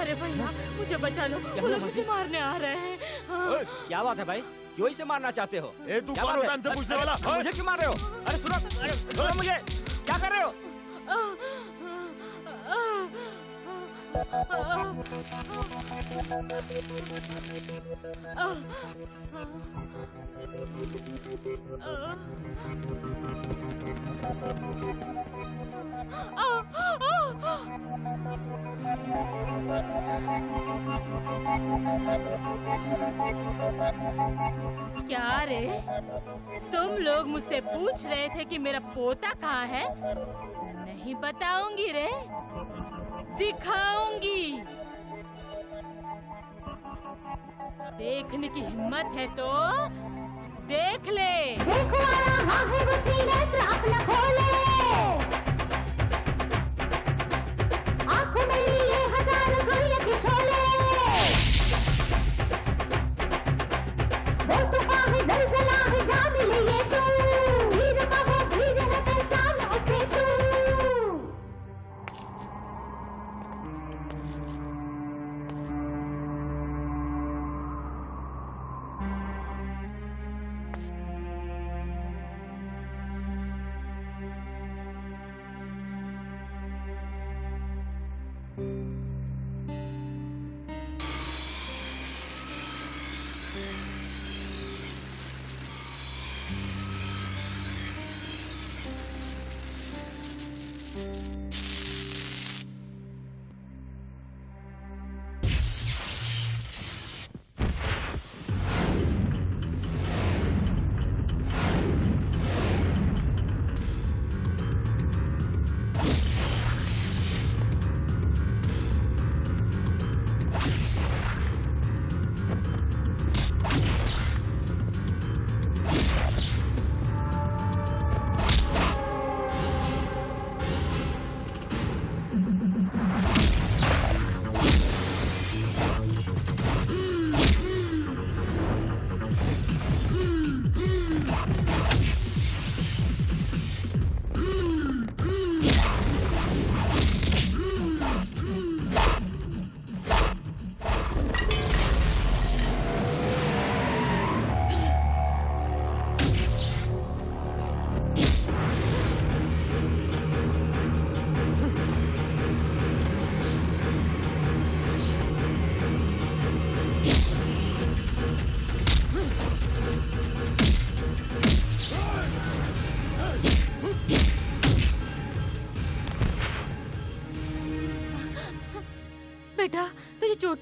अरे भैया मुझे बचा लो, वो लोग मुझे मारने आ रहे हैं।
क्या बात है भाई? क्यों इसे मारना चाहते हो?
तू कौन होता है हमसे पूछने वाला?
मुझे क्यों मार रहे हो? अरे सुनो मुझे, क्या कर रहे हो?
क्या रे, तुम लोग मुझसे पूछ रहे थे कि मेरा पोता कहाँ है? नहीं बताऊंगी रे, दिखाऊंगी। देखने की हिम्मत है तो देख ले।
देखो हाँ है वो त्रिनेत्र अपना खोले, आंखों में लिए हजारों गुड़िया के शोले, वो तूफान है जलजला है जान लिए तू, वीर का वो वीर है पहचान उसे तू।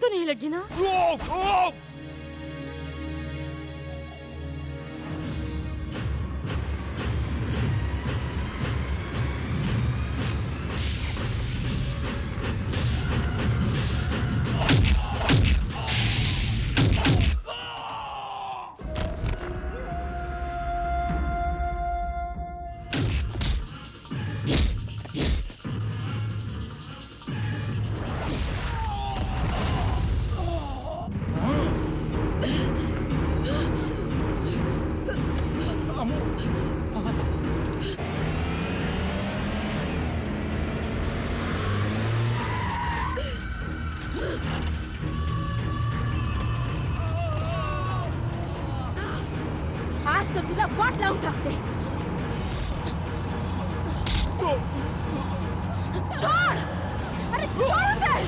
तो नहीं लगी ना? आज तो तुला वाट लावून टाकते. छोड! अरे छोड उसे!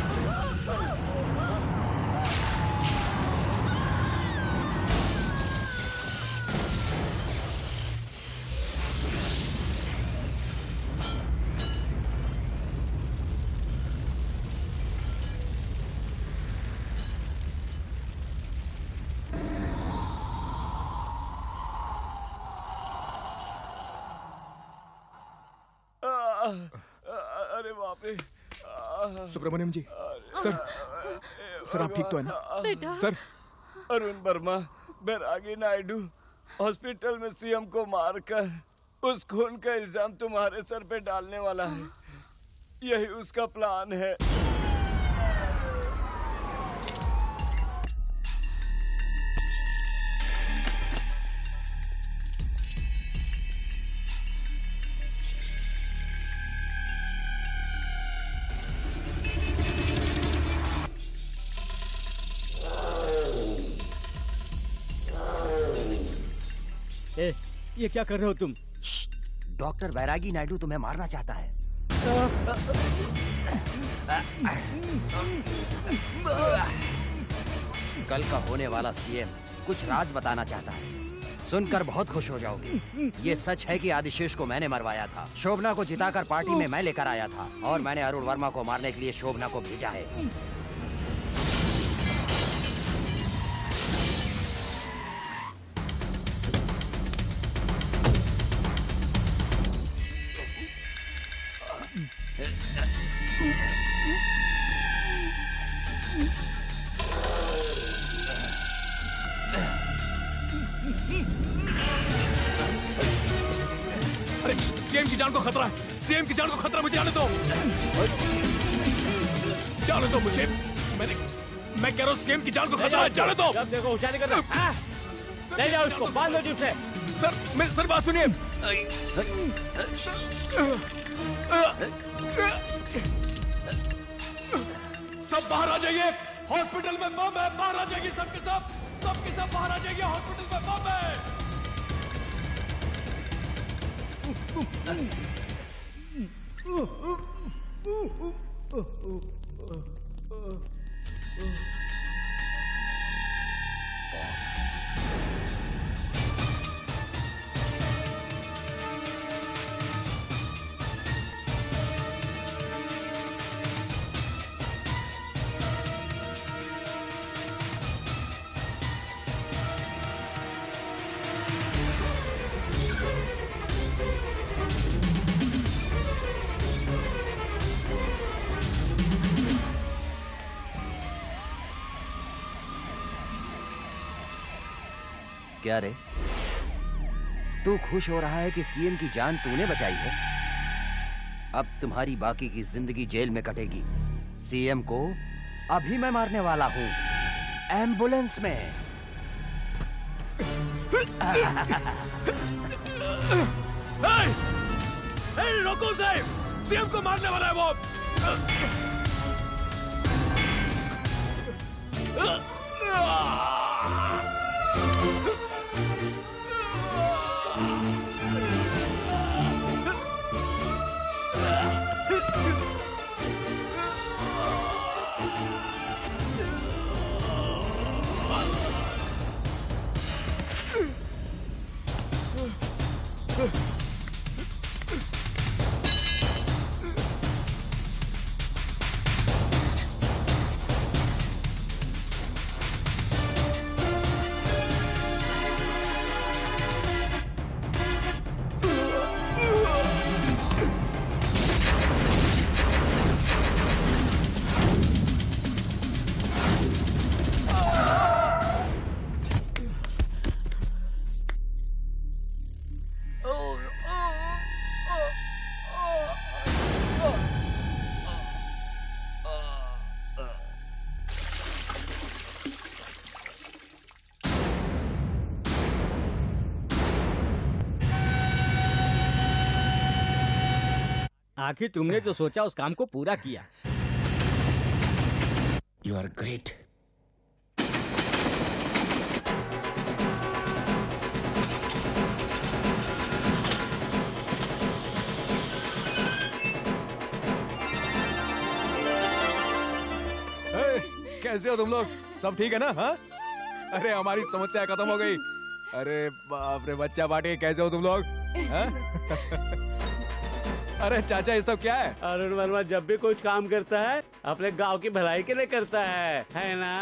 अरे बाप रे.
सुब्रमण्यम जी, सर आप ठीक तो है ना?
बेटा.
सर,
अरुण वर्मा, बैरागी नायडू हॉस्पिटल में सीएम को मारकर उस खून का इल्जाम तुम्हारे सर पे डालने वाला है. यही उसका प्लान है.
ये क्या कर रहे हो तुम?
डॉक्टर बैरागी नायडू तुम्हें मारना चाहता है. कल का होने वाला सीएम कुछ राज बताना चाहता है. सुनकर बहुत खुश हो जाओगे. ये सच है कि आदिशेष को मैंने मरवाया था. शोभना को जिताकर पार्टी में मैं लेकर आया था और मैंने अरुण वर्मा को मारने के लिए शोभना को भेजा है.
अरे सीएम की जान को खतरा है. सीएम की जान को खतरा. मुझे जाने दो. जाने दो मुझे. मैं कह रहा हूँ सीएम की जान को खतरा है. जाने दो.
जब देखो होशियारी कर रहा. ले जाओ उसको. बांध लो जीप से.
सर बात सुनिए. सब बाहर आ जाइए. हॉस्पिटल में बम है. बाहर आ जाइए सबके सब बाहर आ जाइए. हॉस्पिटल में बम है.
क्या रे, तू खुश हो रहा है कि सीएम की जान तूने बचाई है? अब तुम्हारी बाकी की जिंदगी जेल में कटेगी. सीएम को अभी मैं मारने वाला हूँ, एम्बुलेंस में.
रोको साहब, सीएम को मारने वाला है वो.
आखिर तुमने जो सोचा उस काम को पूरा किया।
You are great.
कैसे हो तुम लोग? सब ठीक है ना? हाँ? अरे हमारी समस्या खत्म हो गई। अरे बाप रे बच्चा पार्टी, कैसे हो तुम लोग? हाँ? अरे चाचा ये सब क्या है?
अरुण वर्मा जब भी कुछ काम करता है अपने गांव की भलाई के लिए करता है ना?